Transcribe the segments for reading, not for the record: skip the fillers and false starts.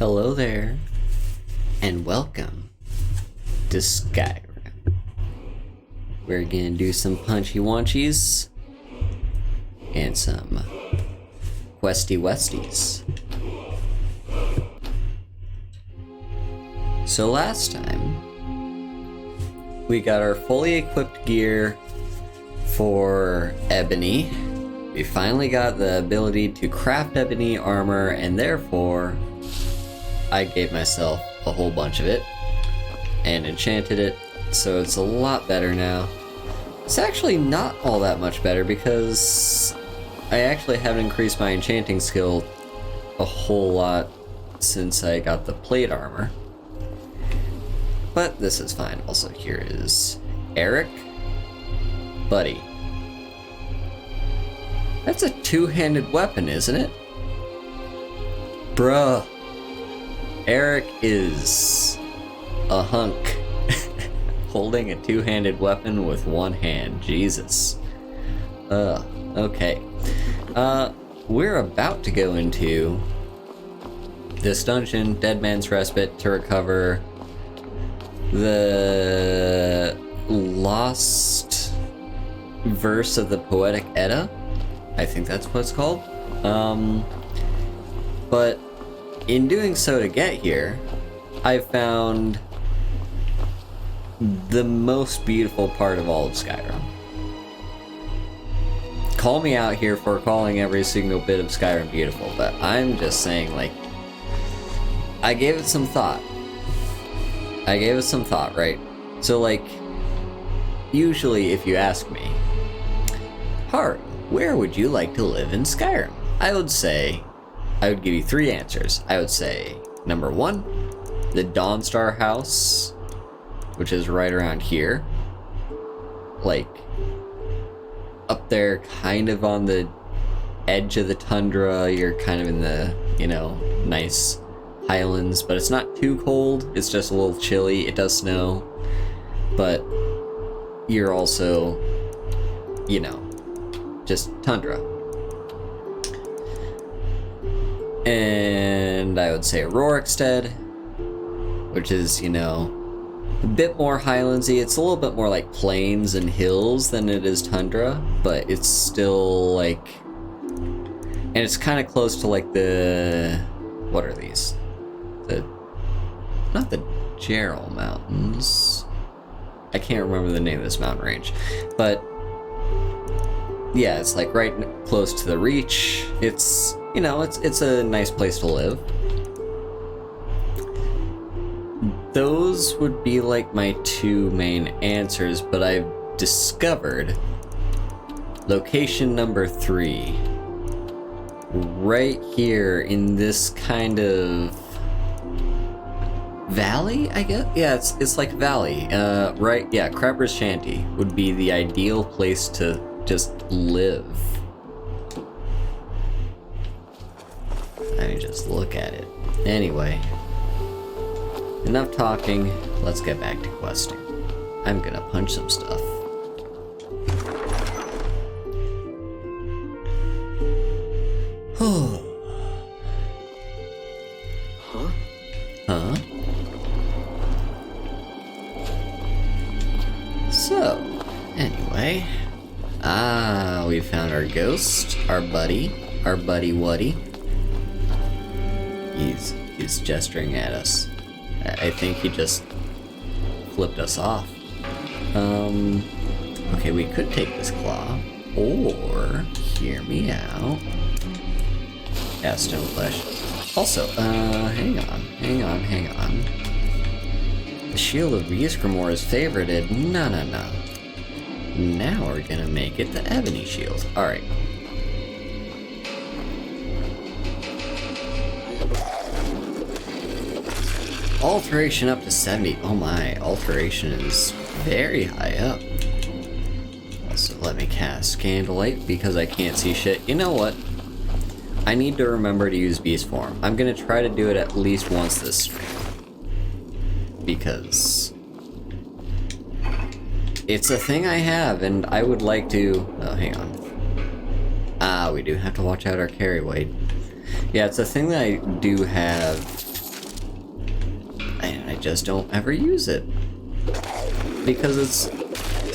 Hello there, and welcome to Skyrim. We're gonna do some punchy wunchies and some questy westies. So last time, we got our fully equipped gear for ebony. We finally got the ability to craft ebony armor, and therefore I gave myself a whole bunch of it and enchanted it, so it's a lot better now. It's actually not all that much better because I actually haven't increased my enchanting skill a whole lot since I got the plate armor. But this is fine. Also, here is Eric. Buddy. That's a two-handed weapon, isn't it? Bruh. Eric is a hunk. Holding a two-handed weapon with one hand. Jesus. Okay. We're about to go into this dungeon, Dead Man's Respite, to recover the lost verse of the Poetic Edda. I think that's what it's called. But in doing so to get here, I found the most beautiful part of all of Skyrim. Call me out here for calling every single bit of Skyrim beautiful, but I'm just saying, like, I gave it some thought. Right? So, like, usually if you ask me, Hart, where would you like to live in Skyrim? I would give you three answers. I would say, number one, the Dawnstar house, which is right around here. Like, up there, kind of on the edge of the tundra. You're kind of in the, nice highlands, but it's not too cold. It's just a little chilly. It does snow, but you're also, just tundra. And I would say Rorikstead, which is, a bit more highlandsy. It's a little bit more like plains and hills than it is tundra, but it's still like, and it's kind of close to like what are these? Not the Jarrell Mountains. I can't remember the name of this mountain range, but yeah, it's like right close to the Reach. It's, it's a nice place to live. Those would be like my two main answers, but I've discovered location number 3 right here in this kind of valley, I guess? Yeah, it's like valley. Right, yeah, Crabber's Shanty would be the ideal place to just live. I mean, just look at it. Anyway, enough talking, let's get back to questing. I'm gonna punch some stuff. Huh? So, anyway, we found our ghost, our buddy Wuddy. He's gesturing at us. I think he just flipped us off. Okay, we could take this claw, or, hear me out. Yeah, stone flesh. Also, hang on. The Shield of Ysgramor is favorited. No. Now we're gonna make it the Ebony Shield. Alright. Alteration up to 70. Oh my, alteration is very high up. Also, let me cast Candlelight because I can't see shit. You know what? I need to remember to use Beast Form. I'm gonna try to do it at least once this stream. Because it's a thing I have, and I would like to... Oh, hang on. We do have to watch out our carry weight. Yeah, it's a thing that I do have just don't ever use it. Because it's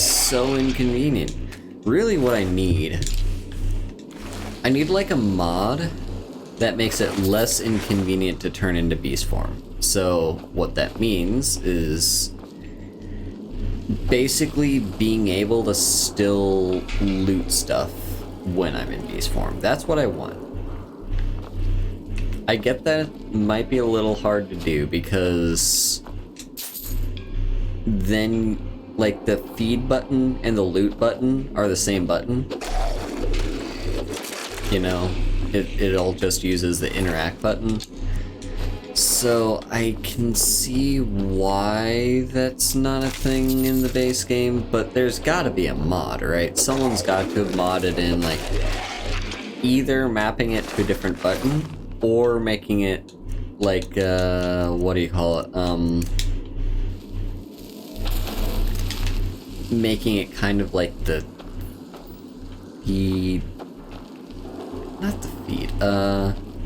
so inconvenient. Really what I need like a mod that makes it less inconvenient to turn into beast form. So what that means is basically being able to still loot stuff when I'm in beast form. That's what I want. I get that it might be a little hard to do because then like the feed button and the loot button are the same button. You know, it all just uses the interact button. So I can see why that's not a thing in the base game, but there's gotta be a mod, right? Someone's got to have modded in, like, either mapping it to a different button or making it like, what do you call it? Making it kind of like the feed, not the feed,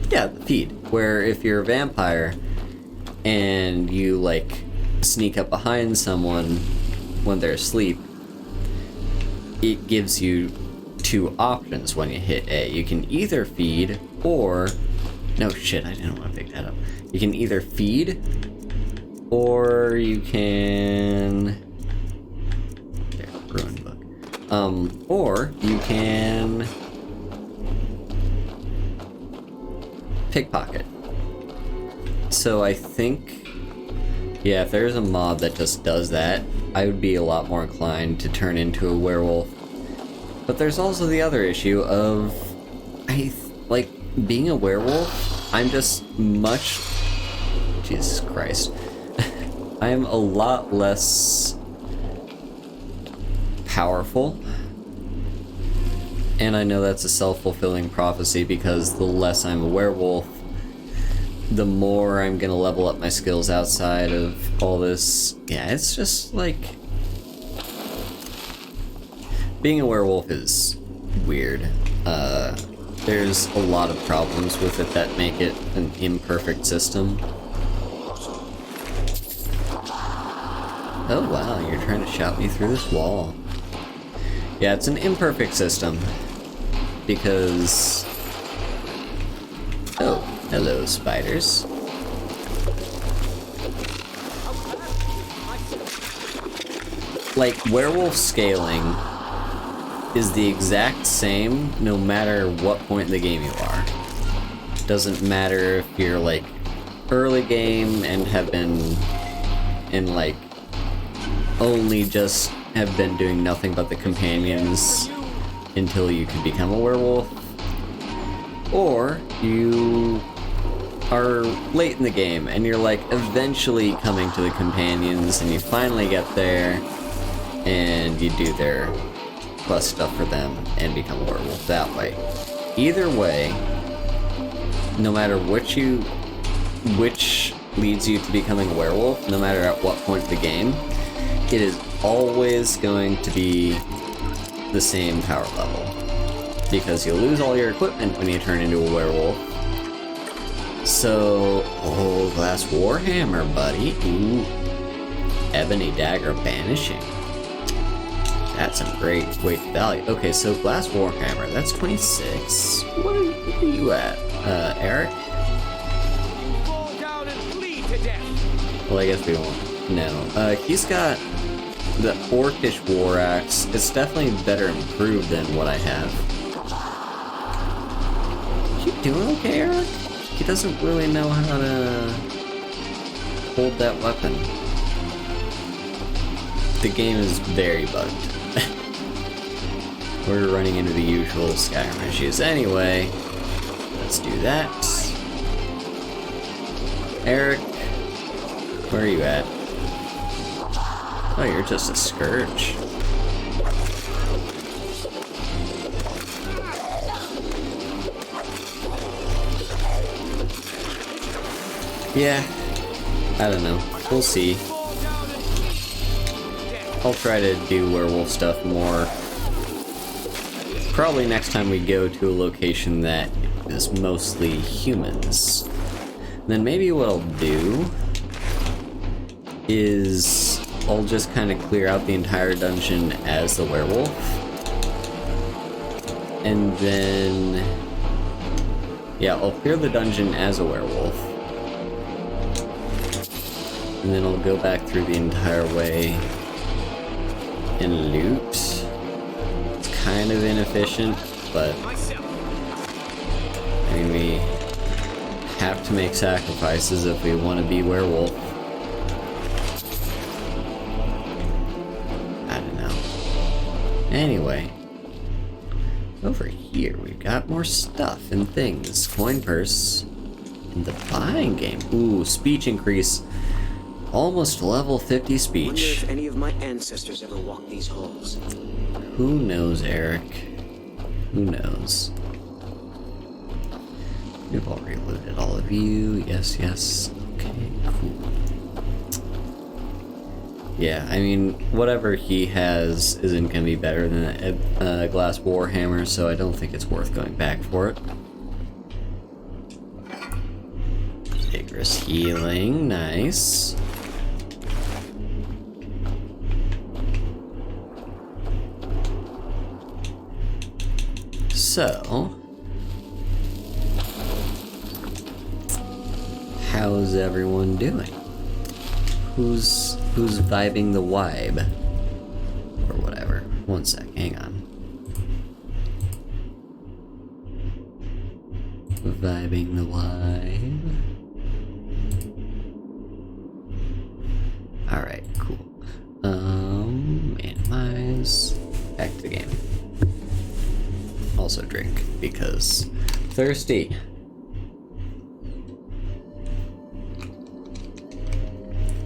yeah, the feed, where if you're a vampire and you like sneak up behind someone when they're asleep, it gives you two options when you hit A. You can either feed or, no shit, I didn't want to pick that up. You can either feed or you can, there, ruined book. Or you can pickpocket. So I think, yeah, if there's a mod that just does that, I would be a lot more inclined to turn into a werewolf. But there's also the other issue of, like, being a werewolf, I'm just much, Jesus Christ, I'm a lot less powerful. And I know that's a self-fulfilling prophecy because the less I'm a werewolf, the more I'm gonna level up my skills outside of all this. Yeah, it's just like, being a werewolf is weird. There's a lot of problems with it that make it an imperfect system. Oh wow, you're trying to shout me through this wall. Yeah, it's an imperfect system. Because... oh, hello, spiders. Like, werewolf scaling is the exact same no matter what point in the game you are. Doesn't matter if you're, like, early game and have been in, like, only just have been doing nothing but the companions until you can become a werewolf, or you are late in the game and you're like eventually coming to the companions and you finally get there and you do their quest stuff for them and become a werewolf that way. Either way, no matter which leads you to becoming a werewolf, no matter at what point in the game, it is always going to be the same power level, because you'll lose all your equipment when you turn into a werewolf. So, oh, glass warhammer, buddy. Ooh, ebony dagger banishing. That's some great weight value. Okay, so glass warhammer, that's 26. What are you at, Eric? Fall down and bleed to death. Well, I guess we won't. No, he's got the orcish war axe. It's definitely better improved than what I have. You doing okay, Eric? He doesn't really know how to hold that weapon. The game is very bugged. We're running into the usual Skyrim issues. Anyway, let's do that. Eric, where are you at? Oh, you're just a scourge. Yeah, I don't know. We'll see. I'll try to do werewolf stuff more. Probably next time we go to a location that is mostly humans. Then maybe what I'll do is I'll just kind of clear out the entire dungeon as the werewolf. And then... yeah, I'll clear the dungeon as a werewolf. And then I'll go back through the entire way and loot. It's kind of inefficient, but... I mean, we have to make sacrifices if we want to be werewolf. I don't know. Anyway. Over here, we've got more stuff and things. Coin purse. In the buying game. Ooh, speech increase. Almost level 50 speech. Wonder if any of my ancestors ever walked these halls. Who knows, Eric? Who knows? We've already looted all of you. Yes, yes. Okay, cool. Yeah, I mean, whatever he has isn't going to be better than a glass warhammer, so I don't think it's worth going back for it. Vigorous healing, nice. So, how's everyone doing? Who's vibing the vibe? Or whatever. One sec, hang on. Vibing the vibe. Alright, cool. Minimize. Back to the game. Also drink, because thirsty.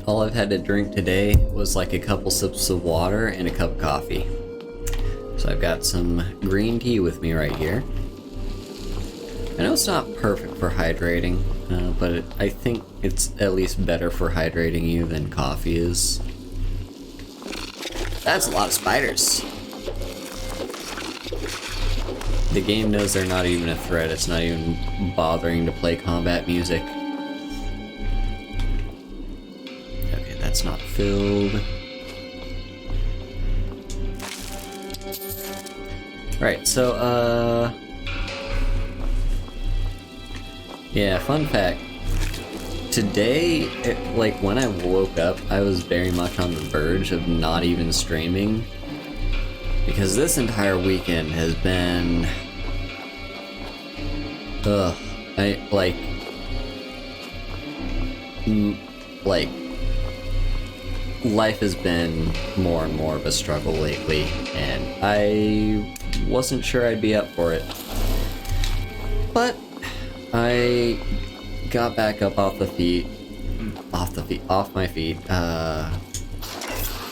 All I've had to drink today was like a couple sips of water and a cup of coffee. So I've got some green tea with me right here. I know it's not perfect for hydrating, but I think it's at least better for hydrating you than coffee is. That's a lot of spiders. The game knows they're not even a threat, it's not even bothering to play combat music. Okay, that's not filled. Right, so, yeah, fun fact. Today, like, when I woke up, I was very much on the verge of not even streaming. Because this entire weekend has been... life has been more and more of a struggle lately, and I wasn't sure I'd be up for it. But I got back up off my feet,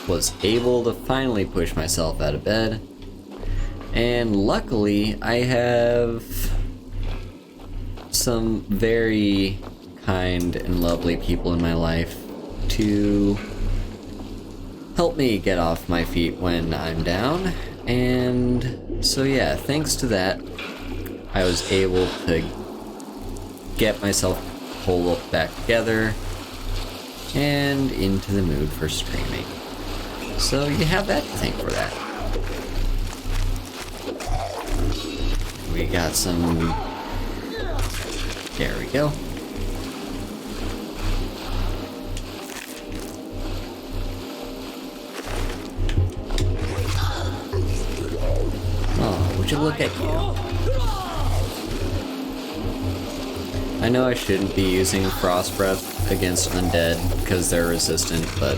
was able to finally push myself out of bed, and luckily I have some very kind and lovely people in my life to help me get off my feet when I'm down, and so yeah, thanks to that, I was able to get myself pulled back together and into the mood for streaming. So you have that to thank for that. We got some... There we go. Oh, would you look at you? I know I shouldn't be using Frost Breath against undead because they're resistant, but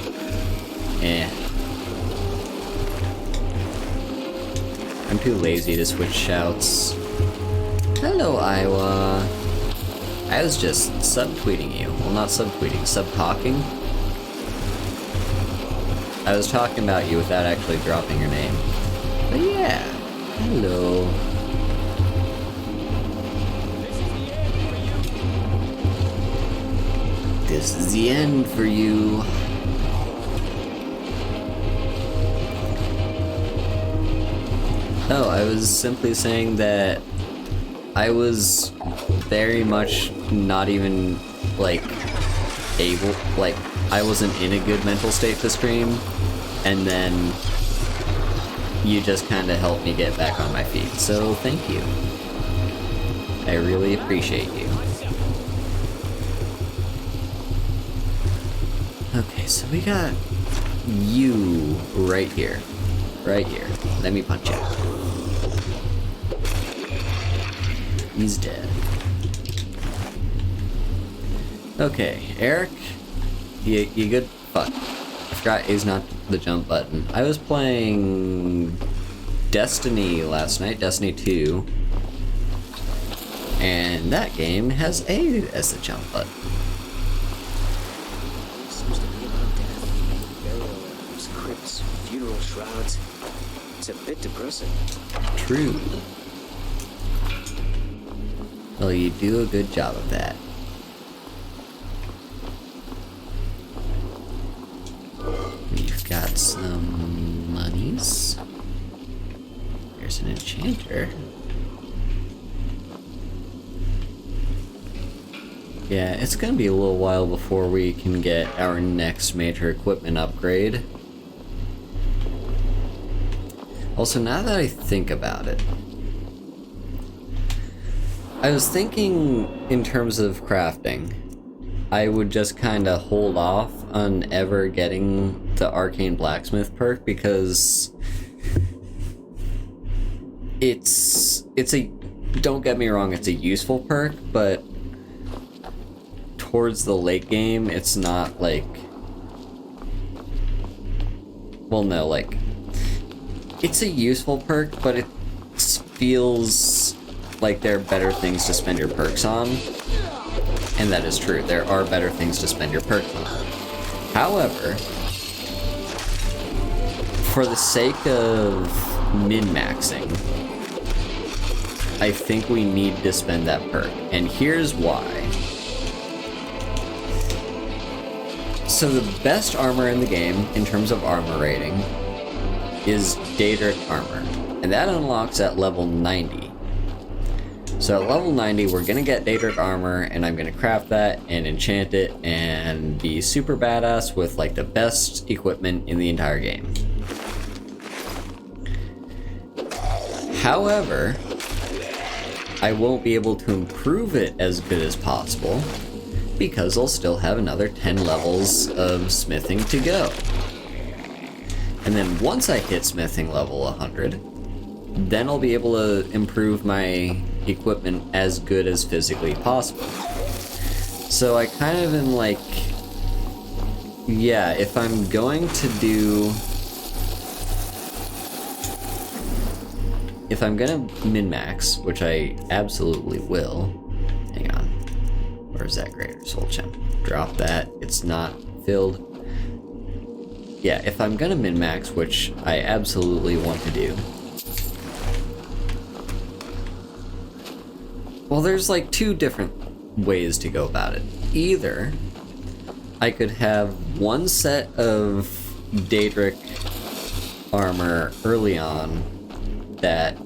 I'm too lazy to switch shouts. Hello, Iowa. I was just subtweeting you. Well, not subtweeting, sub-talking. I was talking about you without actually dropping your name. But yeah, hello. This is the end for you. Oh, I was simply saying that I was very much not even, like, able, like, I wasn't in a good mental state to stream, and then you just kind of helped me get back on my feet. So thank you. I really appreciate you. Okay, so we got you right here. Right here. Let me punch you. He's dead. Okay, Eric, you good? Fuck. I forgot A's not the jump button. I was playing Destiny last night, Destiny 2, and that game has A as the jump button. Seems to be about death. Burial items, crypts, funeral shrouds. It's a bit depressing. True. Well, you do a good job of that. We've got some monies. There's an enchanter. Yeah, it's gonna be a little while before we can get our next major equipment upgrade. Also, now that I think about it, I was thinking in terms of crafting, I would just kind of hold off on ever getting the Arcane Blacksmith perk because it's a, don't get me wrong, it's a useful perk, but towards the late game, it's not like, well, no, like, it's a useful perk, but it feels like there are better things to spend your perks on. And that is true, there are better things to spend your perks on. However, for the sake of min-maxing, I think we need to spend that perk. And here's why. So the best armor in the game, in terms of armor rating, is Daedric armor. And that unlocks at level 90. So at level 90, we're gonna get Daedric armor, and I'm gonna craft that and enchant it and be super badass with like the best equipment in the entire game. However, I won't be able to improve it as good as possible because I'll still have another 10 levels of smithing to go. And then once I hit smithing level 100, then I'll be able to improve my equipment as good as physically possible. So I kind of am like, yeah, if I'm going to do, if I'm gonna min-max, which I absolutely will, hang on, where's that greater soul gem? Drop that, it's not filled. Yeah, if I'm gonna min-max, which I absolutely want to do, well, there's like two different ways to go about it. Either I could have one set of Daedric armor early on that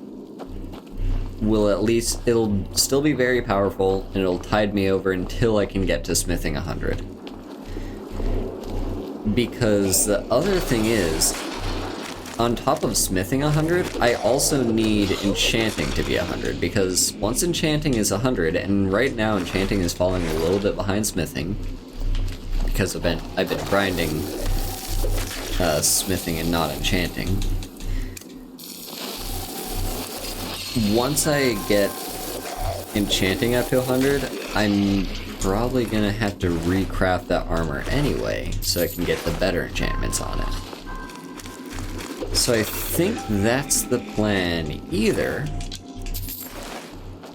will at least, it'll still be very powerful and it'll tide me over until I can get to smithing 100. Because the other thing is, on top of smithing 100, I also need enchanting to be 100, because once enchanting is 100, and right now enchanting is falling a little bit behind smithing, because I've been grinding smithing and not enchanting. Once I get enchanting up to 100, I'm probably gonna have to recraft that armor anyway, so I can get the better enchantments on it. So I think that's the plan. Either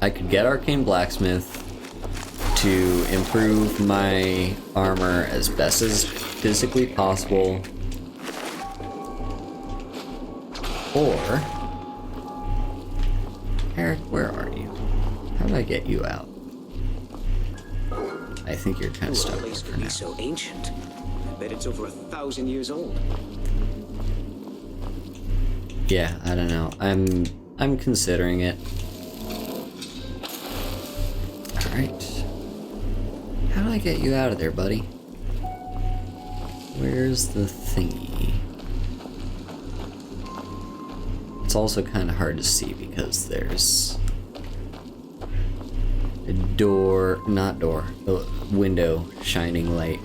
I could get Arcane Blacksmith to improve my armor as best as physically possible, or Eric, where are you? How do I get you out? I think you're kind of stuck This place for could be now. so ancient. I bet it's over 1,000 years old. Yeah, I don't know. I'm considering it. Alright. How do I get you out of there, buddy? Where's the thingy? It's also kind of hard to see because there's a window shining light,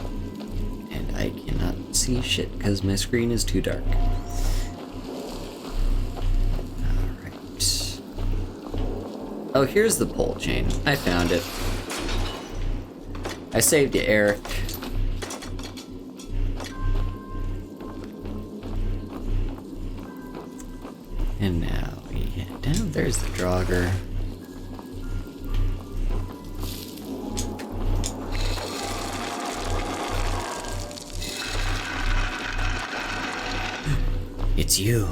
and I cannot see shit because my screen is too dark. Alright. Oh, here's the pole chain. I found it. I saved you, Eric. And now we head down. There's the Draugr. It's you.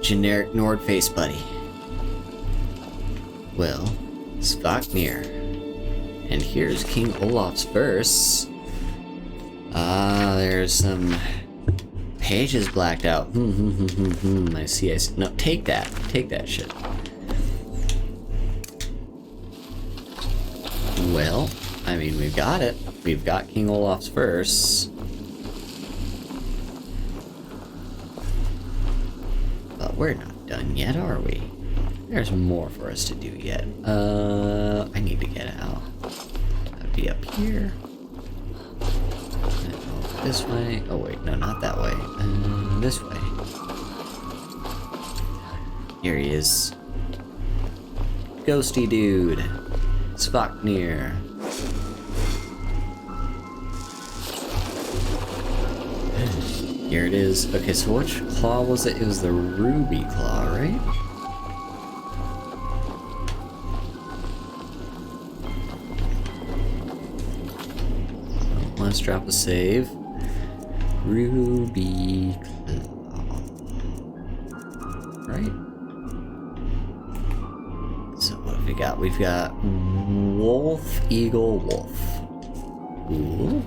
Generic Nord face buddy. Well, Svaknir. And here's King Olaf's verse. Ah, there's some pages blacked out. I see. No, take that. Take that shit. Well, I mean, we've got it. We've got King Olaf's verse. But we're not done yet, are we? There's more for us to do yet. I need to get out. That'd be up here. This way. Oh wait, no, not that way. This way. Here he is. Ghosty dude. Svaknir. Here it is. Okay, so which claw was it? It was the ruby claw, right? Let's drop a save. Ruby claw. Right? So what have we got? We've got wolf, eagle, wolf. Ooh.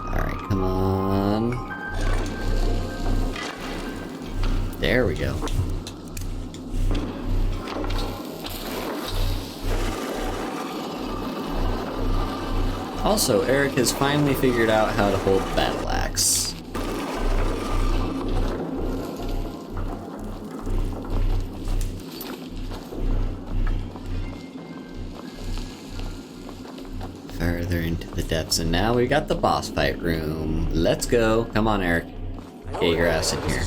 Alright, come on. There we go. Also, Eric has finally figured out how to hold the battle axe. Further into the depths, and now we got the boss fight room. Let's go. Come on, Eric. Get your ass in here.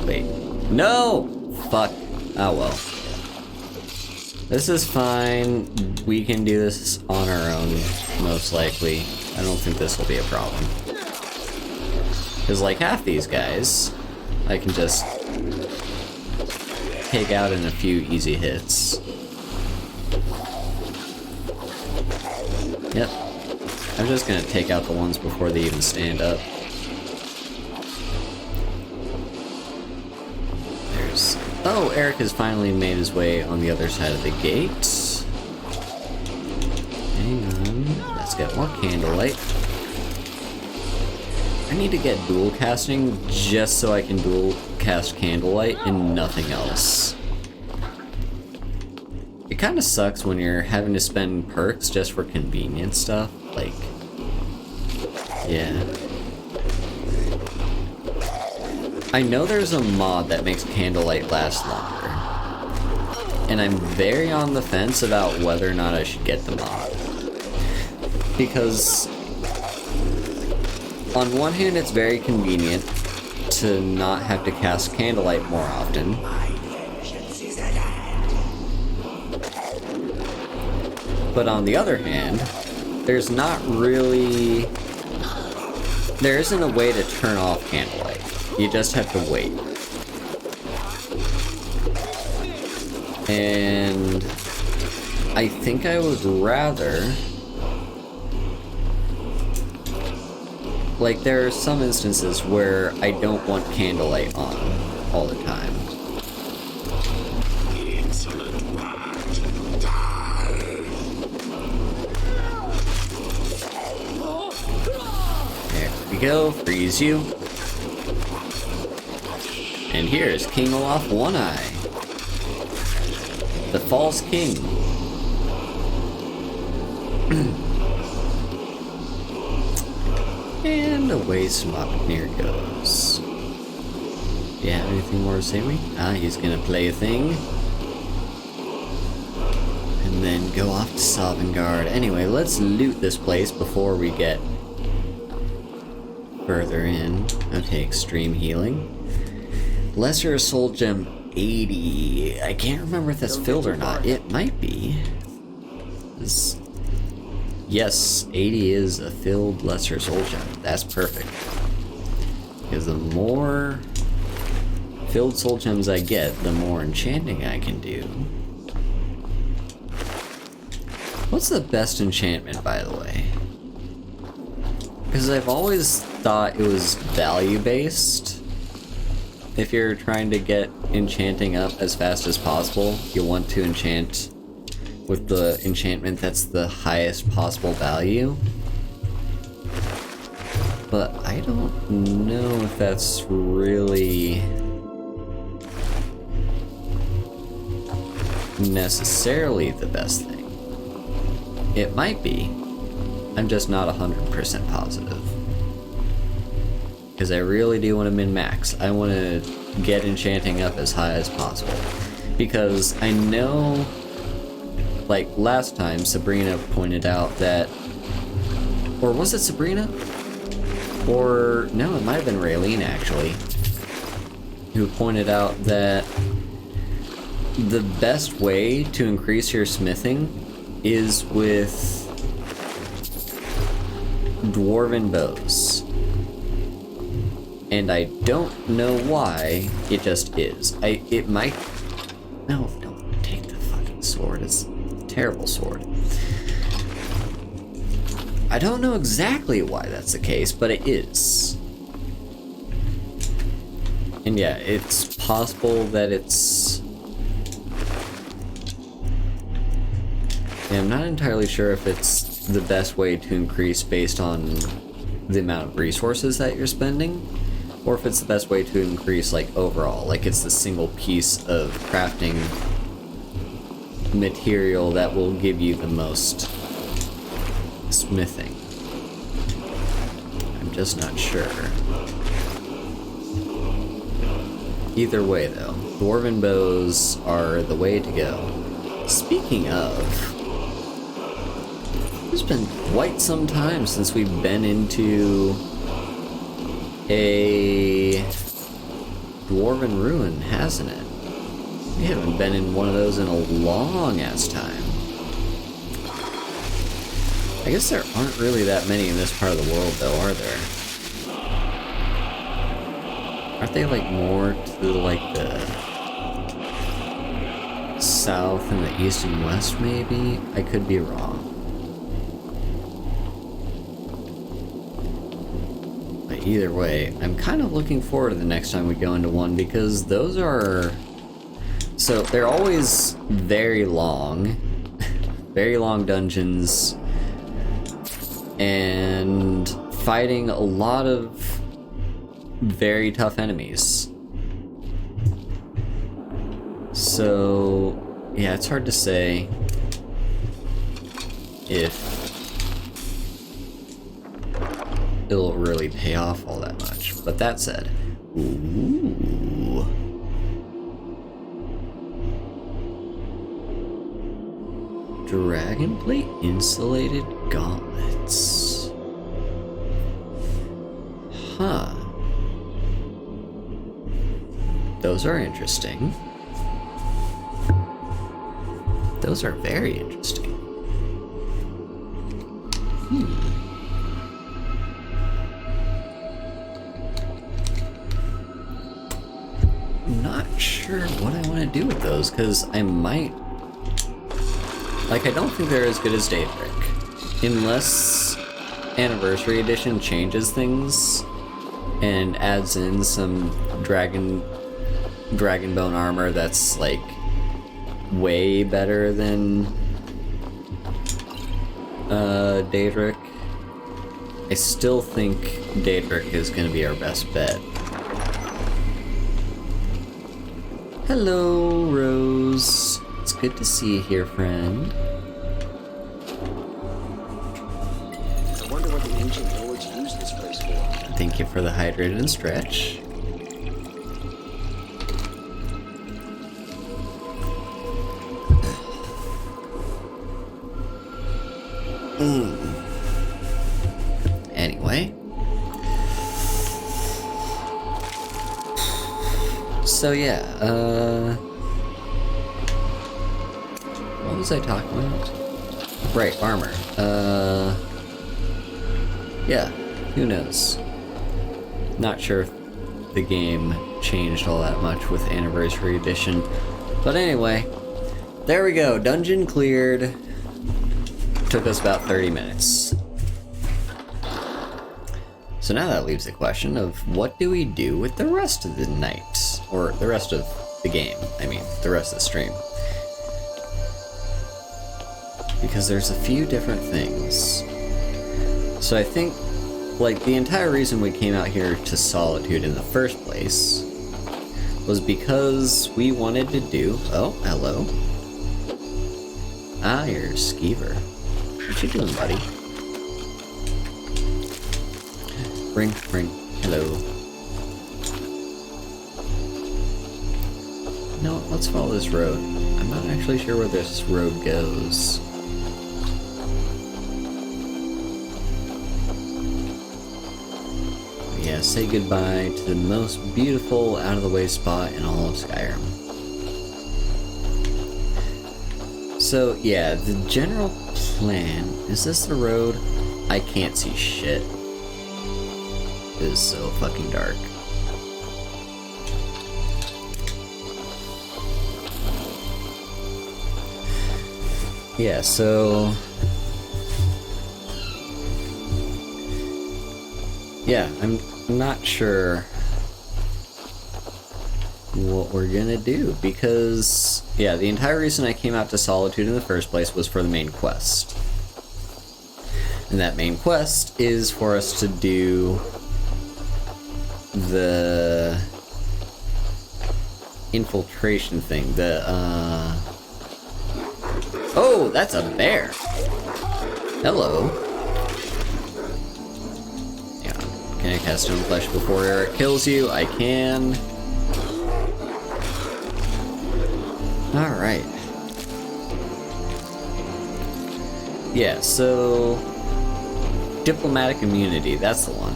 Wait. No! Fuck. Oh well. This is fine. We can do this on our own, most likely. I don't think this will be a problem. Because like half these guys, I can just take out in a few easy hits. Yep. I'm just gonna take out the ones before they even stand up. There's... Oh, Eric has finally made his way on the other side of the gate. Hang on. Let's get more candlelight. I need to get dual casting just so I can dual cast candlelight and nothing else. It kind of sucks when you're having to spend perks just for convenient stuff. Like, yeah. I know there's a mod that makes candlelight last longer, and I'm very on the fence about whether or not I should get the mod. Because on one hand, it's very convenient to not have to cast candlelight more often. But on the other hand, there's not really... There isn't a way to turn off candlelight. You just have to wait. And I think I would rather... Like, there are some instances where I don't want candlelight on all the time. we go, freeze you. And here's King Olaf One Eye, the false king. And away Smoknir goes. Do you have anything more to say to me? He's gonna play a thing. And then go off to Sovngarde. Anyway, let's loot this place before we get further in. Okay, extreme healing. Lesser Soul Gem 80. I can't remember if that's filled or not. It might be. Yes, 80 is a filled Lesser Soul Gem. That's perfect. Because the more filled Soul Gems I get, the more enchanting I can do. What's the best enchantment, by the way? Because I've always thought it was value-based. If you're trying to get enchanting up as fast as possible, you want to enchant with the enchantment that's the highest possible value. But I don't know if that's really necessarily the best thing. It might be. I'm just not 100% positive. Because I really do want to min-max. I want to get enchanting up as high as possible. Because I know, like last time, Sabrina pointed out that... Or was it Sabrina? Or, no, it might have been Raylene, actually. Who pointed out that the best way to increase your smithing is with dwarven bows. And I don't know why, it just is. It might... No, don't take the fucking sword, it's a terrible sword. I don't know exactly why that's the case, but it is. And yeah, it's possible that it's... Yeah, I'm not entirely sure if it's the best way to increase based on the amount of resources that you're spending, or if it's the best way to increase, like, overall. Like, it's the single piece of crafting material that will give you the most smithing. I'm just not sure. Either way, though, dwarven bows are the way to go. Speaking of, it's been quite some time since we've been into a dwarven ruin, hasn't it? We haven't been in one of those in a long ass time. I guess there aren't really that many in this part of the world, though, are there? Aren't they like more to like the south and the east and west, maybe? I could be wrong. Either way, I'm kind of looking forward to the next time we go into one, because those are... So, they're always very long. Very long dungeons. And fighting a lot of very tough enemies. So, yeah, it's hard to say if it'll really pay off all that much. But that said, ooh. Dragonplate insulated gauntlets. Huh. Those are interesting. Those are very interesting. I'm not sure what I want to do with those, because I might... Like, I don't think they're as good as Daedric. Unless Anniversary Edition changes things and adds in some Dragonbone armor that's, like, way better than Daedric. I still think Daedric is going to be our best bet. Hello, Rose. It's good to see you here, friend. I wonder what the ancient lords used this place for. Thank you for the hydrate and stretch. Anyway. So yeah, what was I talking about? Right, armor. Yeah, who knows? Not sure if the game changed all that much with Anniversary Edition. But anyway, there we go, dungeon cleared. Took us about 30 minutes. So now that leaves the question of what do we do with the rest of the night? Or the rest of the game, I mean, the rest of the stream. Because there's a few different things. So I think, like, the entire reason we came out here to Solitude in the first place was because we wanted to do... Oh, hello. Ah, you're a skeever. What you doing, buddy? Ring, ring, hello. No, let's follow this road. I'm not actually sure where this road goes. Yeah, say goodbye to the most beautiful out-of-the-way spot in all of Skyrim. So, yeah, the general plan... Is this the road? I can't see shit. It is so fucking dark. Yeah, so... Yeah, I'm not sure what we're gonna do, because... Yeah, the entire reason I came out to Solitude in the first place was for the main quest. And that main quest is for us to do... the... infiltration thing, the, Oh, that's a bear! Hello. Yeah, can I cast Stone Flesh before Eric kills you? I can. Alright. Yeah, so... Diplomatic immunity, that's the one.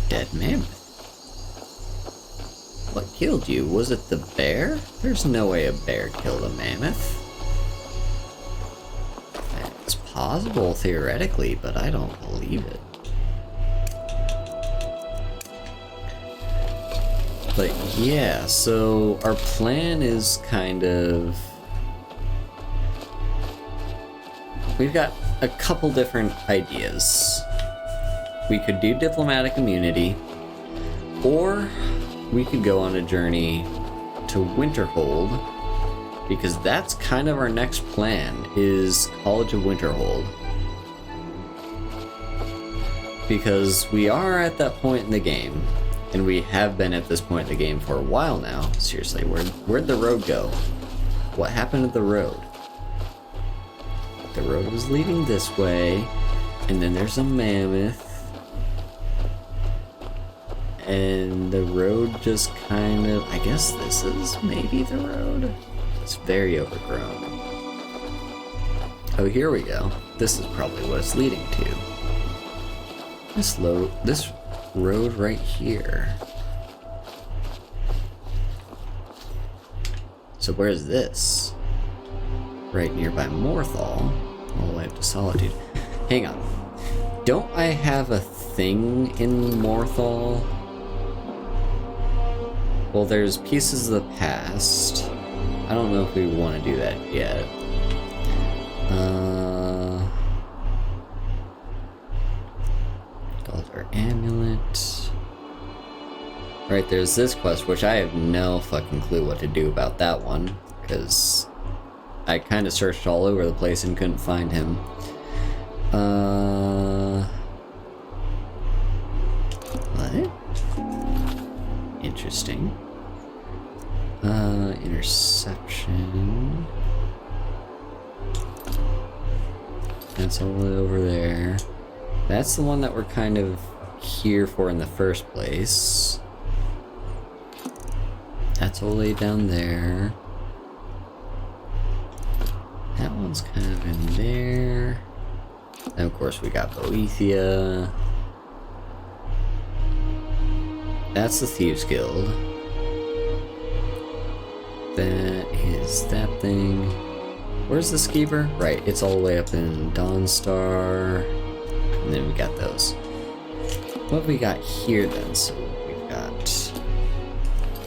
Dead mammoth. What killed you? Was it the bear? There's no way a bear killed a mammoth. It's possible theoretically, but I don't believe it. But yeah, so our plan is kind of... We've got a couple different ideas. We could do diplomatic immunity, or we could go on a journey to Winterhold, because that's kind of our next plan, is College of Winterhold. Because we are at that point in the game, and we have been at this point in the game for a while now. Seriously, where'd the road go? What happened to the road? The road was leading this way, and then there's a mammoth. And the road just kind of... I guess this is maybe the road? It's very overgrown. Oh, here we go. This is probably what it's leading to. This road right here. So where's this? Right nearby Morthal, all the way up to Solitude. Hang on. Don't I have a thing in Morthal? Well, there's pieces of the past. I don't know if we want to do that yet. Altar Amulet. Right, there's this quest, which I have no fucking clue what to do about that one, because I kind of searched all over the place and couldn't find him. What? Interesting. Interception. That's all the way over there. That's the one that we're kind of here for in the first place. That's all the way down there. That one's kind of in there. And of course we got Boethia. That's the Thieves Guild. That is that thing. Where's the Skeever? Right, it's all the way up in Dawnstar. And then we got those. What have we got here then? So we've got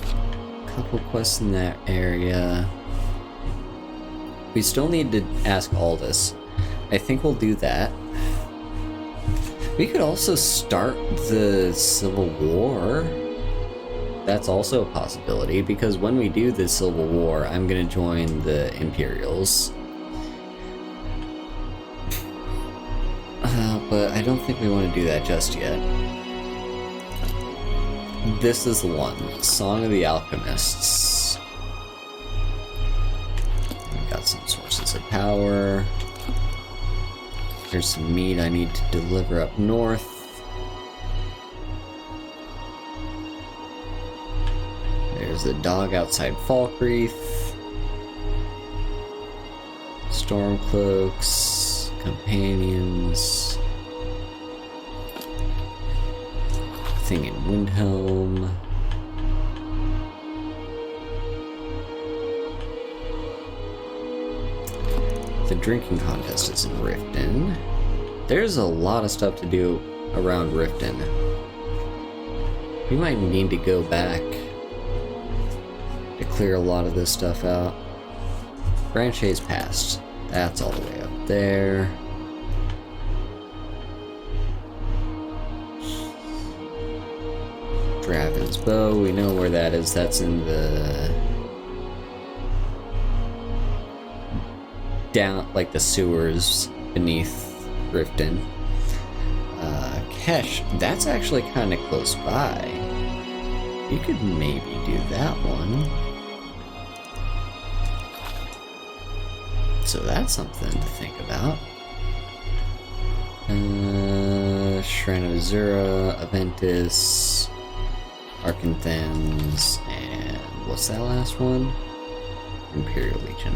a couple quests in that area. We still need to ask Aldous. I think we'll do that. We could also start the Civil War. That's also a possibility, because when we do the Civil War, I'm gonna join the Imperials. But I don't think we want to do that just yet. This is the one. Song of the Alchemists. We've got some sources of power. There's some meat I need to deliver up north. There's the dog outside Falkreath. Stormcloaks, companions. Thing in Windhelm. The drinking contest is in Riften. There's a lot of stuff to do around Riften. We might need to go back to clear a lot of this stuff out. Branch Hayes passed. That's all the way up there. Draven's Bow, we know where that is. That's in the down, like the sewers beneath Riften. Kesh, that's actually kind of close by. You could maybe do that one. So that's something to think about. Shrine of Azura, Aventus, Arkanthans, and what's that last one? Imperial Legion.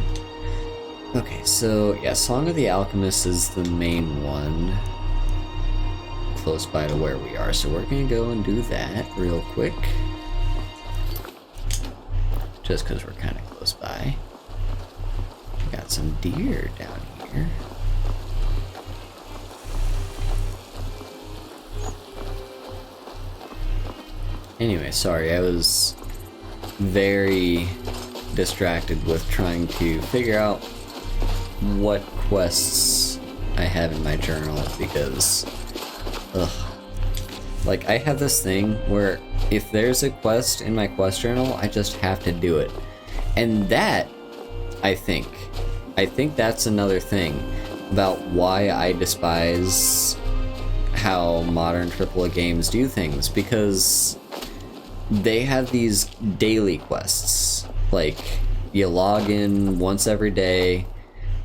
Okay, so yeah, Song of the Alchemist is the main one, close by to where we are. So we're gonna go and do that real quick, just because we're kind of close by. We got some deer down here. Anyway, sorry, I was very distracted with trying to figure out what quests I have in my journal, because, like, I have this thing where if there's a quest in my quest journal, I just have to do it. And that, I think that's another thing about why I despise how modern AAA games do things, because they have these daily quests. Like, you log in once every day,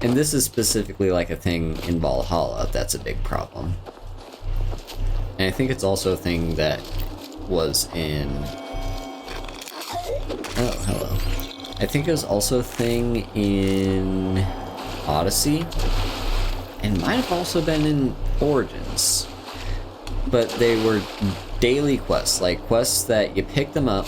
and this is specifically like a thing in Valhalla that's a big problem. And I think it's also a thing that was in... Oh, hello. I think it was also a thing in Odyssey, and might have also been in Origins. But they were daily quests, like quests that you pick them up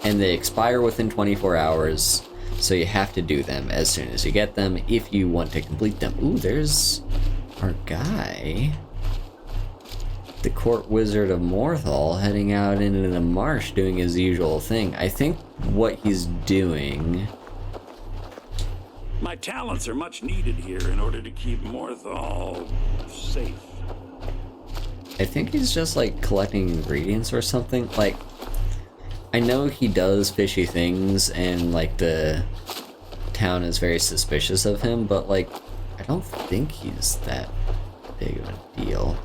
and they expire within 24 hours, so you have to do them as soon as you get them if you want to complete them. Ooh, there's our guy, the Court Wizard of Morthal, heading out into the marsh doing his usual thing. I think what he's doing... My talents are much needed here in order to keep Morthal safe. I think he's just like collecting ingredients or something. Like, I know he does fishy things and like the town is very suspicious of him, but like, I don't think he's that big of a deal.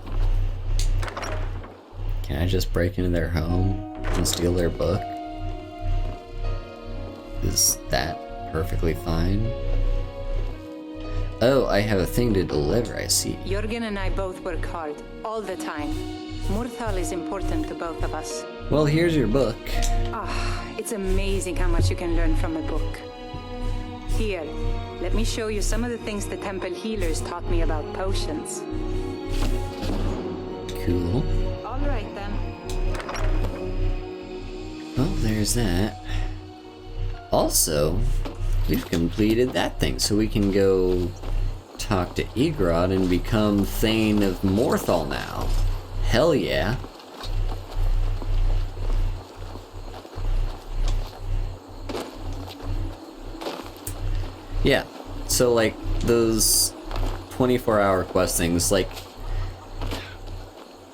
Can I just break into their home and steal their book? Is that perfectly fine? Oh, I have a thing to deliver, I see. Jürgen and I both work hard, all the time. Murthal is important to both of us. Well, here's your book. It's amazing how much you can learn from a book. Here, let me show you some of the things the temple healers taught me about potions. Cool. All right, then. Well, there's that. Also, we've completed that thing, so we can go talk to Egrod and become Thane of Morthal now. Hell yeah. Yeah, so like those 24-hour quest things, like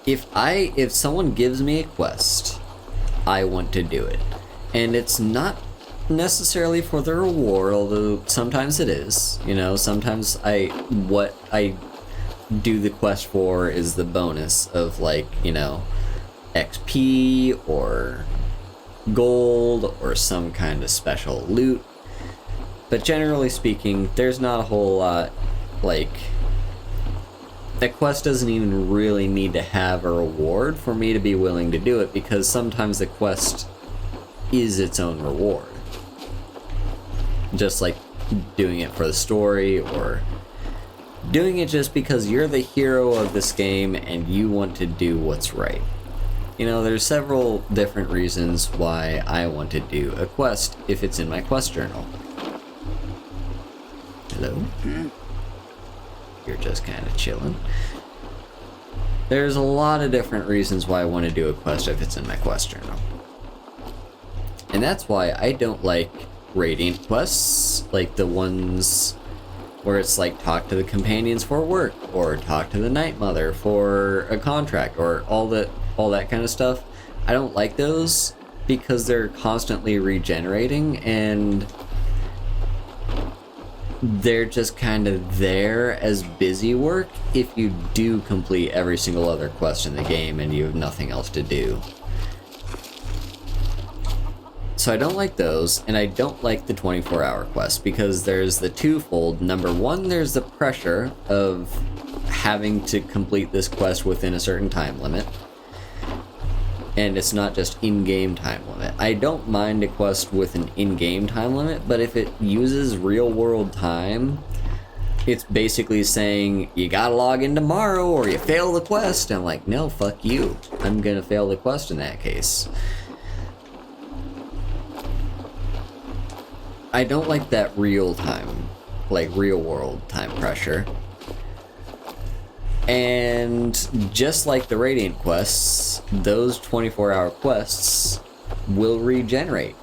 if someone gives me a quest, I want to do it. And it's not necessarily for the reward, although sometimes it is. You know, sometimes what I do the quest for is the bonus of, like, you know, XP or gold or some kind of special loot. But generally speaking, there's not a whole lot, like, that quest doesn't even really need to have a reward for me to be willing to do it, because sometimes the quest is its own reward. Just like doing it for the story, or doing it just because you're the hero of this game and you want to do what's right. You know, there's several different reasons why I want to do a quest if it's in my quest journal. Hello? You're just kind of chilling. There's a lot of different reasons why I want to do a quest if it's in my quest journal. And that's why I don't like Radiant quests, like the ones where it's like talk to the companions for work, or talk to the Night Mother for a contract, or all that kind of stuff. I don't like those because they're constantly regenerating, and they're just kind of there as busy work if you do complete every single other quest in the game and you have nothing else to do. So I don't like those, and I don't like the 24-hour quests because there's the twofold. Number one, there's the pressure of having to complete this quest within a certain time limit. And it's not just in-game time limit. I don't mind a quest with an in-game time limit, but if it uses real-world time, it's basically saying, you gotta log in tomorrow or you fail the quest. I'm like, no, fuck you. I'm gonna fail the quest in that case. I don't like that real-time, like real-world time pressure. And just like the Radiant quests, those 24-hour quests will regenerate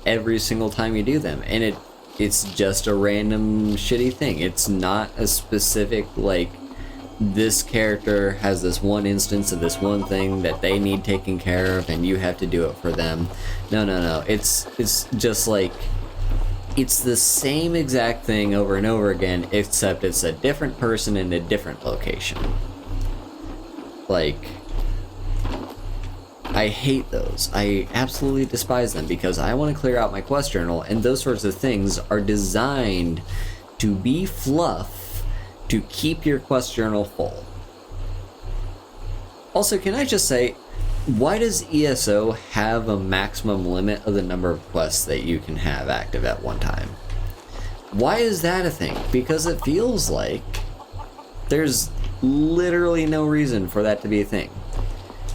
every single time you do them. And it's just a random shitty thing. It's not a specific, like, this character has this one instance of this one thing that they need taken care of and you have to do it for them. No. It's just like, it's the same exact thing over and over again, except it's a different person in a different location. Like, I hate those. I absolutely despise them because I want to clear out my quest journal, and those sorts of things are designed to be fluff to keep your quest journal full. Also, can I just say, why does ESO have a maximum limit of the number of quests that you can have active at one time? Why is that a thing? Because it feels like there's literally no reason for that to be a thing.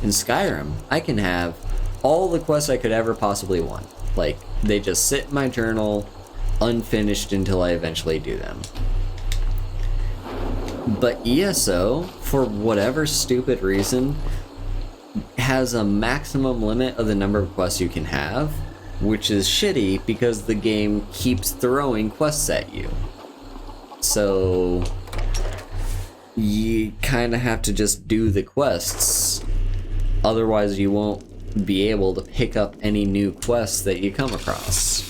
In Skyrim, I can have all the quests I could ever possibly want. Like, they just sit in my journal, unfinished until I eventually do them. But ESO, for whatever stupid reason, has a maximum limit of the number of quests you can have, which is shitty because the game keeps throwing quests at you. So you kind of have to just do the quests, otherwise you won't be able to pick up any new quests that you come across.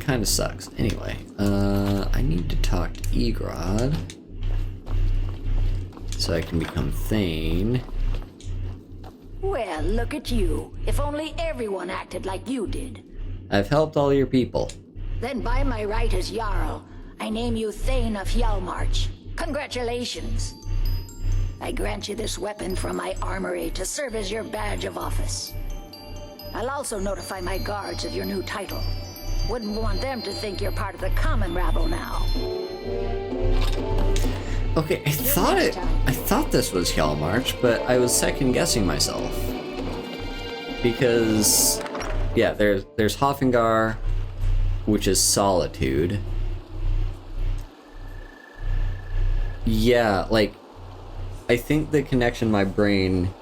kind of sucks. Anyway, I need to talk to Egrod so I can become Thane. Well, look at you. If only everyone acted like you did. I've helped all your people. Then by my right as Jarl, I name you Thane of Hjalmarch. Congratulations. I grant you this weapon from my armory to serve as your badge of office. I'll also notify my guards of your new title. Wouldn't want them to think you're part of the common rabble now. Okay, I thought this was Hjalmarch, but I was second guessing myself. Because yeah, there's Hofengar, which is Solitude. Yeah, like I think the connection my brain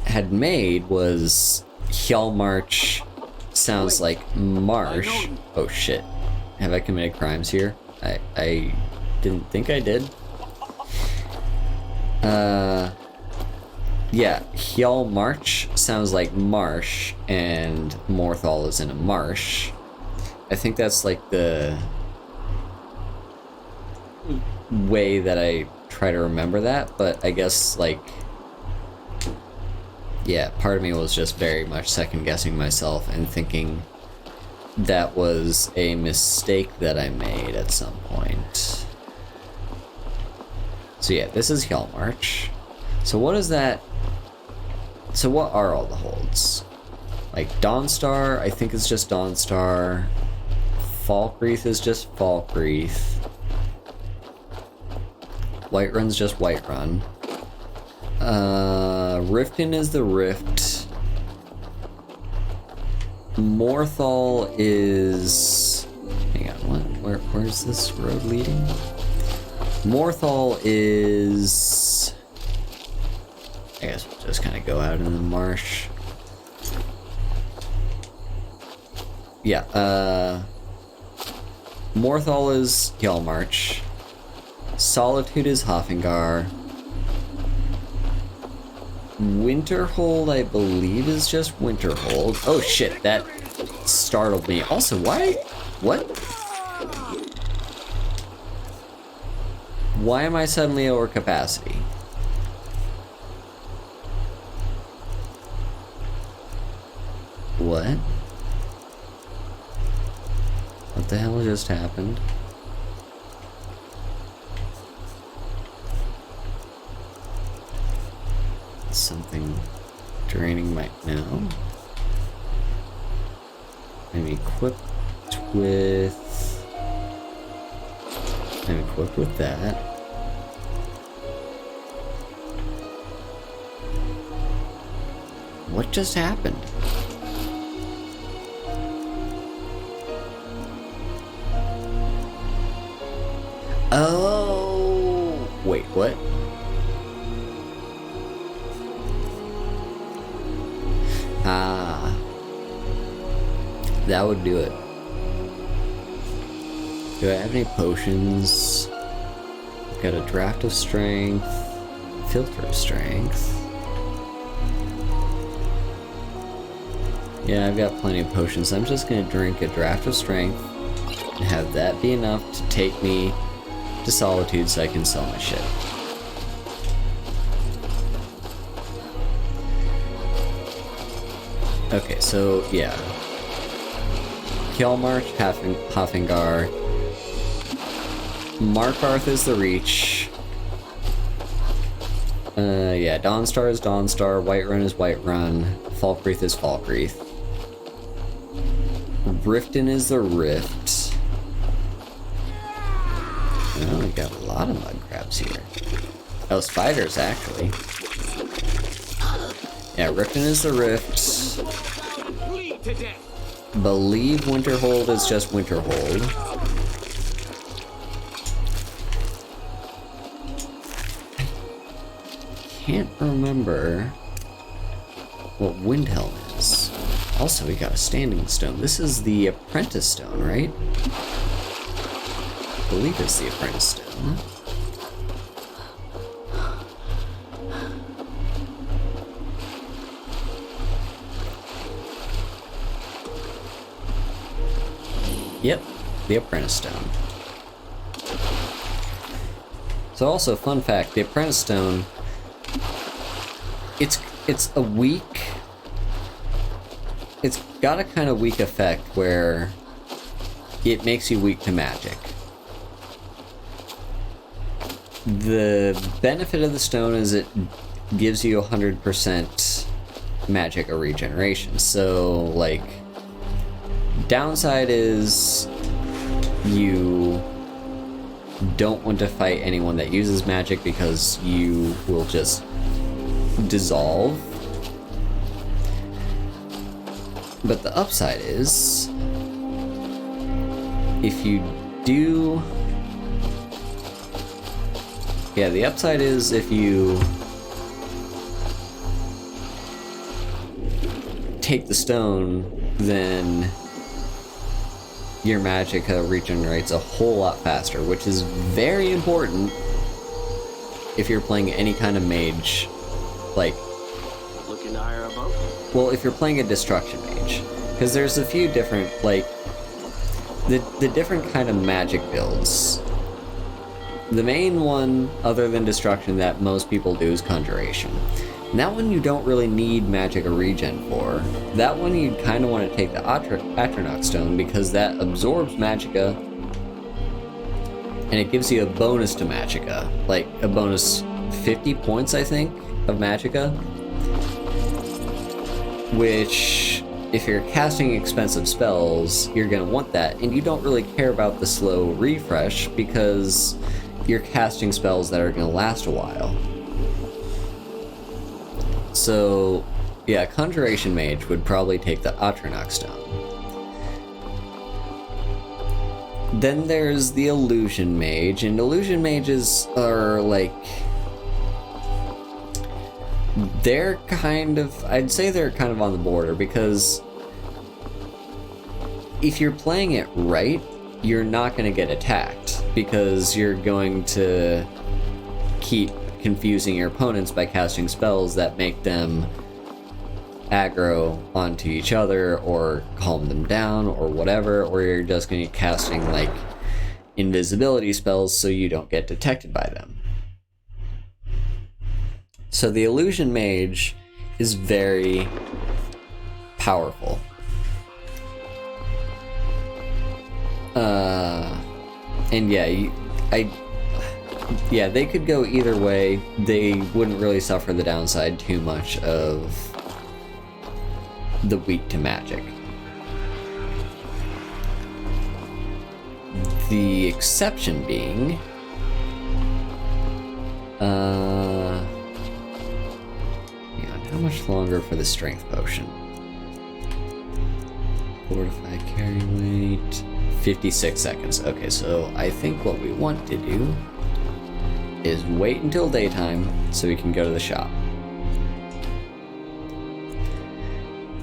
had made was Hjalmarch sounds like marsh. Oh shit. Have I committed crimes here? I didn't think I did. Yeah, Hjalmarch sounds like marsh, and Morthal is in a marsh. I think that's like the way that I try to remember that, but I guess like yeah, part of me was just very much second guessing myself and thinking that was a mistake that I made at some point. So yeah, this is Hjalmarch. So what is that? So what are all the holds? Like Dawnstar, I think it's just Dawnstar. Falkreath is just Falkreath. Whiterun's just Whiterun. Riften is the Rift. Morthal is... Hang on, what? Where's this road leading? Morthal is... I guess we'll just kind of go out in the marsh. Yeah, Morthal is Hjalmarch. Solitude is Hofengar. Winterhold, I believe, is just Winterhold. Oh shit, that startled me. Also, why? What? Why am I suddenly over capacity? What? What the hell just happened? Something draining my... No. I'm equipped with... I'm equipped with that. What just happened? Oh! Wait, what? Ah. That would do it. Do I have any potions? I've got a draft of strength, filter of strength. Yeah, I've got plenty of potions. I'm just gonna drink a draft of strength and have that be enough to take me to Solitude so I can sell my shit. Okay, so yeah. Hjalmarch, Hofengar. Markarth is the Reach. Yeah, Dawnstar is Dawnstar, Whiterun is Whiterun, Falkreath is Falkreath. Riften is the Rift. Oh, we got a lot of mud crabs here. Oh, spiders, actually. Yeah, Riften is the Rift. Believe Winterhold is just Winterhold. Can't remember what Windhelm is. Also, we got a standing stone. This is the apprentice stone, right? I believe it's the apprentice stone. Yep, the Apprentice Stone. So also, fun fact, the Apprentice Stone, it's a weak... It's got a kind of weak effect where it makes you weak to magic. The benefit of the stone is it gives you 100% magic or regeneration. So, like, downside is you don't want to fight anyone that uses magic because you will just dissolve. But the upside is, if you do... Yeah, the upside is if you take the stone, then your magicka regenerates a whole lot faster, which is very important if you're playing any kind of mage. Like, Looking to hire a boat? well, if you're playing a destruction mage, because there's a few different, like, the different kind of magic builds. The main one, other than destruction, that most people do is conjuration. And that one you don't really need magic or regen for. That one you kind of want to take the Atronach Stone because that absorbs magicka, and it gives you a bonus to magicka, like a bonus 50 points, I think, of magicka. Which, if you're casting expensive spells, you're going to want that, and you don't really care about the slow refresh because you're casting spells that are going to last a while. So, yeah, Conjuration Mage would probably take the Atronach Stone. Then there's the Illusion Mage, and Illusion Mages are like... They're kind of... I'd say they're kind of on the border, because if you're playing it right, you're not going to get attacked, because you're going to keep confusing your opponents by casting spells that make them aggro onto each other or calm them down or whatever, or you're just going to be casting like invisibility spells so you don't get detected by them. So the Illusion Mage is very powerful. And yeah, they could go either way. They wouldn't really suffer the downside too much of the weak to magic. The exception being, how much longer for the strength potion? Fortify carry weight. 56 seconds. Okay, so I think what we want to do is wait until daytime so we can go to the shop.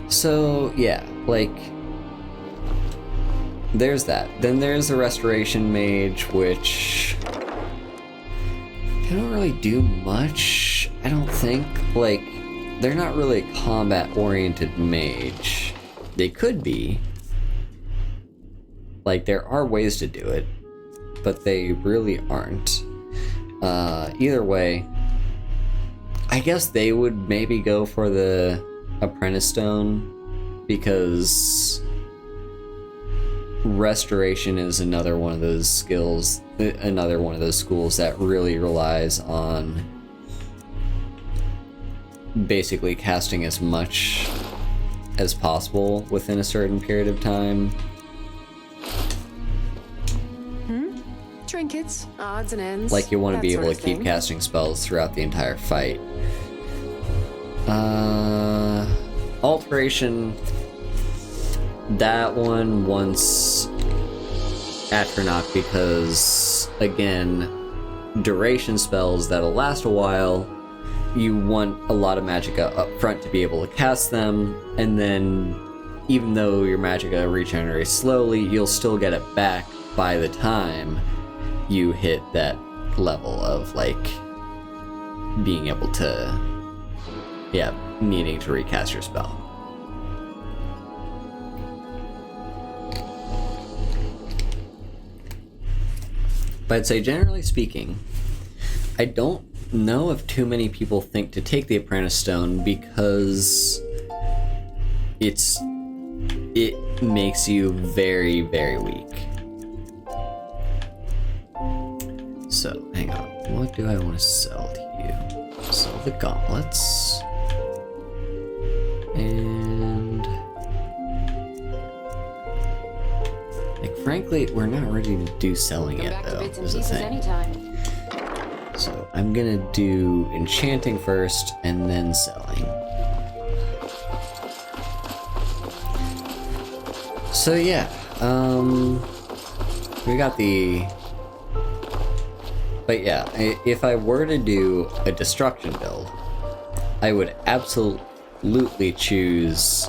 So, yeah, like, there's that. Then there's the Restoration Mage, which they don't really do much, I don't think. Like, they're not really a combat-oriented mage. They could be. Like, there are ways to do it, but they really aren't. Either way, I guess they would maybe go for the Apprentice Stone, because Restoration is another one of those skills, another one of those schools that really relies on basically casting as much as possible within a certain period of time. Trinkets, odds and ends. Like, you want to that be sort able of to keep thing. casting spells throughout the entire fight. Alteration, that one wants Atronach because, again, duration spells that'll last a while, you want a lot of magicka up front to be able to cast them, and then even though your magicka regenerates slowly, you'll still get it back by the time you hit that level of, like, being able to, needing to recast your spell. But I'd say generally speaking, I don't know if too many people think to take the Apprentice Stone because it makes you very, very weak. So, hang on. What do I want to sell to you? Sell the gauntlets. And... like, frankly, we're not ready to do selling Come yet, back to though, bits and is the pieces thing. anytime. So, I'm gonna do enchanting first, and then selling. So, yeah, we got the... But yeah, if I were to do a destruction build, I would absolutely choose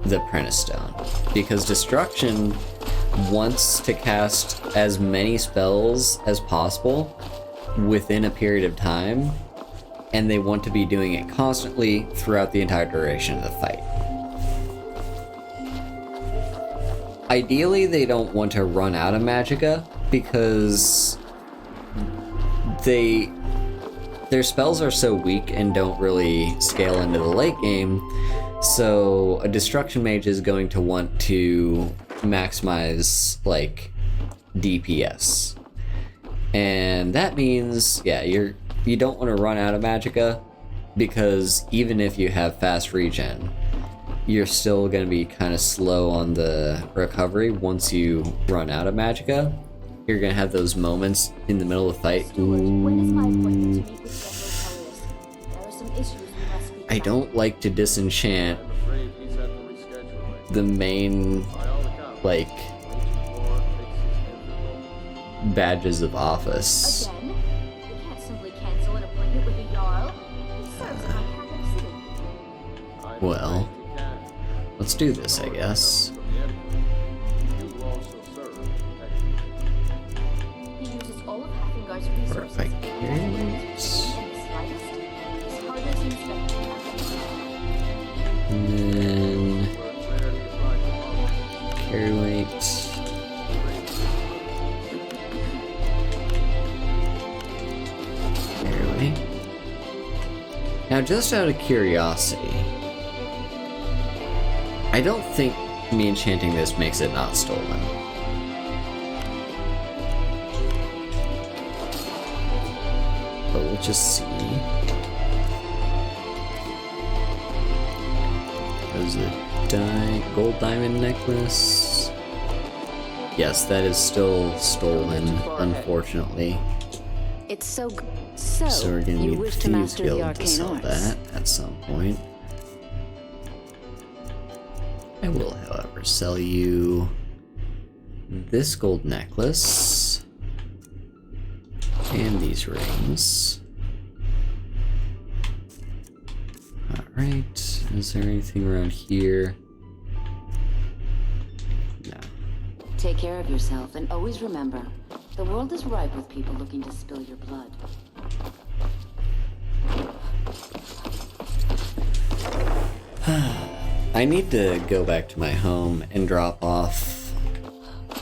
the Apprentice Stone. Because destruction wants to cast as many spells as possible within a period of time, and they want to be doing it constantly throughout the entire duration of the fight. Ideally, they don't want to run out of magicka, because their spells are so weak and don't really scale into the late game, so a destruction mage is going to want to maximize, like, DPS. And that means, yeah, you don't want to run out of magicka, because even if you have fast regen, you're still going to be kind of slow on the recovery once you run out of magicka. You're going to have those moments in the middle of the fight. I don't like to disenchant the main, like, badges of office. Again, we can't simply cancel an appointment with a Jarl. He serves in my capital city. Well, let's do this, I guess. He uses all of Hafengar's resources. Perfect. And then carry weight. Carry weight. Now, just out of curiosity, I don't think me enchanting this makes it not stolen. But we'll just see. There's a gold diamond necklace. Yes, that is still stolen, unfortunately. It's so So we're gonna you need wish the to Thieves master the Guild to arcane sell arts. that at some point. I will, however, sell you this gold necklace and these rings. Alright, is there anything around here? No. Take care of yourself and always remember, the world is ripe with people looking to spill your blood. I need to go back to my home and drop off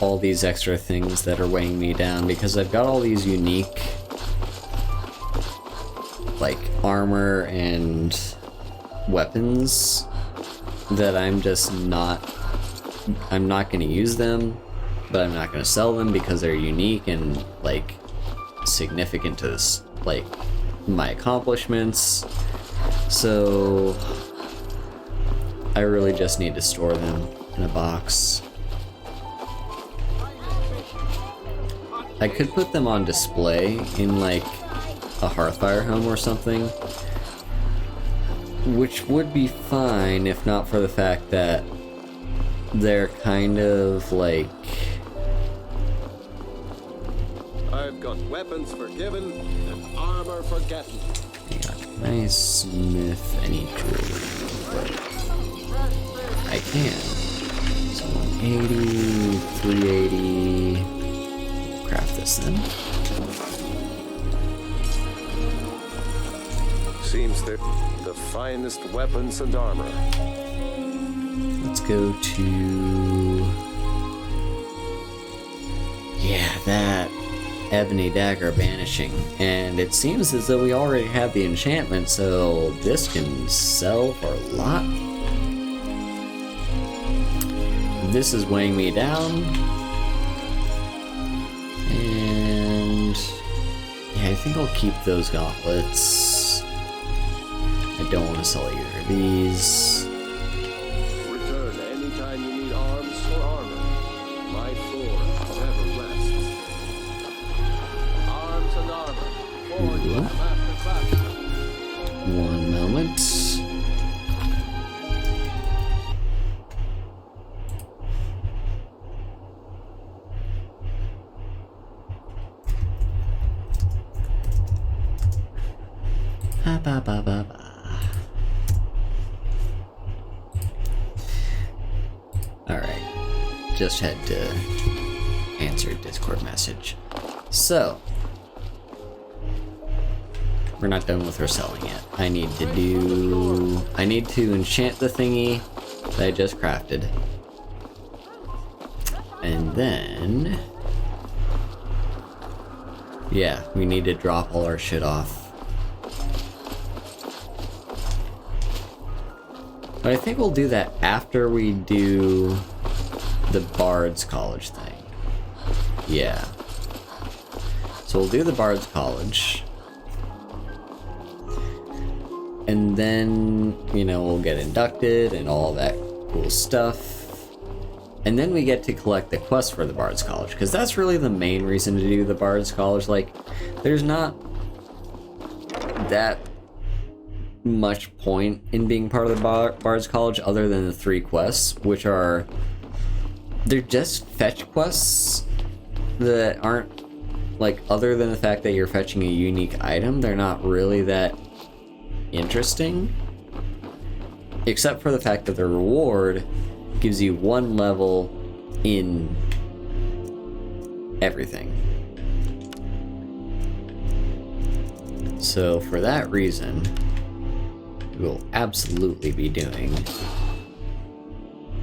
all these extra things that are weighing me down, because I've got all these unique, like, armor and weapons that I'm not gonna use them, but I'm not gonna sell them because they're unique and, like, significant to this, like, my accomplishments. So I really just need to store them in a box. I could put them on display in, like, a Hearthfire home or something, which would be fine if not for the fact that they're kind of like... I've got weapons forgiven and armor forgotten. Hang on, can I smith any jewelry? I can. So 180, 380. We'll craft this then. Seems they're the finest weapons and armor. Let's go to Yeah, that Ebony Dagger Banishing. And it seems as though we already have the enchantment, so this can sell for a lot. This is weighing me down. And yeah, I think I'll keep those gauntlets. I don't want to sell either of these. Return anytime you need arms or armor. My forge never rests. Arms and armor. Forge by the master craftsman. One moment. Ba ba ba ba ba. Alright. Just had to answer a Discord message. So, we're not done with her selling yet. I need to enchant the thingy that I just crafted. And then, yeah, we need to drop all our shit off. But I think we'll do that after we do the Bard's College thing. Yeah. So we'll do the Bard's College. And then, you know, we'll get inducted and all that cool stuff. And then we get to collect the quest for the Bard's College, because that's really the main reason to do the Bard's College. Like, there's not that much point in being part of the Bard's College other than the 3 quests, which are, they're just fetch quests that aren't, like, other than the fact that you're fetching a unique item, they're not really that interesting, except for the fact that the reward gives you 1 level in everything. So for that reason, we will absolutely be doing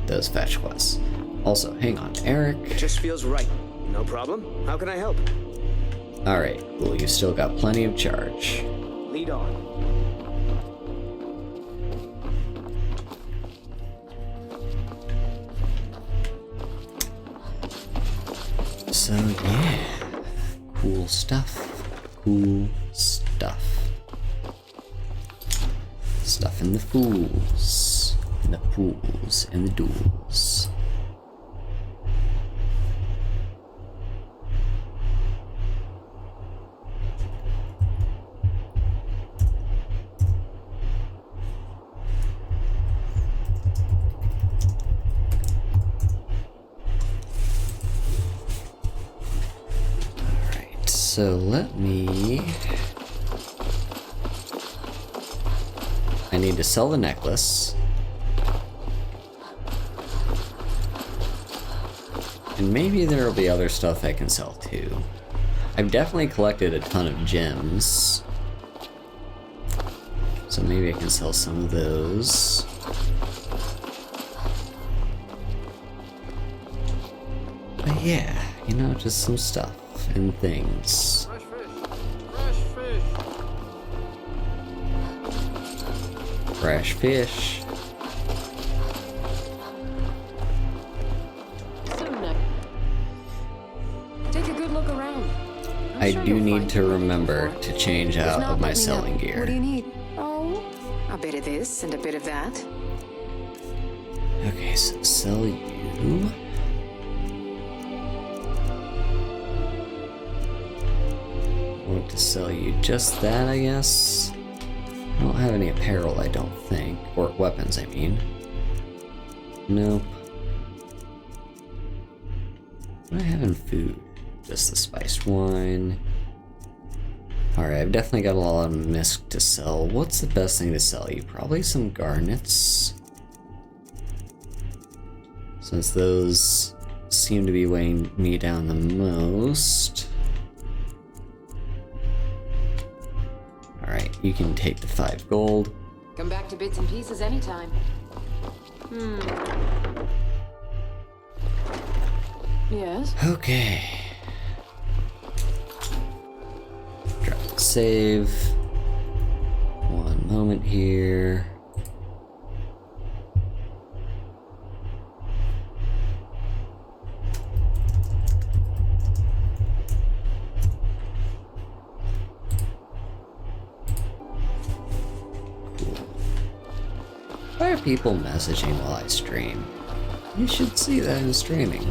those fetch quests. Also, hang on, Eric. It just feels right. No problem. How can I help? Alright, well, you still got plenty of charge. Lead on. So, yeah. Cool stuff. Cool stuff. Stuff in the fools. In the pools and the duels. Alright, so let me... I need to sell the necklace. And maybe there will be other stuff I can sell too. I've definitely collected a ton of gems. So maybe I can sell some of those. But yeah, you know, just some stuff and things. Fresh fish. Fresh fish. Fresh fish. Take a good look around. I do need to remember to change out of my selling What do gear. you need? Oh, a bit of this and a bit of that. Okay, so sell you. I want to sell you just that, I guess. I don't have any apparel, I don't think. Or weapons, I mean. Nope. What do I have in food? Just the spiced wine. Alright, I've definitely got a lot of mist to sell. What's the best thing to sell you? Probably some garnets. Since those seem to be weighing me down the most. Alright, you can take the 5 gold. Come back to bits and pieces anytime. Yes? Okay. save. One moment here. Why are people messaging while I stream? You should see that I'm streaming.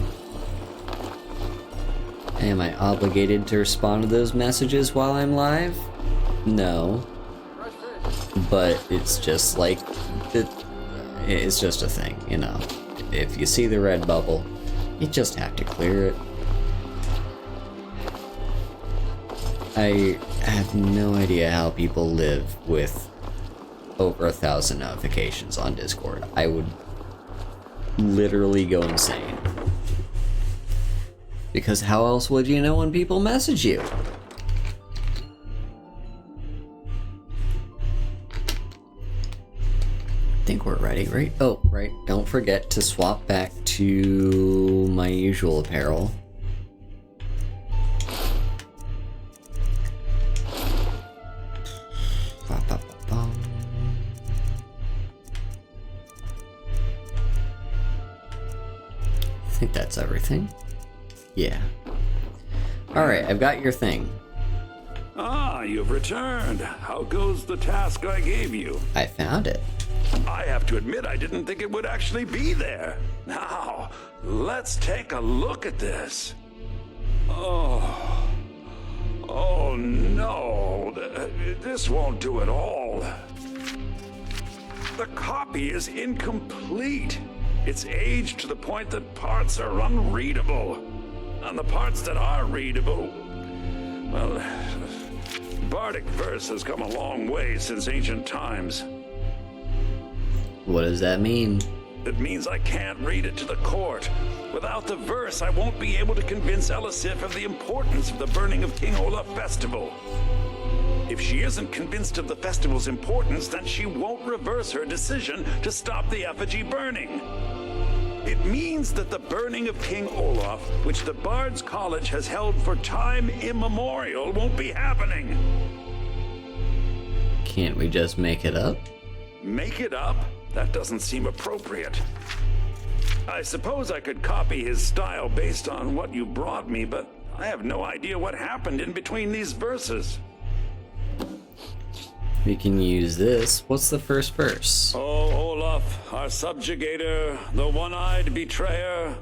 Am I obligated to respond to those messages while I'm live? No. But it's just like, it's just a thing, you know. If you see the red bubble, you just have to clear it. I have no idea how people live with over 1,000 notifications on Discord. I would literally go insane. Because how else would you know when people message you? I think we're ready, right? Oh, right. Don't forget to swap back to my usual apparel. I think that's everything. Yeah. Alright, I've got your thing. Ah, you've returned. How goes the task I gave you? I found it. I have to admit I didn't think it would actually be there. Now, let's take a look at this. Oh no, this won't do at all. The copy is incomplete. It's aged to the point that parts are unreadable. And the parts that are readable, well, Bardic verse has come a long way since ancient times. What does that mean? It means I can't read it to the court. Without the verse, I won't be able to convince Elisif of the importance of the burning of King Olaf festival. If she isn't convinced of the festival's importance, then she won't reverse her decision to stop the effigy burning. It means that the burning of King Olaf, which the Bard's College has held for time immemorial, won't be happening. Can't we just make it up? Make it up? That doesn't seem appropriate. I suppose I could copy his style based on what you brought me, but I have no idea what happened in between these verses. We can use this. What's the first verse? Oh, Olaf, our subjugator, the one-eyed betrayer,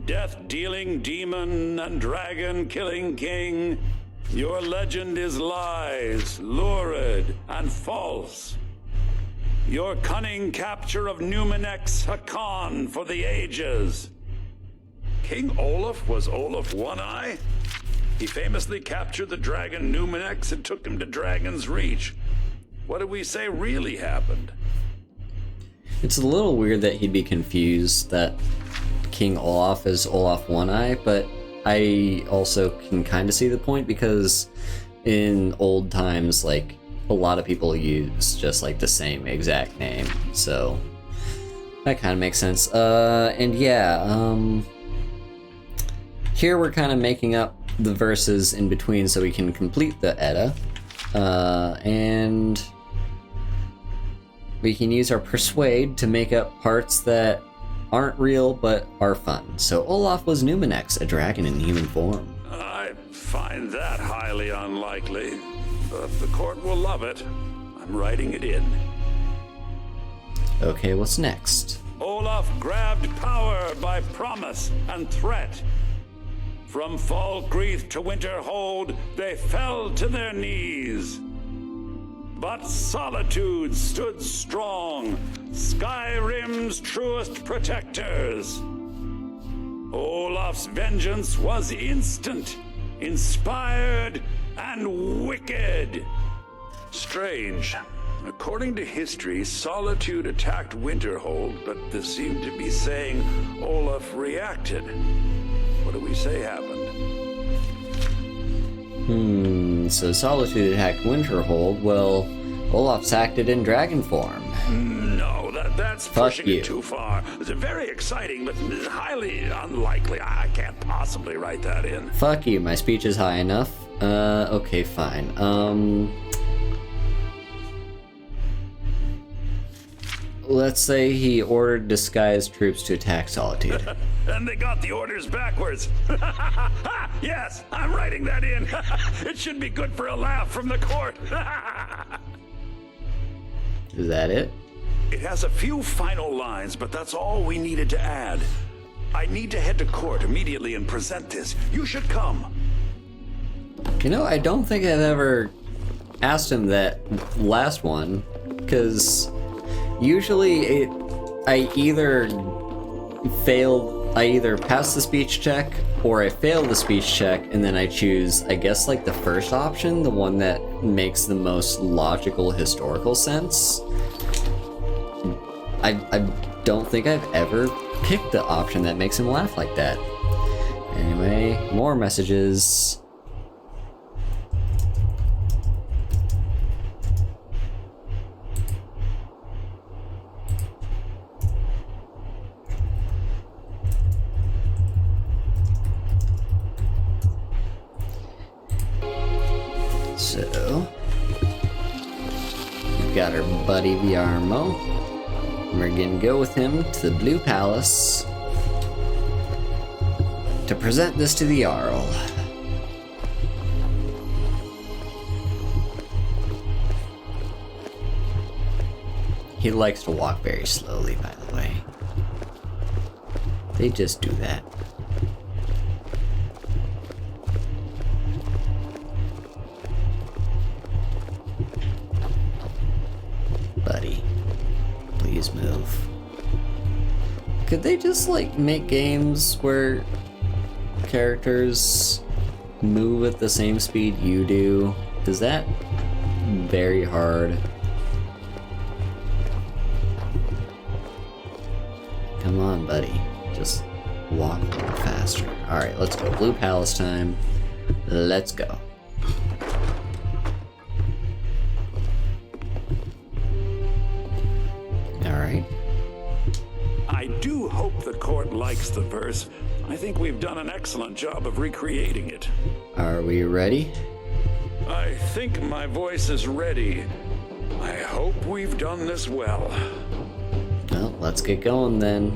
death-dealing demon and dragon-killing king, your legend is lies, lurid, and false. Your cunning capture of Numenex, a con for the ages. King Olaf was Olaf One-Eye? He famously captured the dragon Numenex and took him to Dragon's Reach. What did we say really happened? It's a little weird that he'd be confused that King Olaf is Olaf One-Eye, but I also can kind of see the point because in old times, like, a lot of people use just like the same exact name, so that kind of makes sense. And yeah, here we're kind of making up the verses in between so we can complete the Edda, and we can use our Persuade to make up parts that aren't real but are fun. So Olaf was Numenex, a dragon in human form. I find that highly unlikely, but the court will love it. I'm writing it in. Okay, what's next? Olaf grabbed power by promise and threat. From Falkreath to Winterhold, they fell to their knees. But Solitude stood strong, Skyrim's truest protectors. Olaf's vengeance was instant, inspired, and wicked. Strange. According to history, Solitude attacked Winterhold, but this seemed to be saying Olaf reacted. What do we say happened? So Solitude attacked Winterhold. Well, Olaf's acted in dragon form. No, that's pushing it too far. It's very exciting, but highly unlikely. I can't possibly write that in. Fuck you, my speech is high enough. Okay, fine. Let's say he ordered disguised troops to attack Solitude. And they got the orders backwards. Yes, I'm writing that in. It should be good for a laugh from the court. Is that it? It has a few final lines, but that's all we needed to add. I need to head to court immediately and present this. You should come. You know, I don't think I've ever asked him that last one, because usually I either pass the speech check or I fail the speech check, and then I choose, I guess, like the first option, the one that makes the most logical historical sense. I don't think I've ever picked the option that makes him laugh like that. Anyway, more messages. So, we've got our buddy Viarmo. We're gonna go with him to the Blue Palace to present this to the Jarl. He likes to walk very slowly, by the way. They just do that. Buddy, please move. Could they just, like, make games where characters move at the same speed you do? Is that very hard? Come on, buddy. Just walk a little faster. Alright, let's go. Blue Palace time. Let's go. Alright. I do hope the court likes the verse. I think we've done an excellent job of recreating it. Are we ready? I think my voice is ready. I hope we've done this well. Well, let's get going then.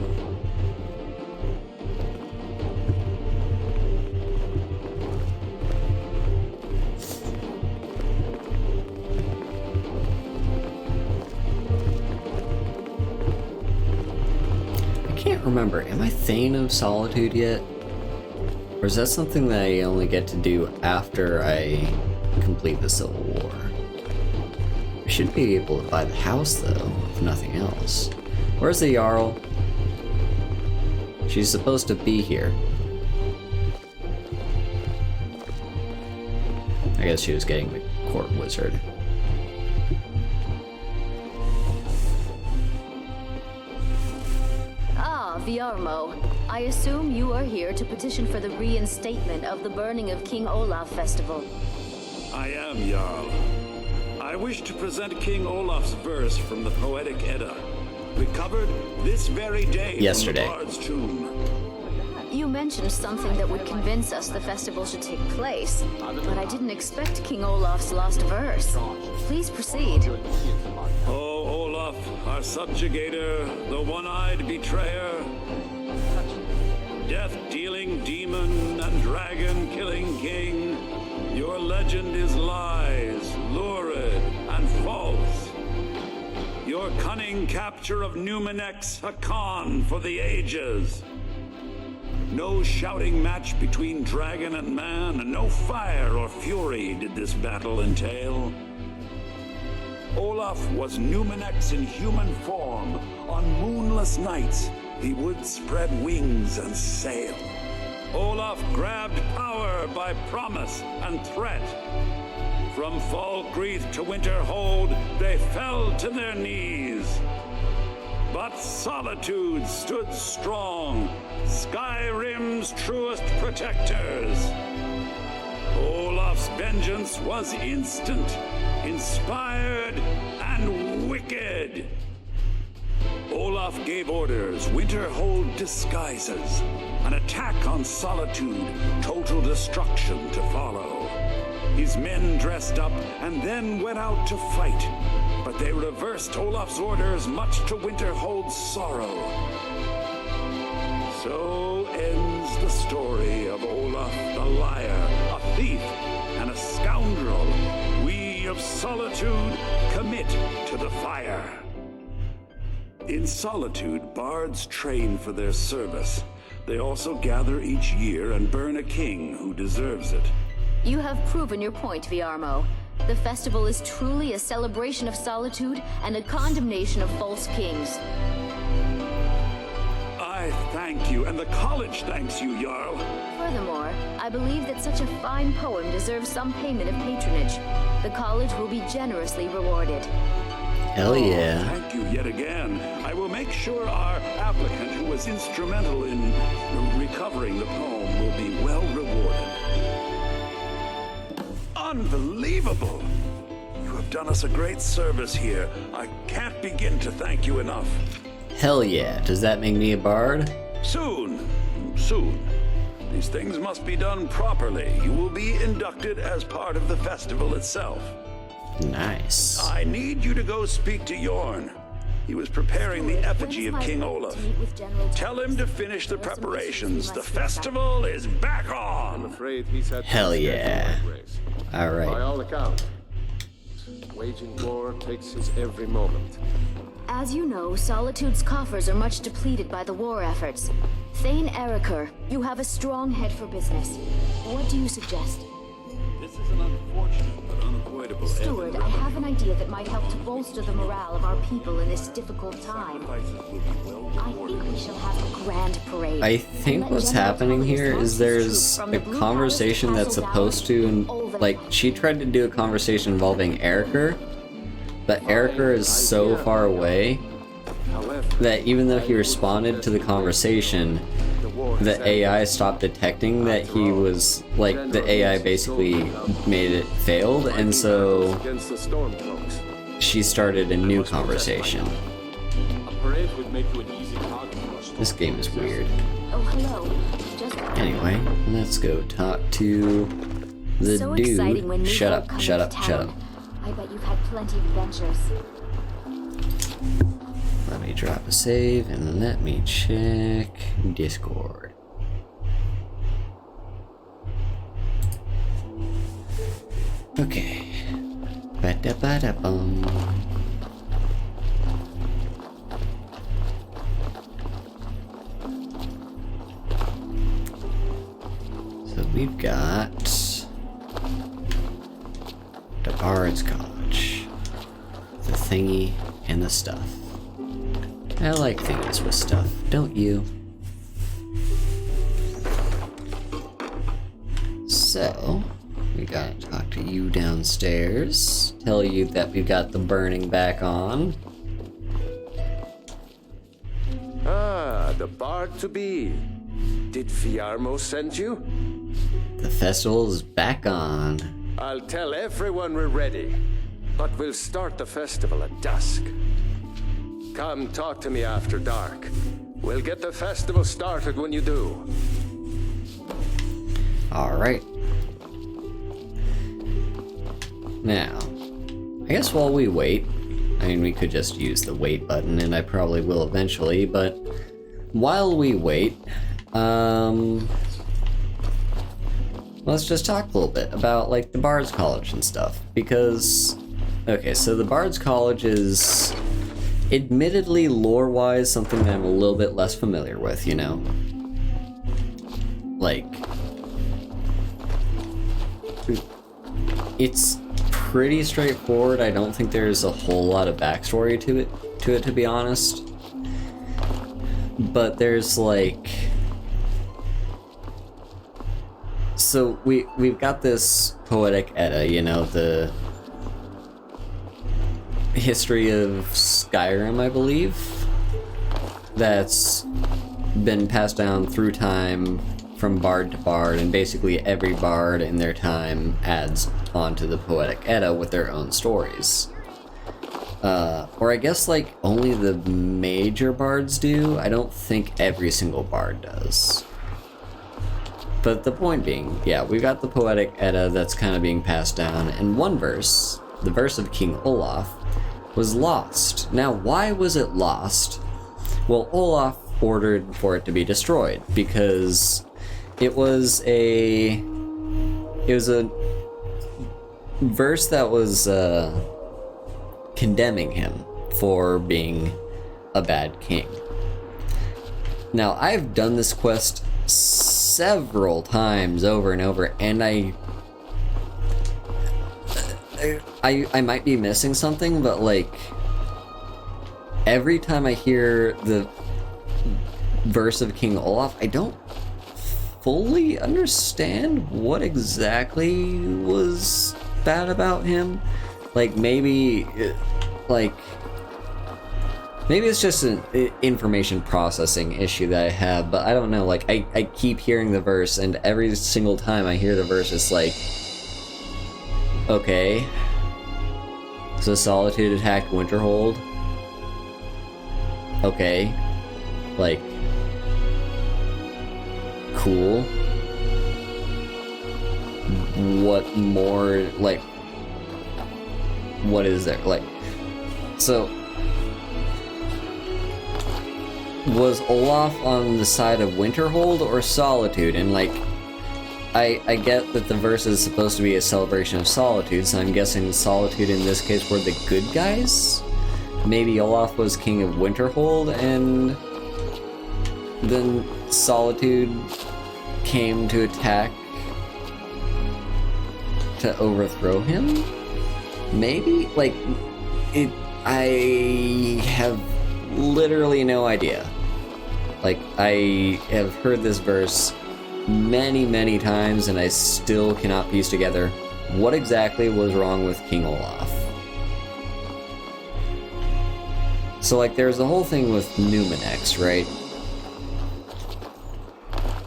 I can't remember, am I Thane of Solitude yet? Or is that something that I only get to do after I complete the Civil War? I should be able to buy the house though, if nothing else. Where's the Jarl? She's supposed to be here. I guess she was getting the court wizard. Ah, Viarmo. I assume you are here to petition for the reinstatement of the burning of King Olaf festival. I am, Jarl. I wish to present King Olaf's verse from the Poetic Edda, recovered this very day Yesterday. from the Bard's tomb. You mentioned something that would convince us the festival should take place, but I didn't expect King Olaf's lost verse. Please proceed. O Olaf, our subjugator, the one-eyed betrayer, death-dealing demon and dragon-killing king, your legend is lies, lurid, and false. Your cunning capture of Numenex, a con for the ages. No shouting match between dragon and man, and no fire or fury did this battle entail. Olaf was Numenex in human form. On moonless nights, he would spread wings and sail. Olaf grabbed power by promise and threat. From Falkreath to Winterhold, they fell to their knees. But Solitude stood strong, Skyrim's truest protectors. Olaf's vengeance was instant, inspired, and wicked. Olaf gave orders, Winterhold disguises, an attack on Solitude, total destruction to follow. His men dressed up and then went out to fight. But they reversed Olaf's orders, much to Winterhold's sorrow. So ends the story of Olaf the liar, a thief, and a scoundrel. We of Solitude commit to the fire. In Solitude, bards train for their service. They also gather each year and burn a king who deserves it. You have proven your point, Viarmo. The festival is truly a celebration of solitude and a condemnation of false kings. I thank you, and the college thanks you, Jarl. Furthermore, I believe that such a fine poem deserves some payment of patronage. The college will be generously rewarded. Hell yeah. Thank you yet again. I will make sure our applicant, who was instrumental in recovering the poem, will be well rewarded. Unbelievable! You have done us a great service here. I can't begin to thank you enough. Hell yeah. Does that make me a bard? Soon. These things must be done properly. You will be inducted as part of the festival itself. Nice. I need you to go speak to Yorn. He was preparing the effigy of King Olaf. Tell him to finish the preparations. The festival is back I'm on! afraid he's had Hell yeah. By Alright. all accounts, waging war takes his every moment. As you know, Solitude's coffers are much depleted by the war efforts. Thane Eriker, you have a strong head for business. What do you suggest? This is an unfortunate but unavoidable Steward, I have an idea that might help to bolster the morale of our people in this difficult time. I think we shall have a grand parade. I think what's happening here is there's a conversation that's supposed to, like, she tried to do a conversation involving Eriker, but Eriker is so far away that even though he responded to the conversation, the AI stopped detecting that he was, like, the AI basically made it failed, and so Against the Stormcloaks. she started a new conversation. A parade would make you an easy target for us. This game is weird. Oh, hello. Just Anyway, let's go talk to the so exciting when dude. new Shut folk up, come shut into up, shut town. up. I bet you've had plenty of adventures. Let me drop a save and let me check Discord. Okay. Ba-da-ba-da-bum. So we've got the Bard's College, the thingy, and the stuff. I like thingies with stuff, don't you? So, we gotta talk to you downstairs, tell you that we've got the burning back on. Ah, the bard to be. Did Viarmo send you? The festival is back on. I'll tell everyone we're ready, but we'll start the festival at dusk. Come talk to me after dark. We'll get the festival started when you do. Alright. Now, I guess while we wait, I mean, we could just use the wait button, and I probably will eventually, but while we wait, let's just talk a little bit about, like, the Bard's College and stuff, because, okay, so the Bard's College is admittedly lore-wise something that I'm a little bit less familiar with, you know? Like, it's pretty straightforward. I don't think there's a whole lot of backstory to it, to be honest. But there's like, so we've got this poetic Edda, you know, the history of Skyrim, I believe, that's been passed down through time from bard to bard, and basically every bard in their time adds onto the poetic Edda with their own stories. Or I guess like only the major bards do. I don't think every single bard does. But the point being, yeah, we got the poetic Edda that's kind of being passed down, and one verse, the verse of King Olaf, was lost. Now, why was it lost? Well, Olaf ordered for it to be destroyed because it was a verse that was condemning him for being a bad king. Now, I've done this quest several times over and over, and I might be missing something, but like every time I hear the verse of King Olaf, I don't fully understand what exactly was bad about him. Like maybe it's just an information processing issue that I have, but I don't know. Like I keep hearing the verse, and every single time I hear the verse, it's like, okay, so Solitude attacked Winterhold. Okay, like, cool. What more, like, what is there? Like, so, was Olaf on the side of Winterhold or Solitude? And, like, I get that the verse is supposed to be a celebration of Solitude, so I'm guessing Solitude in this case were the good guys? Maybe Olaf was king of Winterhold, and then Solitude came to attack to overthrow him? Maybe? Like, I have literally no idea. Like, I have heard this verse many, many times, and I still cannot piece together what exactly was wrong with King Olaf. So, like, there's the whole thing with Numenex, right?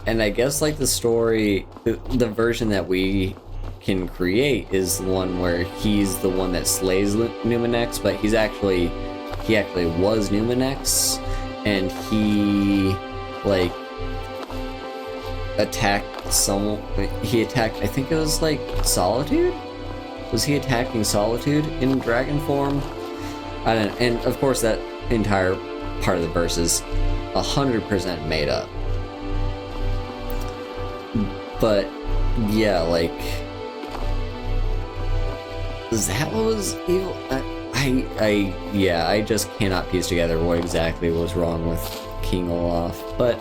And I guess, like, the story, the version that we can create is the one where he's the one that slays Numenex, but he actually was Numenex, and he, like, attacked someone. He attacked, I think it was, like, Solitude? Was he attacking Solitude in dragon form? I don't know. And of course that entire part of the verse is 100% made up. But yeah, like, is that what was evil? I just cannot piece together what exactly was wrong with King Olaf, but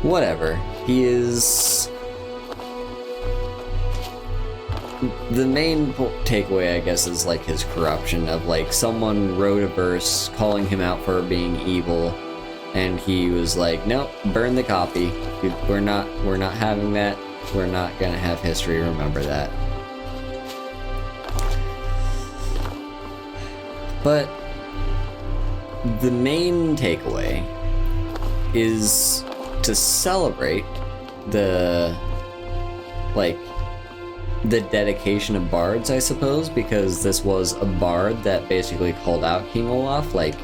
whatever. He is... The main takeaway, I guess, is like his corruption of, like, someone wrote a verse calling him out for being evil, and he was like, nope, burn the copy. We're not having that. We're not gonna have history remember that. But the main takeaway is to celebrate the dedication of bards, I suppose, because this was a bard that basically called out King Olaf. Like,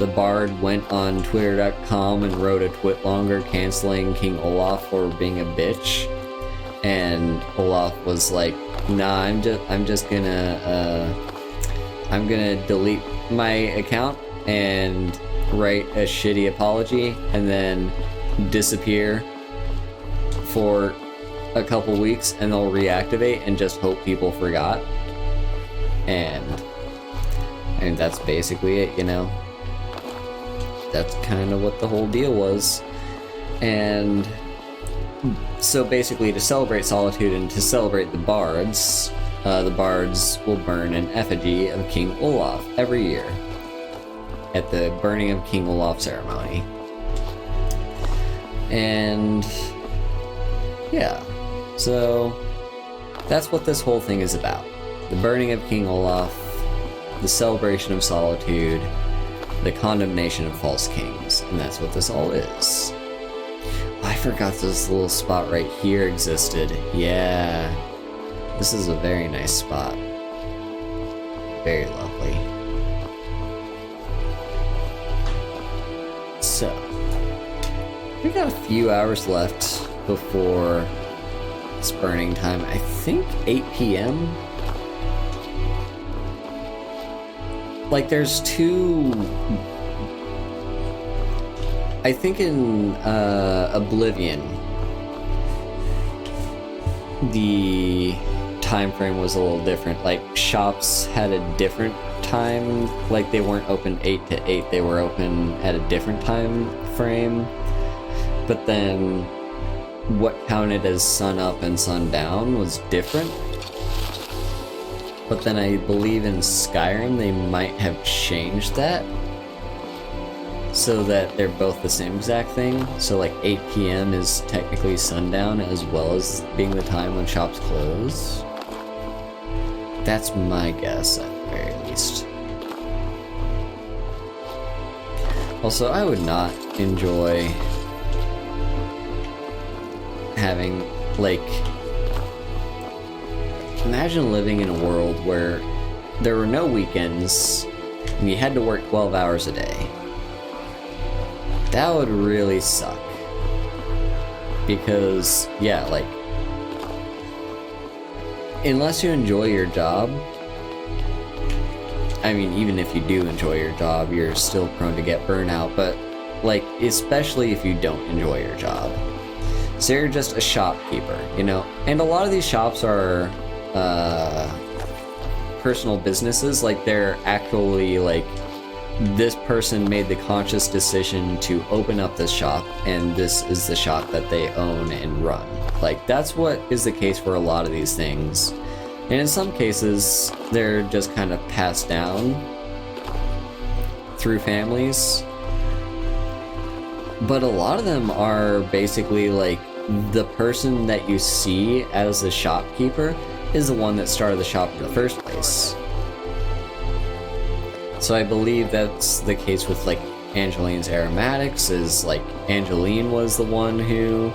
the bard went on twitter.com and wrote a twitlonger canceling King Olaf for being a bitch, and Olaf was like, nah, I'm gonna delete my account and write a shitty apology and then disappear for a couple weeks, and they'll reactivate and just hope people forgot. And that's basically it, you know? That's kind of what the whole deal was. And so basically, to celebrate Solitude and to celebrate the bards will burn an effigy of King Olaf every year at the Burning of King Olaf ceremony. And yeah, so that's what this whole thing is about. The burning of King Olaf, the celebration of Solitude, the condemnation of false kings, and that's what this all is. I forgot this little spot right here existed. Yeah, this is a very nice spot. Very lovely. So, We've got a few hours left before it's burning time. I think 8 p.m. Like, there's two... I think in Oblivion, the time frame was a little different. Like, shops had a different time. Like, they weren't open 8 to 8. They were open at a different time frame. But then what counted as sun up and sun down was different. But then I believe in Skyrim they might have changed that so that they're both the same exact thing. So like 8 p.m. is technically sundown as well as being the time when shops close. That's my guess at the very least. Also, I would not enjoy having, like, imagine living in a world where there were no weekends and you had to work 12 hours a day. That would really suck. Because, yeah, like, unless you enjoy your job, I mean, even if you do enjoy your job, you're still prone to get burnout, but, like, especially if you don't enjoy your job. So you're just a shopkeeper, you know? And a lot of these shops are personal businesses. Like, they're actually, like, this person made the conscious decision to open up this shop, and this is the shop that they own and run. Like, that's what is the case for a lot of these things. And in some cases, they're just kind of passed down through families. But a lot of them are basically like, the person that you see as the shopkeeper is the one that started the shop in the first place. So I believe that's the case with like Angeline's Aromatics, is like Angeline was the one who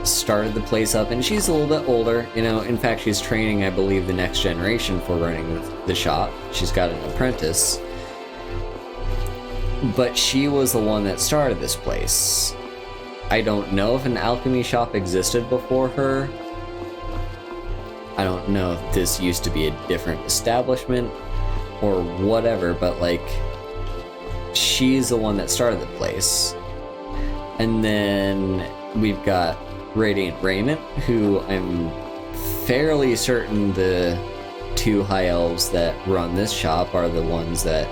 started the place up, and she's a little bit older, you know. In fact, she's training, I believe, the next generation for running the shop. She's got an apprentice. But she was the one that started this place. I don't know if an alchemy shop existed before her. I don't know if this used to be a different establishment or whatever, but like, she's the one that started the place. And then we've got Radiant Raiment, who I'm fairly certain the two high elves that run this shop are the ones that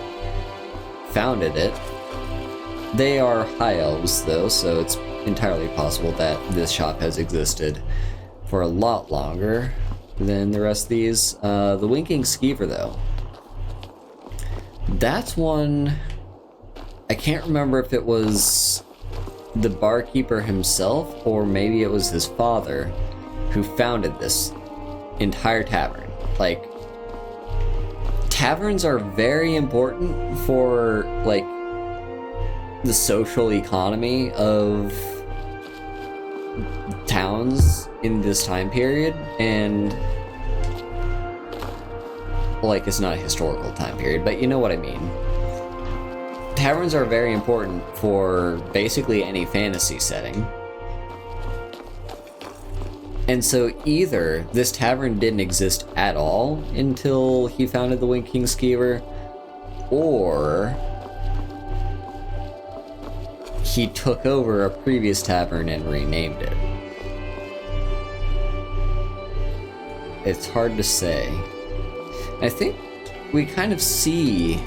founded it. They are high elves though, so it's entirely possible that this shop has existed for a lot longer than the rest of these. The Winking Skeever though, that's one, I can't remember if it was the barkeeper himself or maybe it was his father who founded this entire tavern. Like, taverns are very important for like the social economy of towns in this time period, and like, it's not a historical time period, but you know what I mean. Taverns are very important for basically any fantasy setting. And so either this tavern didn't exist at all until he founded the Winking Skeever, or he took over a previous tavern and renamed it. It's hard to say. I think we kind of see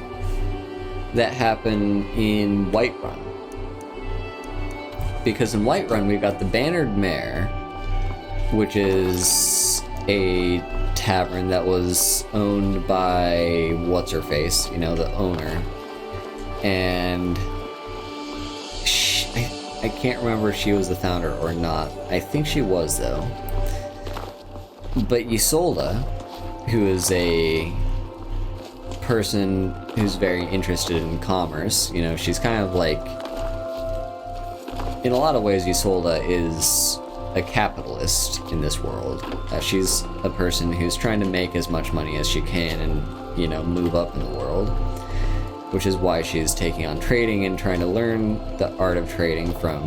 that happen in Whiterun. Because in Whiterun we've got the Bannered Mare, which is a tavern that was owned by what's-her-face, you know, the owner. And I can't remember if she was the founder or not. I think she was, though. But Isolde, who is a person who's very interested in commerce, you know, she's kind of like, in a lot of ways, Isolde is a capitalist in this world. She's a person who's trying to make as much money as she can and, you know, move up in the world, which is why she's taking on trading and trying to learn the art of trading from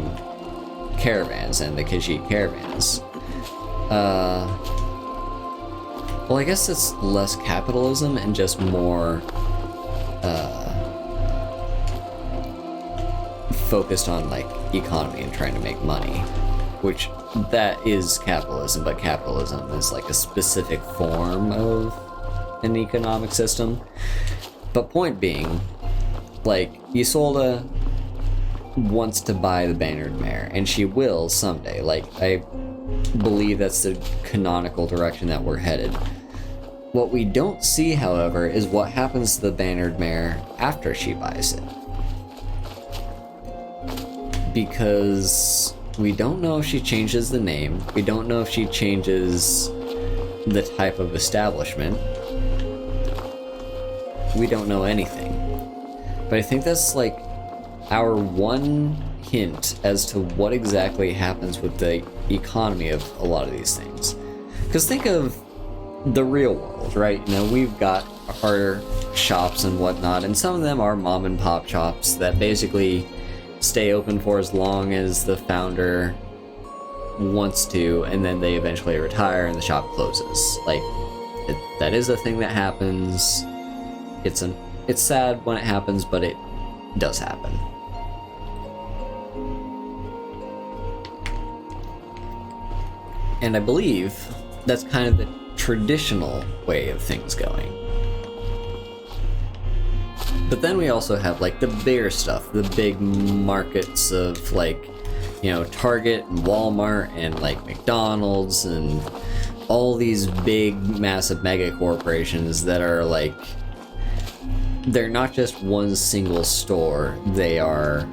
caravans and the Khajiit caravans. Well, I guess it's less capitalism and just more focused on like economy and trying to make money, which that is capitalism, but capitalism is like a specific form of an economic system. But point being, like, Isolde wants to buy the Bannered Mare, and she will someday. Like, I believe that's the canonical direction that we're headed. What we don't see, however, is what happens to the Bannered Mare after she buys it. Because we don't know if she changes the name, we don't know if she changes the type of establishment, we don't know anything. But I think that's like our one hint as to what exactly happens with the economy of a lot of these things. Because think of the real world, right? You know, we've got our shops and whatnot, and some of them are mom and pop shops that basically stay open for as long as the founder wants to, and then they eventually retire and the shop closes. Like, that is a thing that happens. It's sad when it happens, but it does happen. And I believe that's kind of the traditional way of things going. But then we also have like the bigger stuff, the big markets of like, you know, Target and Walmart and like McDonald's and all these big massive mega corporations that are like, they're not just one single store, they are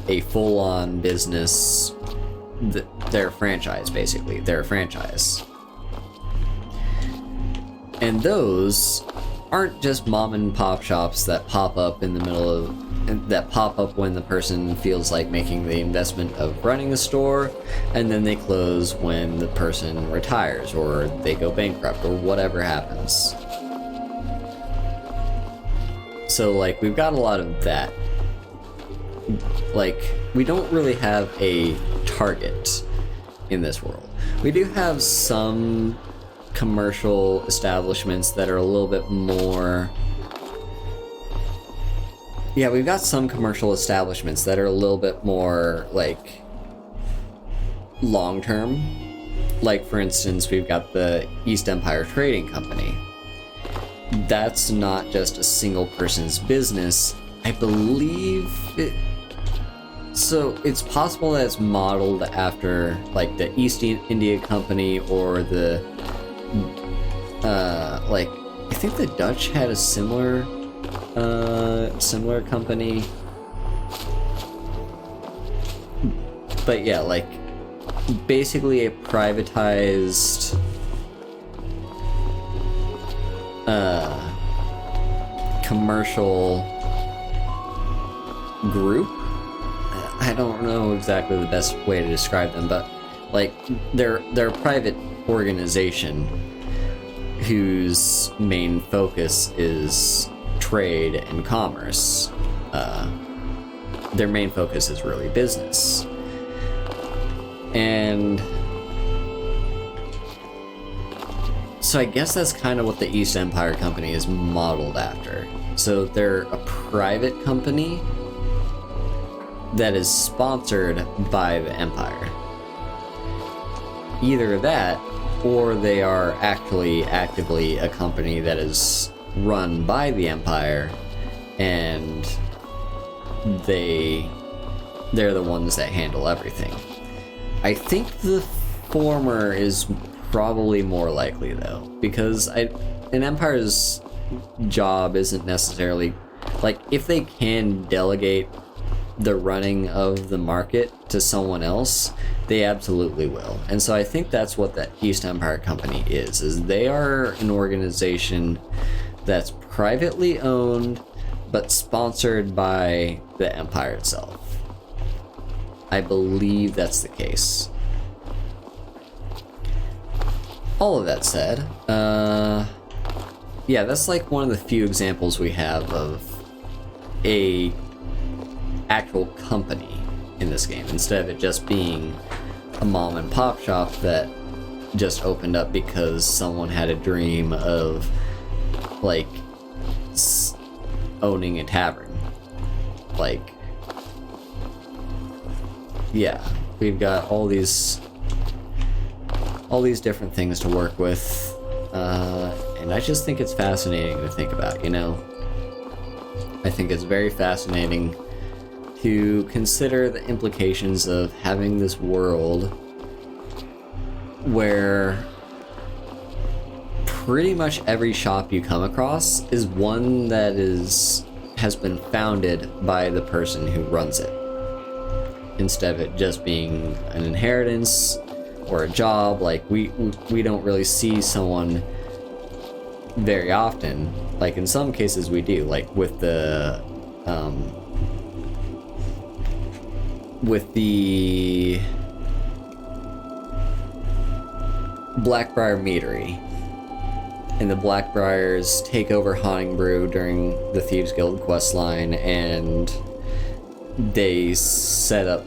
a full-on business. They're a franchise, basically. They're a franchise. And those aren't just mom and pop shops that pop up in the middle of, that pop up when the person feels like making the investment of running the store, and then they close when the person retires or they go bankrupt or whatever happens. So like, we've got a lot of that. Like, we don't really have a target in this world. We do have some commercial establishments that are a little bit more... Yeah, we've got some commercial establishments that are a little bit more, like, long-term. Like, for instance, we've got the East Empire Trading Company. That's not just a single person's business. I believe it... So it's possible that it's modeled after like the East India Company or the like, I think the Dutch had a similar company. But yeah, like basically a privatized commercial group. I don't know exactly the best way to describe them, but like they're a private organization whose main focus is trade and commerce. Their main focus is really business. And so I guess that's kind of what the East Empire Company is modeled after. So they're a private company that is sponsored by the Empire. Either that, or they are actually actively a company that is run by the Empire, and they're the ones that handle everything. I think the former is probably more likely, though, because an Empire's job isn't necessarily... Like, if they can delegate the running of the market to someone else, they absolutely will. And so I think that's what that East Empire Company is they are an organization that's privately owned but sponsored by the Empire itself. I believe that's the case. All of that said, yeah, that's like one of the few examples we have of a actual company in this game, instead of it just being a mom and pop shop that just opened up because someone had a dream of like owning a tavern. Like, yeah, we've got all these different things to work with, and I just think it's fascinating to think about, you know? I think it's very fascinating to consider the implications of having this world where pretty much every shop you come across is one that has been founded by the person who runs it, instead of it just being an inheritance or a job. Like, we don't really see someone very often. Like, in some cases we do, like with the Blackbriar Meadery, and the Blackbriars take over Haunting Brew during the Thieves Guild questline, and they set up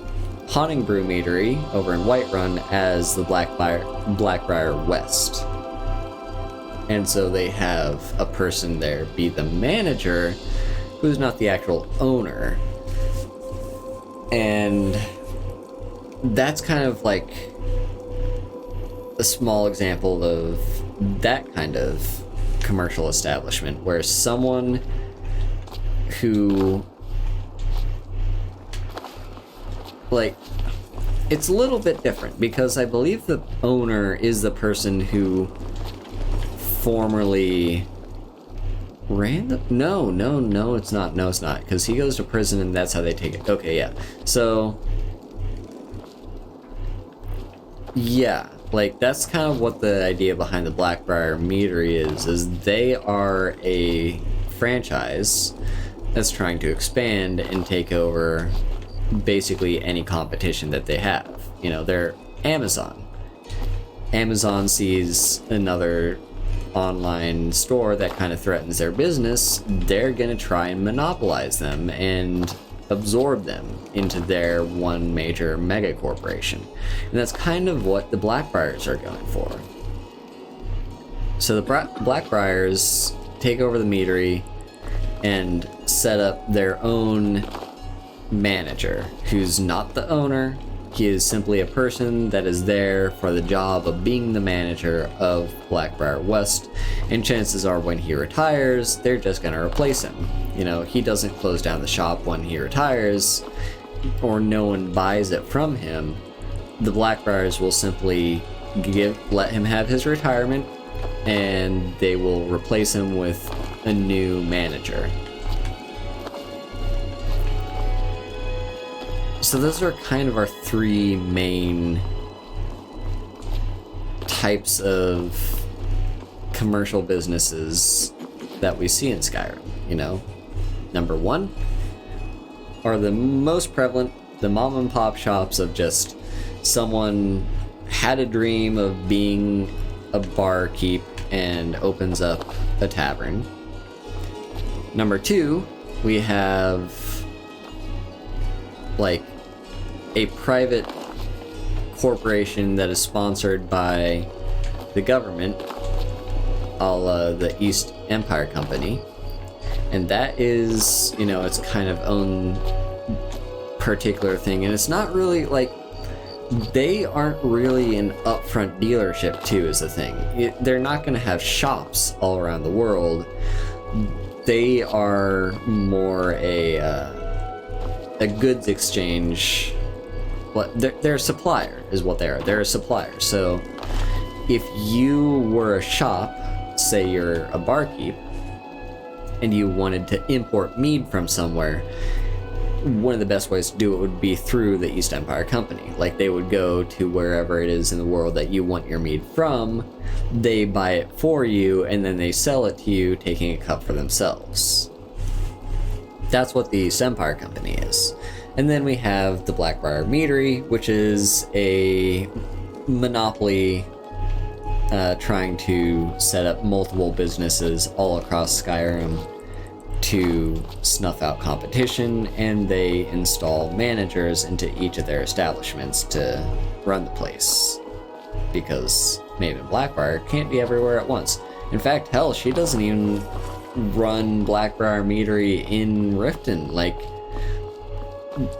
Haunting Brew Meadery over in Whiterun as the Blackbriar West. And so they have a person there be the manager who's not the actual owner. And that's kind of like a small example of that kind of commercial establishment, where someone who, like, it's a little bit different because I believe the owner is the person who formerly ran the... No, it's not. No, it's not. Because he goes to prison and that's how they take it. Okay, yeah. So, yeah. Like, that's kind of what the idea behind the Blackbriar Meadery is they are a franchise that's trying to expand and take over basically any competition that they have. You know, they're Amazon. Amazon sees another online store that kind of threatens their business, they're gonna try and monopolize them and absorb them into their one major mega corporation. And that's kind of what the Blackbriars are going for. So the Blackbriars take over the meadery and set up their own manager, who's not the owner. He is simply a person that is there for the job of being the manager of Blackbriar West, and chances are when he retires, they're just gonna replace him. You know, he doesn't close down the shop when he retires, or no one buys it from him. The Blackbriars will simply let him have his retirement, and they will replace him with a new manager. So those are kind of our three main types of commercial businesses that we see in Skyrim, you know? Number one are the most prevalent, the mom and pop shops of just someone had a dream of being a barkeep and opens up a tavern. Number two, we have like a private corporation that is sponsored by the government, a la the East Empire Company, and that is, you know, its kind of own particular thing, and it's not really like, they aren't really an upfront dealership too, is the thing. They're not going to have shops all around the world. They are more a goods exchange. They're a supplier is what they are. They're a supplier. So if you were a shop, say you're a barkeep, and you wanted to import mead from somewhere, one of the best ways to do it would be through the East Empire Company. Like, they would go to wherever it is in the world that you want your mead from, they buy it for you, and then they sell it to you, taking a cut for themselves. That's what the East Empire Company is. And then we have the Blackbriar Meadery, which is a monopoly trying to set up multiple businesses all across Skyrim to snuff out competition, and they install managers into each of their establishments to run the place. Because Maven Blackbriar can't be everywhere at once. In fact, hell, she doesn't even run Blackbriar Meadery in Riften. Like,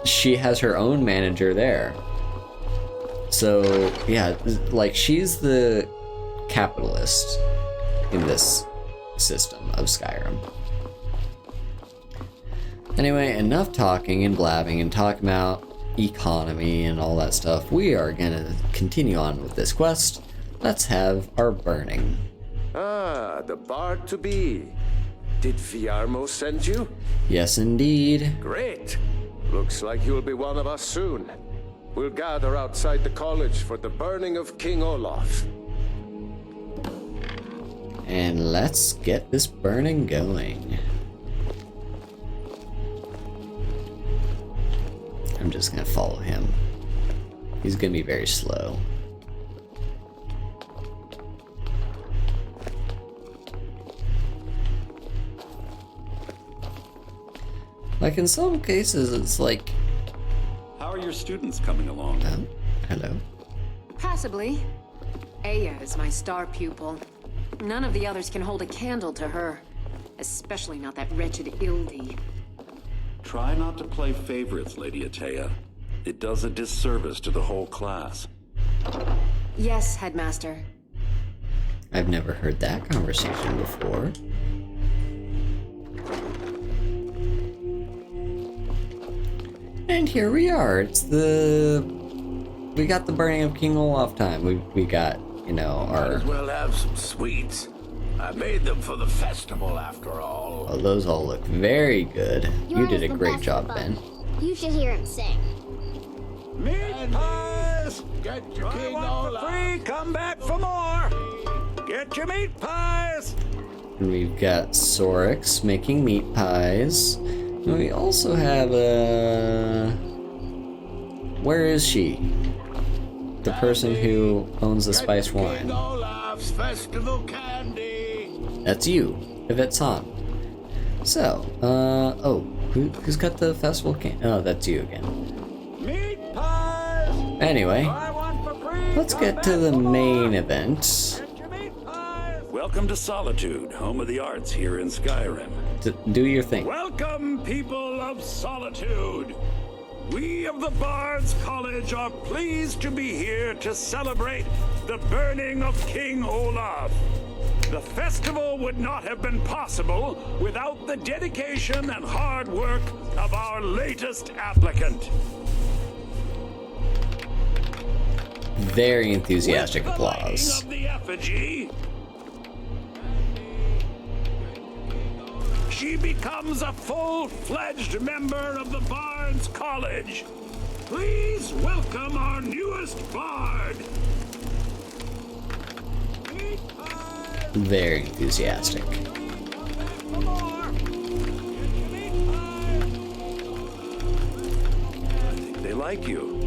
she has her own manager there. So, yeah, like, she's the capitalist in this system of Skyrim. Anyway, enough talking and blabbing and talking about economy and all that stuff. We are gonna continue on with this quest. Let's have our burning. Ah, the bard to be. Did Viarmo send you? Yes, indeed. Great. Looks like you'll be one of us soon. We'll gather outside the college for the burning of King Olaf. And let's get this burning going. I'm just gonna follow him. He's gonna be very slow. Like, in some cases, it's like... How are your students coming along? Hello? Passably. Aya is my star pupil. None of the others can hold a candle to her. Especially not that wretched Ildi. Try not to play favorites, Lady Atea. It does a disservice to the whole class. Yes, Headmaster. I've never heard that conversation before. And here we are. We got the burning of King Olaf time. We got, you know, Might our... as well have some sweets. I made them for the festival after all. Oh, those all look very good. You did a great job, Ben. You should hear him sing. Meat pies! Get your Buy King one for Olaf! free, come back for more! Get your meat pies! And we've got Sorix making meat pies. And we also have where is she? The person who owns the spice King wine. Olaf's festival candy! That's you, Yvette-san. So, who's got the festival can? Oh, that's you again. Meat pies! Anyway, Buy one for free! let's come get to back the for main more. event. Get your meat pies! Welcome to Solitude, home of the arts here in Skyrim. Do your thing. Welcome, people of Solitude! We of the Bards College are pleased to be here to celebrate the burning of King Olaf. The festival would not have been possible without the dedication and hard work of our latest applicant. Very enthusiastic With the applause. lighting of the effigy, she becomes a full-fledged member of the Bards College. Please welcome our newest bard. Very enthusiastic. I think they like you.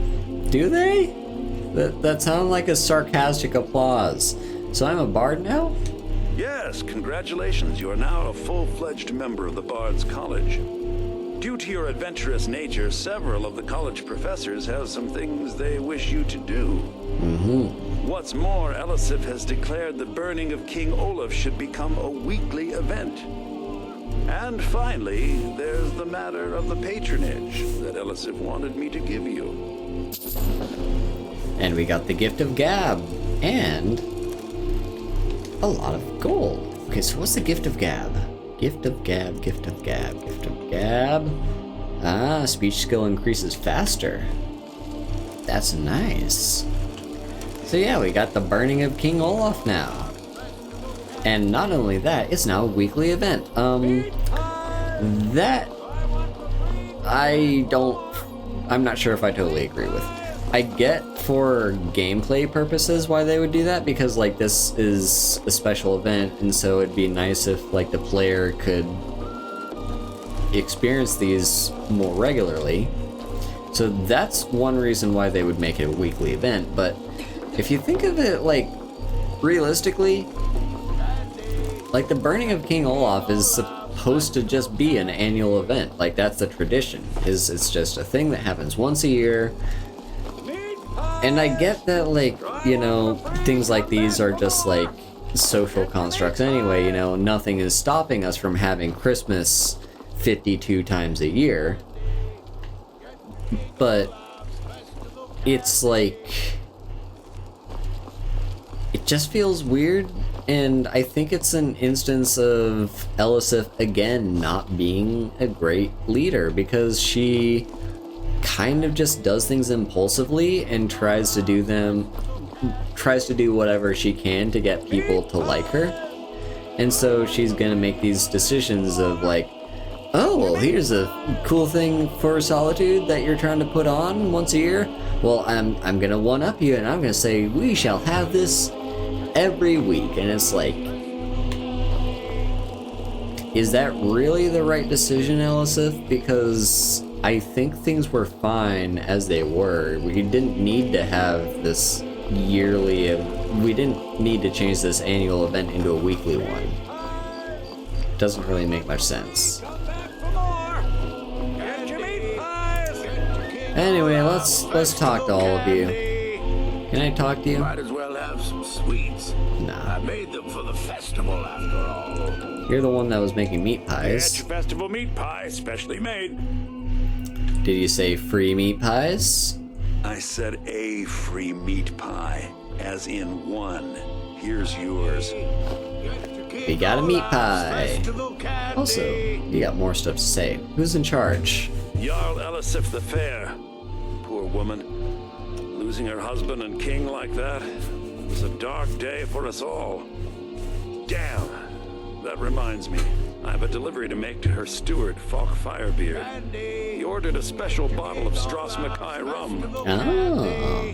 Do they? That sounded like a sarcastic applause. So I'm a bard now? Yes, congratulations. You are now a full-fledged member of the Bards College. Due to your adventurous nature, several of the college professors have some things they wish you to do. What's more, Elisif has declared the burning of King Olaf should become a weekly event. And finally, there's the matter of the patronage that Elisif wanted me to give you. And we got the gift of Gab. And a lot of gold. Okay, so what's the gift of Gab? Gift of Gab, gift of Gab, gift of Gab. Ah, speech skill increases faster. That's nice. So yeah, we got the burning of King Olaf now. And not only that, it's now a weekly event. That I'm not sure if I totally agree with. I get for gameplay purposes why they would do that, because like this is a special event, and so it'd be nice if like the player could experience these more regularly. So that's one reason why they would make it a weekly event. But if you think of it like realistically, like the burning of King Olaf is supposed to just be an annual event. Like, that's the tradition. It's just a thing that happens once a year. And I get that, like, you know, things like these are just like social constructs anyway, you know, nothing is stopping us from having Christmas 52 times a year. But it's like, it just feels weird, and I think it's an instance of Elisif again not being a great leader, because she kind of just does things impulsively and tries to do whatever she can to get people to like her. And so she's gonna make these decisions of like, oh, well, here's a cool thing for Solitude that you're trying to put on once a year. Well, I'm gonna one-up you, and I'm gonna say we shall have this every week. And it's like, is that really the right decision, Elisif? Because I think things were fine as they were. We didn't need to have this yearly, we didn't need to change this annual event into a weekly one. Doesn't really make much sense. Anyway, let's talk to all of you. Can I talk to you? Might as well have some sweets. Nah. I made them for the festival after all. You're the one that was making meat Get pies. your festival meat pie, specially made. Did you say free meat pies? I said a free meat pie, as in one. Here's yours. We got a meat pie. Also, you got more stuff to say. Who's in charge? Jarl Elisif the Fair. Poor woman. Losing her husband and king like that was a dark day for us all. Damn. That reminds me. I have a delivery to make to her steward, Falk Firebeard. He ordered a special bottle of Strass Mackay rum. Oh.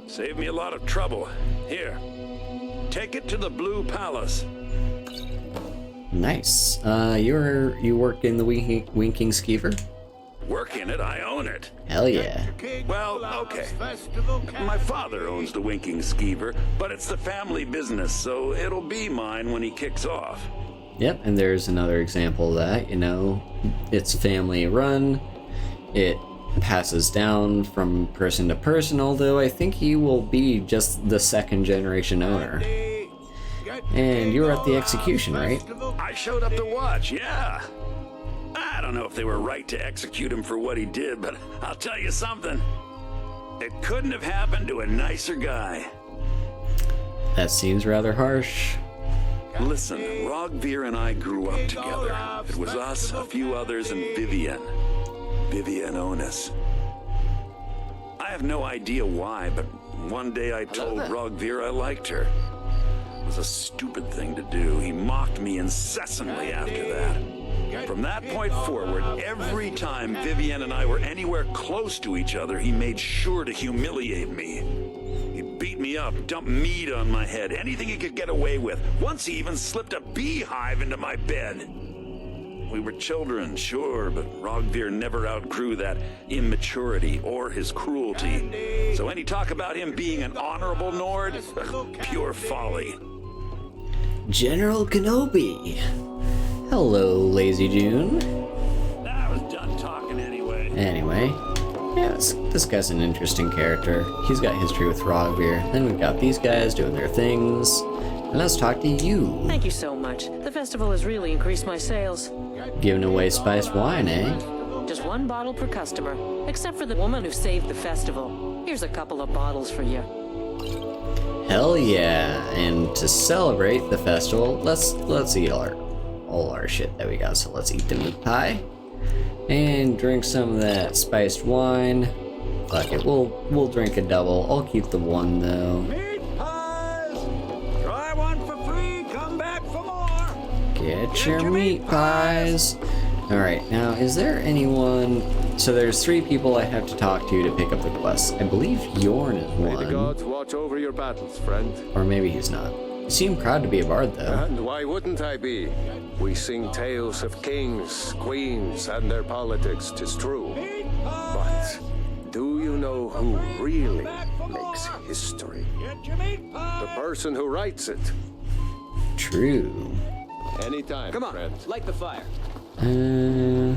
Saved me a lot of trouble. Here. Take it to the Blue Palace. Nice. You work in the Winking Skeever? Work in it, I own it. Hell yeah. Well, okay. My father owns the Winking Skeever, but it's the family business, so it'll be mine when he kicks off. Yep, and there's another example of that, you know, it's family run, it passes down from person to person, although I think he will be just the second generation owner. And you were at the execution, right? I showed up to watch, yeah. I don't know if they were right to execute him for what he did, but I'll tell you something. It couldn't have happened to a nicer guy. That seems rather harsh. Listen, Rogvir and I grew up together. It was us, a few others, and Vivian. Vivian Onus. I have no idea why, but one day I told Rogvir I liked her. It was a stupid thing to do. He mocked me incessantly after that. From that point forward, every time Vivian and I were anywhere close to each other, he made sure to humiliate me. He'd beat me up, dump meat on my head, anything he could get away with. Once he even slipped a beehive into my bed. We were children, sure, but Rogvir never outgrew that immaturity or his cruelty. So any talk about him being an honorable Nord? Pure folly. General Kenobi. Hello, Lazy June. I was done talking anyway. Anyway, yeah, this guy's an interesting character. He's got history with Rogvir. Then we've got these guys doing their things. And let's talk to you. Thank you so much. The festival has really increased my sales. Giving away spiced wine, eh? Just one bottle per customer, except for the woman who saved the festival. Here's a couple of bottles for you. Hell yeah! And to celebrate the festival, let's eat all our shit that we got. So let's eat the meat pie and drink some of that spiced wine. Fuck it, we'll drink a double. I'll keep the one though. Meat pies! Try one for free, come back for more! Get your meat pies. Alright, now is there anyone... So there's 3 people I have to talk to pick up the quests. I believe Yorn is May the one. gods watch over your battles, friend. Or maybe he's not. You seem proud to be a bard though. And why wouldn't I be? We sing tales of kings, queens, and their politics, 'tis true. But do you know who really makes history? The person who writes it. True. Anytime, Come on, friend. light the fire. I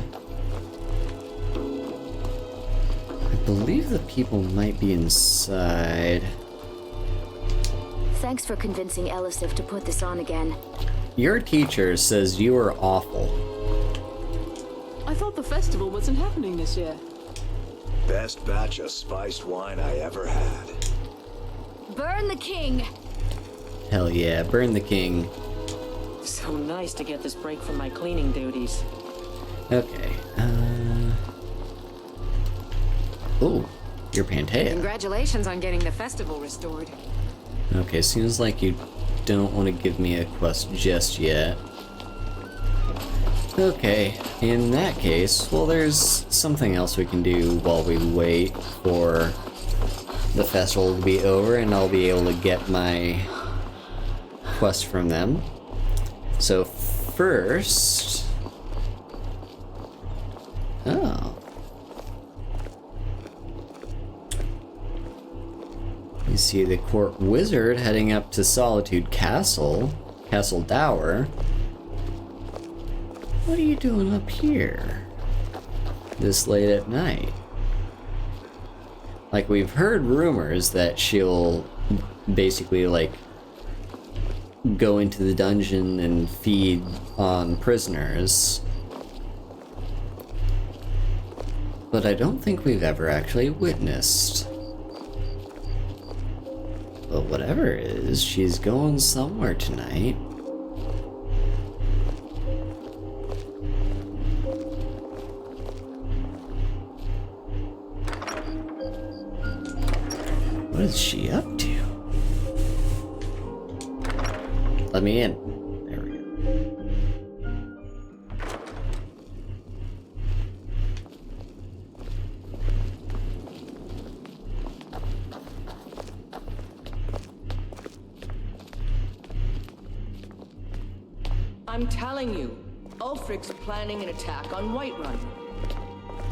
believe the people might be inside. Thanks for convincing Elisif to put this on again. Your teacher says you are awful. I thought the festival wasn't happening this year. Best batch of spiced wine I ever had. Burn the king! Hell yeah, burn the king. So nice to get this break from my cleaning duties. Okay, Ooh, you're Pantea. Congratulations on getting the festival restored. Okay, seems like you don't want to give me a quest just yet. Okay, in that case, well, there's something else we can do while we wait for the festival to be over, and I'll be able to get my quest from them. So first... Oh. You see the court wizard heading up to Solitude Castle, Castle Dower. What are you doing up here this late at night? Like, we've heard rumors that she'll basically, like, go into the dungeon and feed on prisoners. But I don't think we've ever actually witnessed. But whatever it is, she's going somewhere tonight. What is she up to? Let me in. There we go. I'm telling you, Ulfric's planning an attack on Whiterun.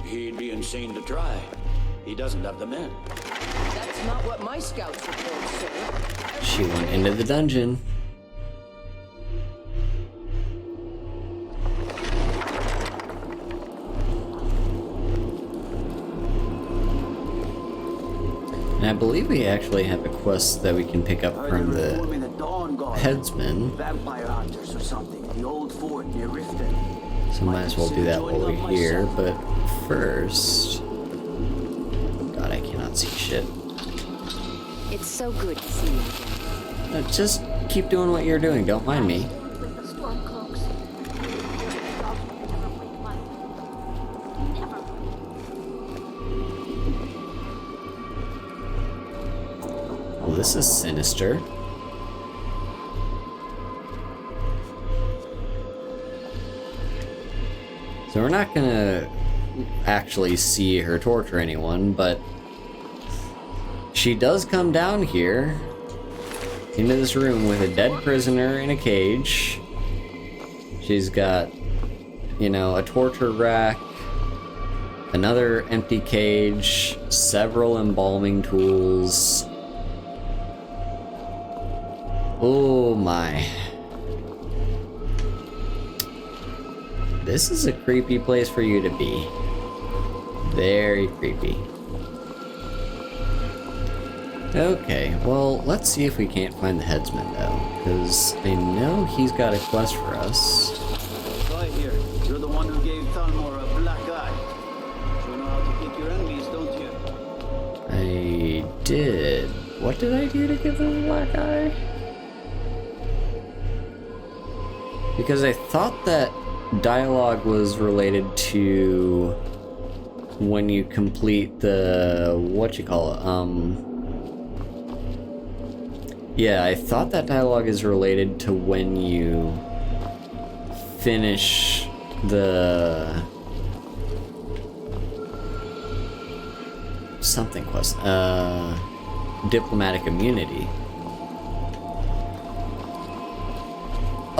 He'd be insane to try. He doesn't have the men. That's not what my scouts report say. She went into the dungeon. And I believe we actually have a quest that we can pick up from the headsman. Vampire hunters or something. The old fort near Riften. So might as well do that while we're here, but first... God, I cannot see shit. It's so good to see you again. Just keep doing what you're doing, don't mind me. With the Stormcloaks. Dogs will never break my will. Never. Well, this is sinister. So we're not gonna actually see her torture anyone, but she does come down here into this room with a dead prisoner in a cage. She's got, you know, a torture rack, another empty cage, several embalming tools. Oh my. This is a creepy place for you to be. Very creepy. Okay, well, let's see if we can't find the headsman, though, because I know he's got a quest for us. Try here. You're the one who gave Thalmor a black eye. You know how to pick your enemies, don't you? I did. What did I do to give him a black eye? Because I thought that dialogue was related to when you complete the yeah, I thought that dialogue is related to when you finish the something quest, diplomatic immunity.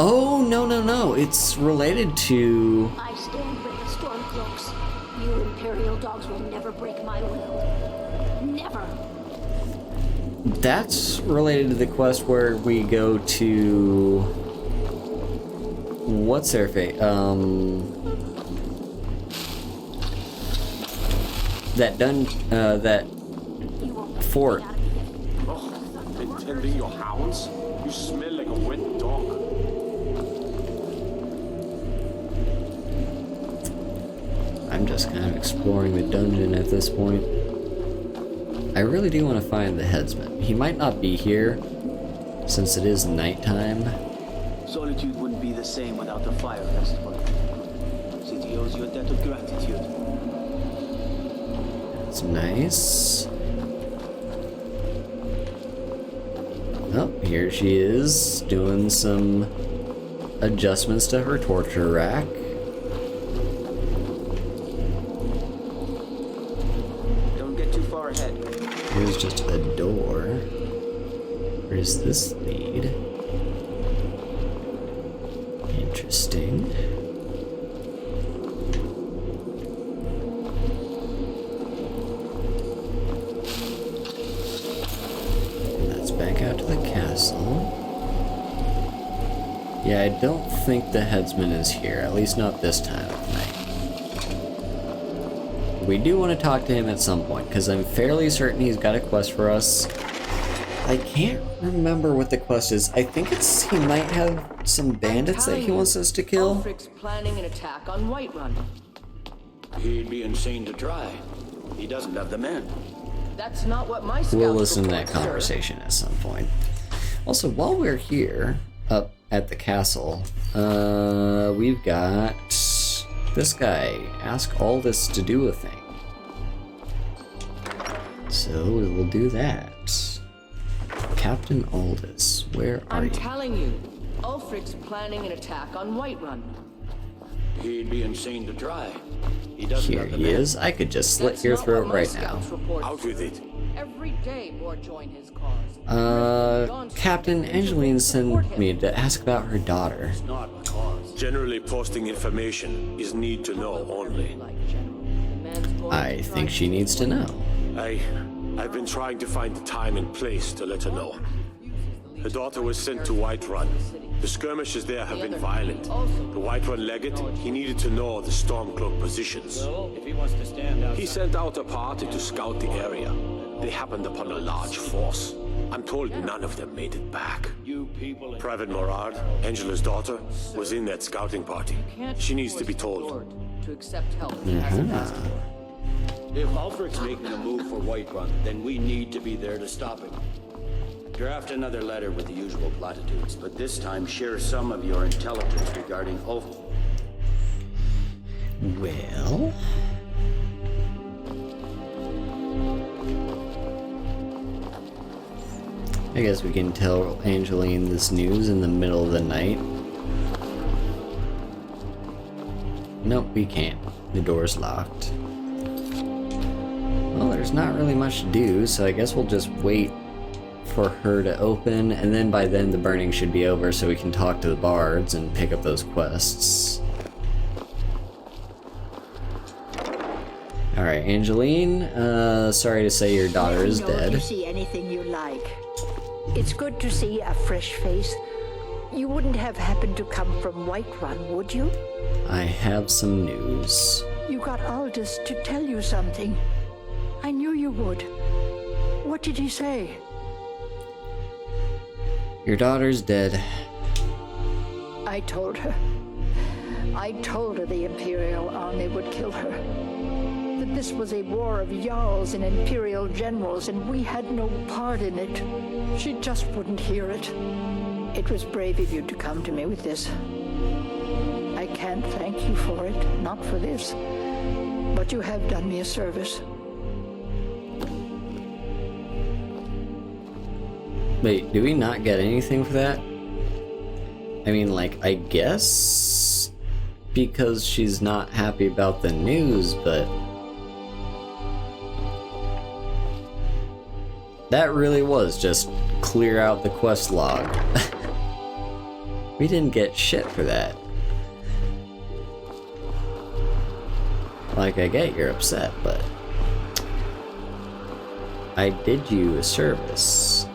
Oh, no, it's related to... I stand with the Stormcloaks. You Imperial dogs will never break my will. Never. That's related to the quest where we go to what's their fate? That fort. Oh, tending your hounds? You smell like a wet dog. I'm just kind of exploring the dungeon at this point. I really do want to find the headsman. He might not be here, since it is nighttime. Solitude wouldn't be the same without the fire festival. City owes you a debt of gratitude. That's nice. Oh, here she is, doing some adjustments to her torture rack. Don't get too far ahead. Here's just a door. Where does this lead? Interesting. Back out to the castle. Yeah, I don't think the headsman is here, at least not this time of night. We do want to talk to him at some point, because I'm fairly certain he's got a quest for us. I can't remember what the quest is. I think it's he might have some bandits that he wants us to kill. Ulfric's planning an attack on Whiterun. He'd be insane to try. He doesn't have the men. That's not what my scouts We'll listen to that report, sir. conversation at some point. Also, while we're here, up at the castle, we've got this guy. Ask Aldous to do a thing. So we will do that. Captain Aldous, where are I'm you? telling you, Ulfric's planning an attack on Whiterun. He'd be insane to try. He doesn't Here have the he men. is. I could just slit That's your not throat what my right now. scouts report, Out with it. Every day more join his cause. Captain Angeline sent me to ask about her daughter. Not a cause. Generally, posting information is need to know only. I think she needs to know. I've been trying to find the time and place to let her know. Her daughter was sent to Whiterun. The skirmishes there have been violent. The Whiterun legate, he needed to know the Stormcloak positions. If he wants to stand out. He sent out a party to scout the area. They happened upon a large force. I'm told none of them made it back. You people. Private Morard, Angela's daughter, was in that scouting party. She needs to be told. To accept help he hasn't asked for. If Ulfric's making a move for Whiterun, then we need to be there to stop him. Draft another letter with the usual platitudes, but this time share some of your intelligence regarding Ulfric. Well... I guess we can tell Angeline this news in the middle of the night. Nope, we can't. The door's locked. Well, there's not really much to do, so I guess we'll just wait for her to open, and then by then the burning should be over so we can talk to the bards and pick up those quests. Alright, Angeline, sorry to say your daughter is Let me know if dead. you see anything you like. It's good to see a fresh face. You wouldn't have happened to come from Whiterun, would you? I have some news. You got Aldous to tell you something. I knew you would. What did he say? Your daughter's dead. I told her. I told her the Imperial Army would kill her. That this was a war of Jarls and Imperial generals, and we had no part in it. She just wouldn't hear it. It was brave of you to come to me with this. I can't thank you for it, not for this. But you have done me a service. Wait, do we not get anything for that? I mean, like, I guess because she's not happy about the news, but that really was just clear out the quest log. We didn't get shit for that. Like, I get you're upset, but I did you a service.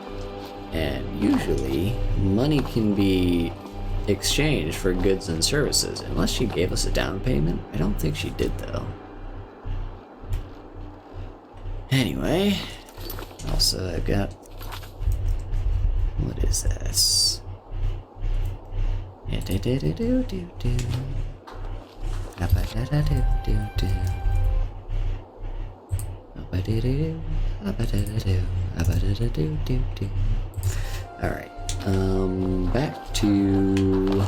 And usually, money can be exchange for goods and services. Unless she gave us a down payment. I don't think she did, though. Anyway, also I've got... What is this? Alright, back to...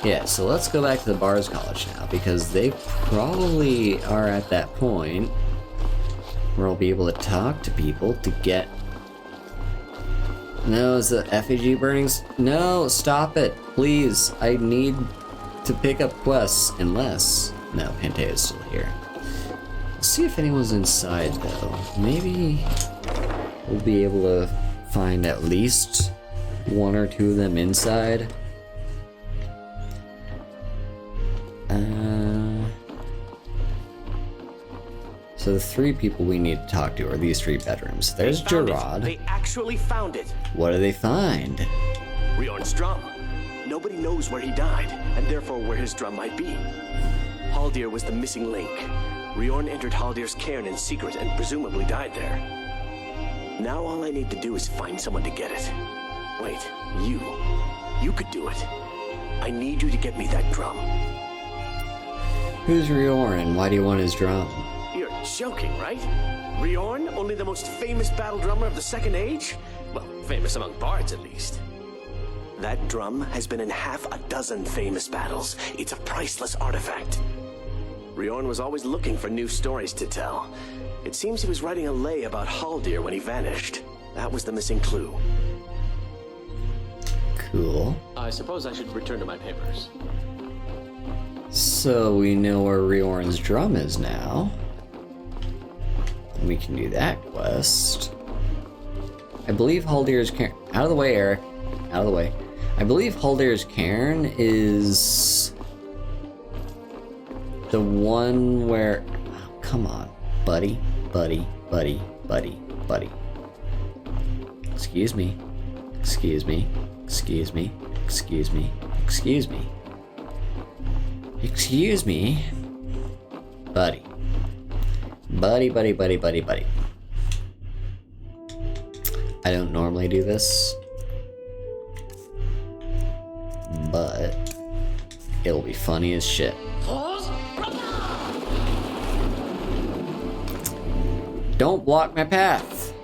Yeah, so let's go back to the Bard's College now, because they probably are at that point where we'll be able to talk to people to get... No, is the effigy burnings? No, stop it, please. I need to pick up quests, unless... No, Pantea's still here. Let's see if anyone's inside, though. Maybe we'll be able to find at least one or two of them inside. So the three people we need to talk to are these three bedrooms. There's Gerard. They actually found it. What do they find? Riorn's drum. Nobody knows where he died, and therefore where his drum might be. Haldir was the missing link. Riorn entered Haldir's cairn in secret and presumably died there. Now all I need to do is find someone to get it. Wait, you could do it. I need you to get me that drum. Who's Riorn and why do you want his drum? You're joking, right? Riorn, only the most famous battle drummer of the Second Age? Well, famous among bards at least. That drum has been in half a dozen famous battles. It's a priceless artifact. Riorn was always looking for new stories to tell. It seems he was writing a lay about Haldir when he vanished. That was the missing clue. Cool. I suppose I should return to my papers. So we know where Riorn's drum is now. We can do that quest. I believe Haldir's cairn... Out of the way, Eric. Out of the way. I believe Haldir's cairn is... the one where... Oh, come on. Buddy. Excuse me. Excuse me. Excuse me. Excuse me. Excuse me. Excuse me. Buddy. Buddy. I don't normally do this, but it'll be funny as shit. Don't block my path.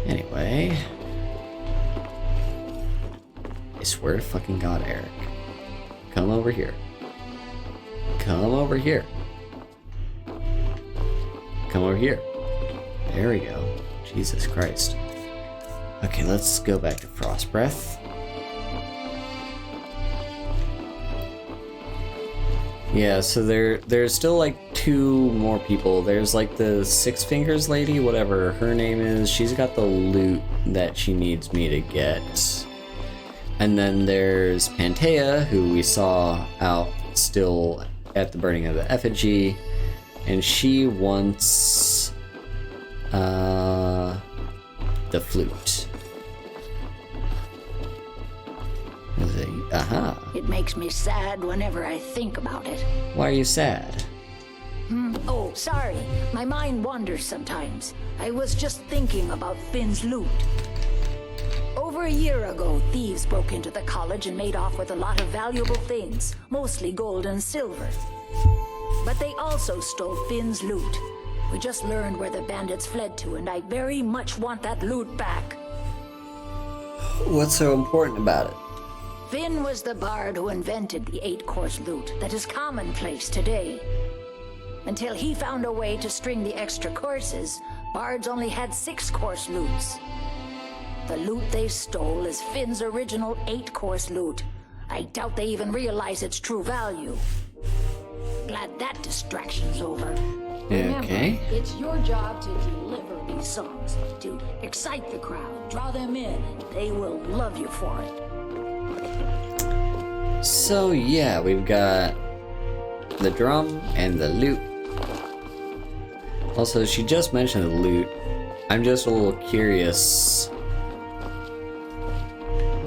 Anyway, I swear to fucking God, Eric. Come over here. Come over here. Come over here. There we go. Jesus Christ. Okay, let's go back to Frostbreath. Yeah, so there's still like two more people. There's like the Six Fingers lady, whatever her name is. She's got the loot that she needs me to get. And then there's Pantea, who we saw out still at the burning of the effigy. And she wants the flute. It makes me sad whenever I think about it. Why are you sad? Oh, sorry. My mind wanders sometimes. I was just thinking about Finn's loot. Over a year ago, thieves broke into the college and made off with a lot of valuable things, mostly gold and silver. But they also stole Finn's loot. We just learned where the bandits fled to, and I very much want that loot back. What's so important about it? Finn was the bard who invented the 8-course loot that is commonplace today. Until he found a way to string the extra courses, bards only had 6-course loots. The loot they stole is Finn's original 8-course loot. I doubt they even realize its true value. Glad that distraction's over. Okay. Remember, it's your job to deliver these songs, to excite the crowd, draw them in, and they will love you for it. So yeah, we've got the drum and the loot. Also, she just mentioned the loot. I'm just a little curious.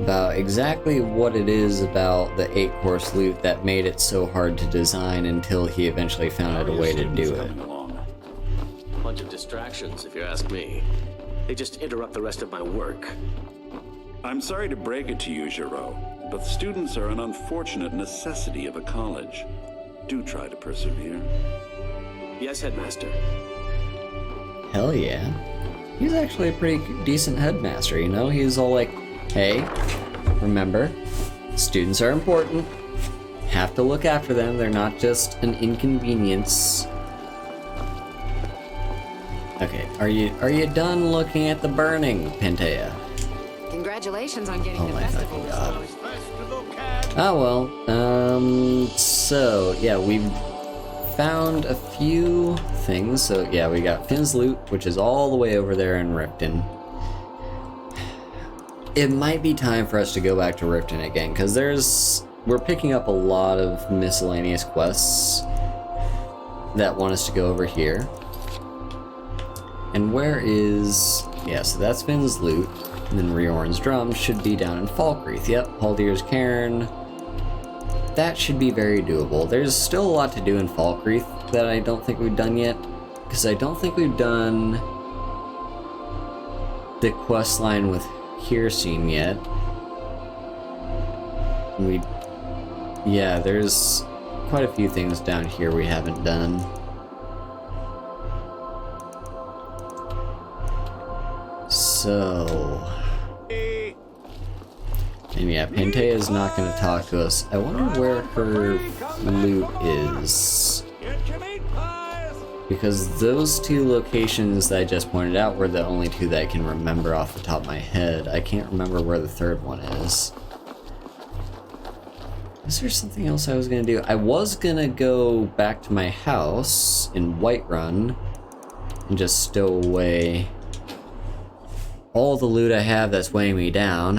about exactly what it is about the 8-course loot that made it so hard to design until he eventually found a way to do it. Bunch of distractions, if you ask me. They just interrupt the rest of my work. I'm sorry to break it to you, Giraud, but students are an unfortunate necessity of a college. Do try to persevere. Yes, Headmaster. Hell yeah. He's actually a pretty decent headmaster, you know? He's all like, hey, remember, students are important. Have to look after them. They're not just an inconvenience. Okay, are you done looking at the burning, Pentea? Congratulations on getting the festival. Oh well, so yeah, we've found a few things. So yeah, we got Finn's loot, which is all the way over there in Riften. It might be time for us to go back to Riften again, because we're picking up a lot of miscellaneous quests that want us to go over here. And where is... yeah, so that's Finn's loot. And then Riorn's drum should be down in Falkreath. Yep, Haldir's cairn. That should be very doable. There's still a lot to do in Falkreath that I don't think we've done yet. Because I don't think we've done the quest line with Hircine yet. Yeah, there's quite a few things down here we haven't done. So... and yeah, Pentea is not going to talk to us. I wonder where her loot is. Because those two locations that I just pointed out were the only two that I can remember off the top of my head. I can't remember where the third one is. Is there something else I was going to do? I was going to go back to my house in Whiterun and just stow away all the loot I have that's weighing me down.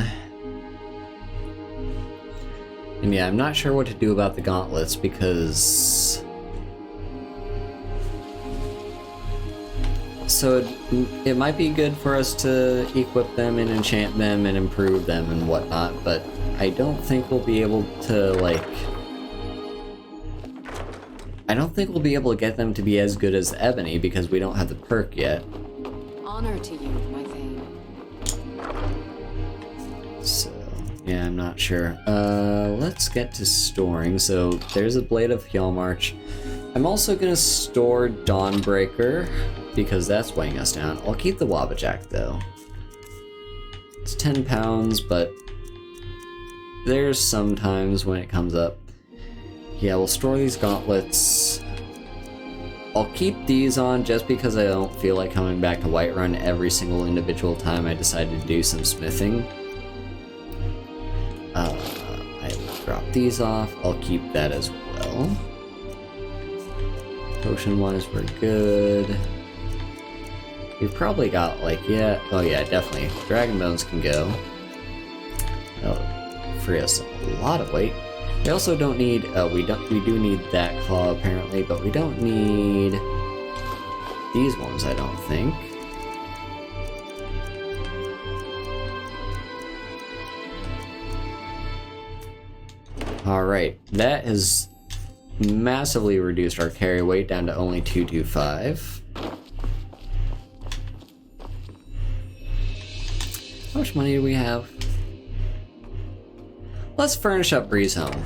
And yeah, I'm not sure what to do about the gauntlets because... so it might be good for us to equip them and enchant them and improve them and whatnot, but I don't think we'll be able to, like... I don't think we'll be able to get them to be as good as Ebony because we don't have the perk yet. Honor to you, my Thane. So, yeah, I'm not sure. Let's get to storing. So, there's a Blade of Hjalmarch. I'm also gonna store Dawnbreaker, because that's weighing us down. I'll keep the Wabbajack, though. It's 10 pounds, but there's some times when it comes up. Yeah, we'll store these gauntlets. I'll keep these on just because I don't feel like coming back to Whiterun every single individual time I decide to do some smithing. I will drop these off. I'll keep that as well. Potion-wise, we're good. We've probably got, like, yeah... oh yeah, definitely. Dragon Bones can go. That'll free us a lot of weight. We also don't need... we do need that claw, apparently, but we don't need these ones, I don't think. Alright, that has massively reduced our carry weight down to only 225. How much money do we have? Let's furnish up Breeze Home.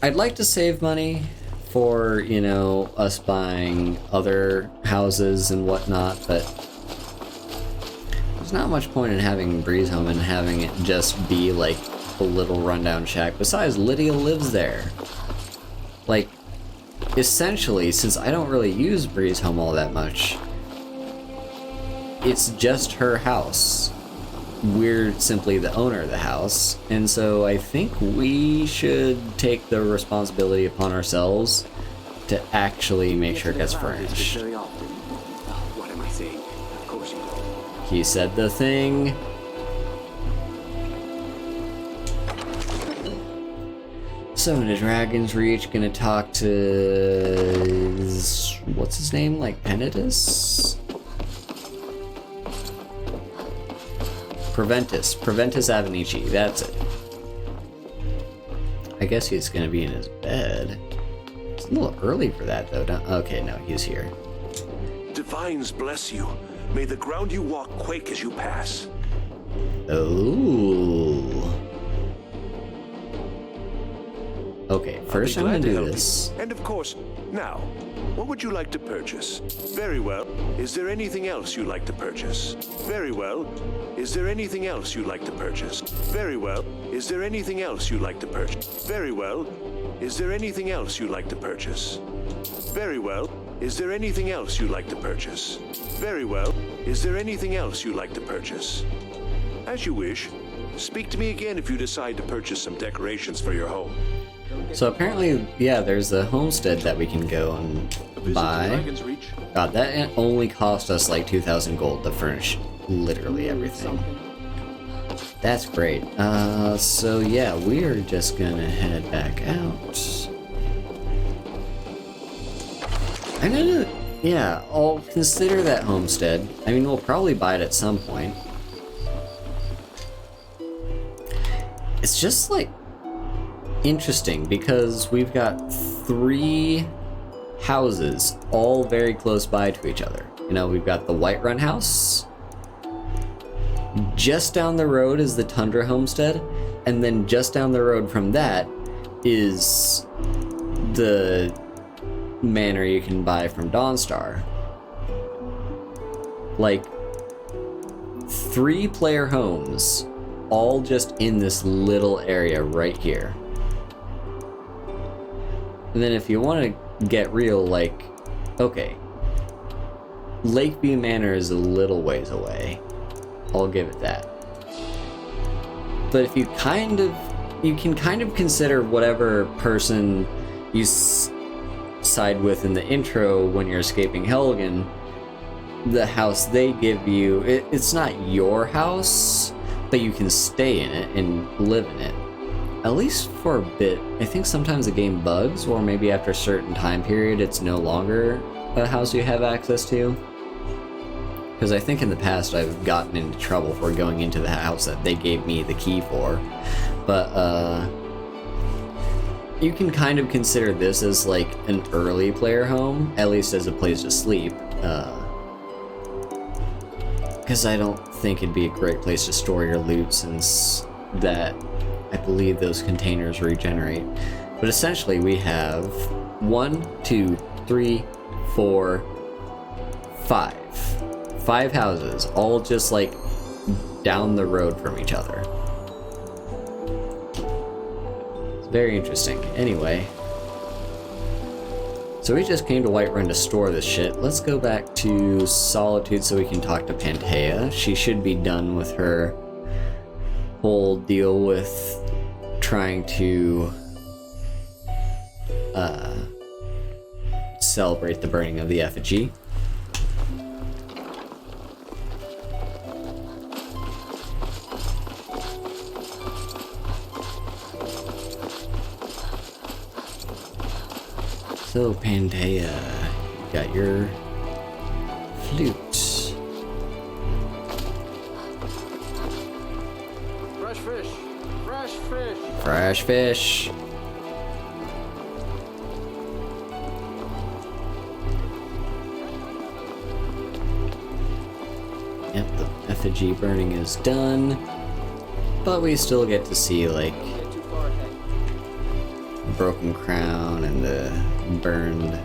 I'd like to save money for, you know, us buying other houses and whatnot, but there's not much point in having Breeze Home and having it just be like a little rundown shack. Besides, Lydia lives there. Like, essentially, since I don't really use Breeze Home all that much, it's just her house. We're simply the owner of the house, and so I think we should take the responsibility upon ourselves to actually make sure it gets furnished. What am I saying? Of course you know. He said the thing. So into Dragon's Reach, gonna talk to... what's his name? Like Penidus? Preventus Avenici, that's it. I guess he's gonna be in his bed. It's a little early for that though, okay, no, he's here. Divines bless you. May the ground you walk quake as you pass. Oh. Okay, first I'm gonna do this. And of course, now, what would you like to purchase? Very well. Is there anything else you'd like to purchase? Very well. Is there anything else you'd like to purchase? Very well. Is there anything else you'd like to purchase? Very well. Is there anything else you'd like to purchase? Very well. Is there anything else you'd like to purchase? Very well. Is there anything else you'd like to purchase? As you wish. Speak to me again if you decide to purchase some decorations for your home. So apparently, yeah, there's a homestead that we can go and buy. God, that only cost us like 2,000 gold to furnish literally everything. That's great. So yeah, we're just gonna head back out. I'm gonna, yeah, I'll consider that homestead. I mean, we'll probably buy it at some point. It's just like interesting because we've got 3 houses all very close by to each other. You know, we've got the Whiterun house. Just down the road is the Tundra homestead, and then just down the road from that is the manor you can buy from Dawnstar. Like 3-player homes all just in this little area right here. And then if you want to get real, like, okay, Lakeview Manor is a little ways away. I'll give it that. But if you can kind of consider whatever person you side with in the intro when you're escaping Helgen, the house they give you, it's not your house, but you can stay in it and live in it. At least for a bit. I think sometimes the game bugs, or maybe after a certain time period it's no longer a house you have access to. Because I think in the past I've gotten into trouble for going into the house that they gave me the key for. But you can kind of consider this as like an early player home, at least as a place to sleep. Because I don't think it'd be a great place to store your loot, since that I believe those containers regenerate. But essentially we have 1, 2, 3, 4, 5. 5 houses, all just like down the road from each other. It's very interesting. Anyway, so we just came to Whiterun to store this shit. Let's go back to Solitude so we can talk to Pantea. She should be done with her whole deal with trying to celebrate the burning of the effigy. So Pantea, you got your flute. Fresh fish! Fresh fish! Fresh fish! Yep, the effigy burning is done, but we still get to see like the broken crown and the burned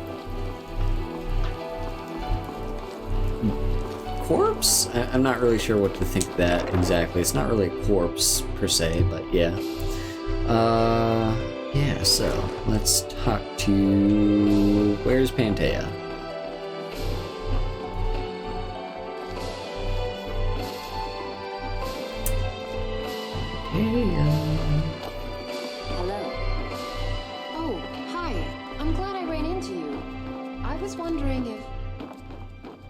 corpse? I'm not really sure what to think of that exactly. It's not really a corpse per se, but yeah. Yeah, so let's talk to... Where's Pantea? Hello. Oh, hi. I'm glad I ran into you. I was wondering if...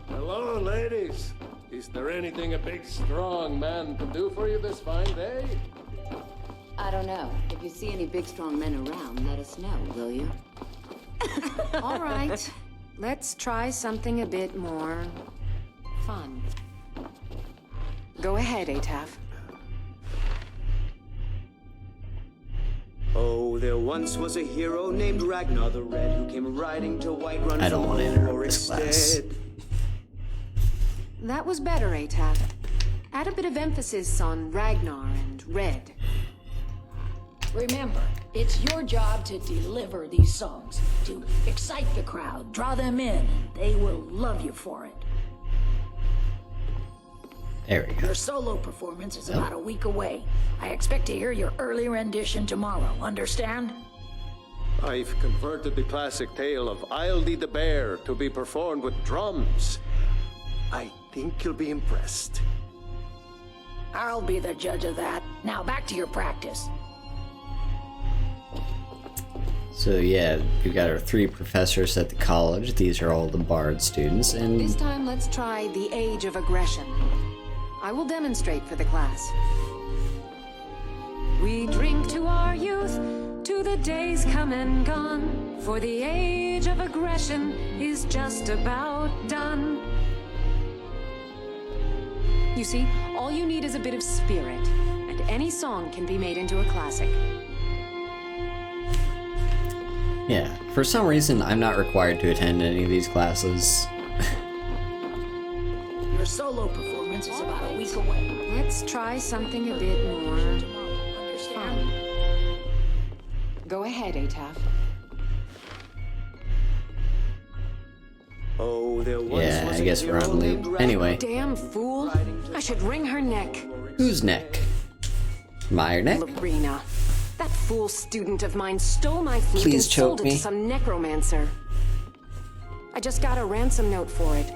Hello, ladies. Is there anything a big, strong man can do for you this fine day? I don't know. If you see any big, strong men around, let us know, will you? All right. Let's try something a bit more... fun. Go ahead, Ataf. Oh, there once was a hero named Ragnar the Red who came riding to Whiterun. I don't want to interrupt this class. That was better, Ataf. Add a bit of emphasis on Ragnar and Red. Remember, it's your job to deliver these songs, to excite the crowd, draw them in, and they will love you for it. There we go. Your solo performance is about a week away. I expect to hear your early rendition tomorrow, understand? I've converted the classic tale of Eildie the Bear to be performed with drums. I think you'll be impressed. I'll be the judge of that. Now back to your practice. So yeah, we've got our 3 professors at the college. These are all the Bard students, and This time, let's try the Age of Aggression. I will demonstrate for the class. We drink to our youth, to the days come and gone, for the age of aggression is just about done. You see, all you need is a bit of spirit, and any song can be made into a classic. yeah, for some reason I'm not required to attend any of these classes. Your solo performance is about a week away. Let's try something a bit more fun. Go ahead, Ataf. Oh, there once Yeah, was I a guess we're hero on named loop. Ragnar. Anyway, Damn fool! I should wring her neck. whose neck? My neck? Lorena. That fool student of mine stole my flute Please and sold choke it me. to some necromancer. I just got a ransom note for it.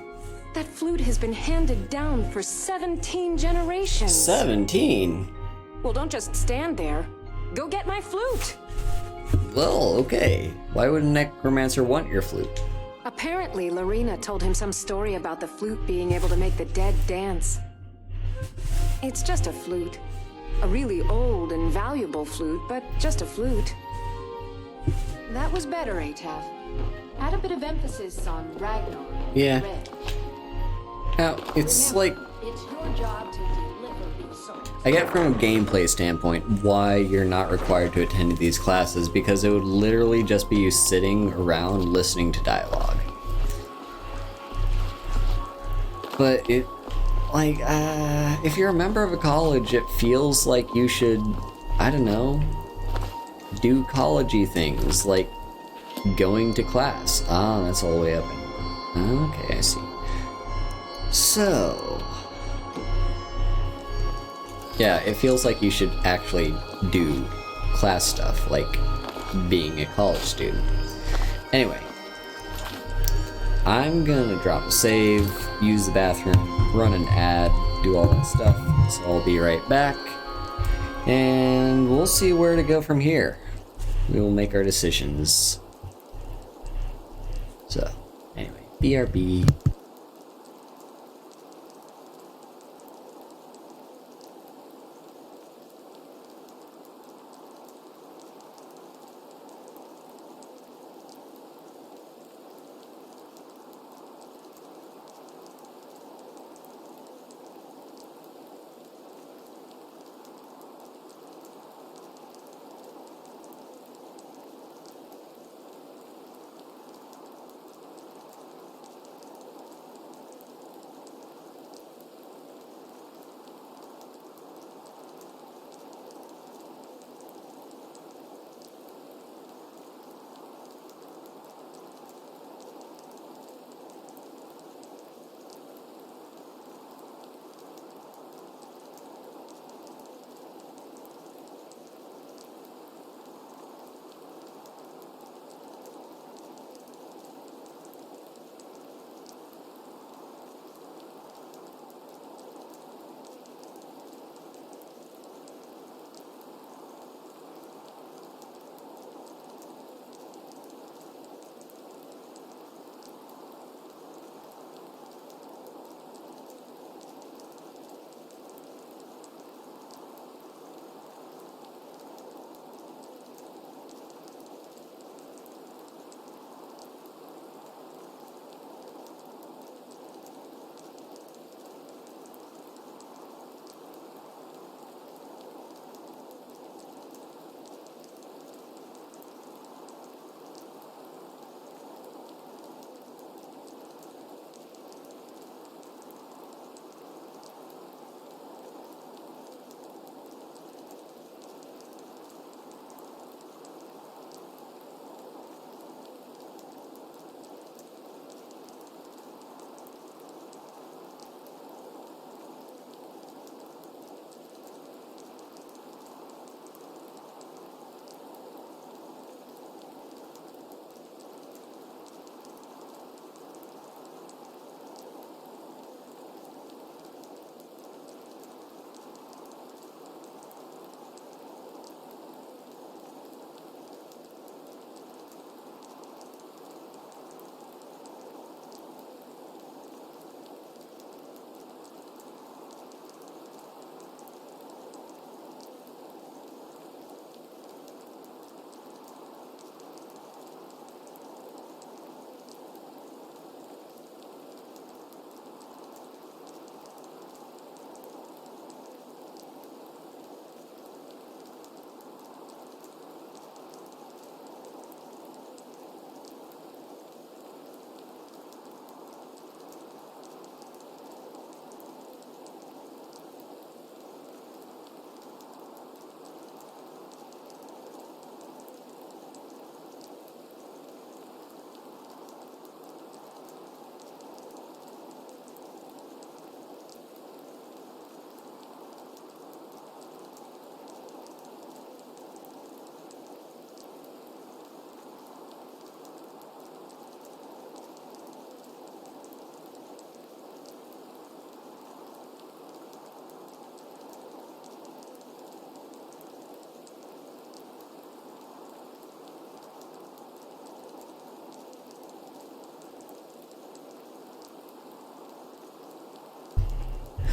That flute has been handed down for 17 generations. 17? Well, don't just stand there. Go get my flute! Well, okay. Why would a necromancer want your flute? Apparently, Lorena told him some story about the flute being able to make the dead dance. It's just a flute. A really old and valuable flute, but just a flute. That was better, Ataf. Add a bit of emphasis on Ragnar. Yeah. Red. Now, it's like, It's your job to deliver these songs. I get from a gameplay standpoint why you're not required to attend these classes, because it would literally just be you sitting around listening to dialogue. But it, like, if you're a member of a college, it feels like you should, I don't know, do college-y things, like going to class. Ah, that's all the way up. Okay, I see. So, yeah, it feels like you should actually do class stuff, like being a college student. Anyway, I'm gonna drop a save, use the bathroom, run an ad, do all that stuff, so I'll be right back, and we'll see where to go from here. We will make our decisions. So, anyway, BRB.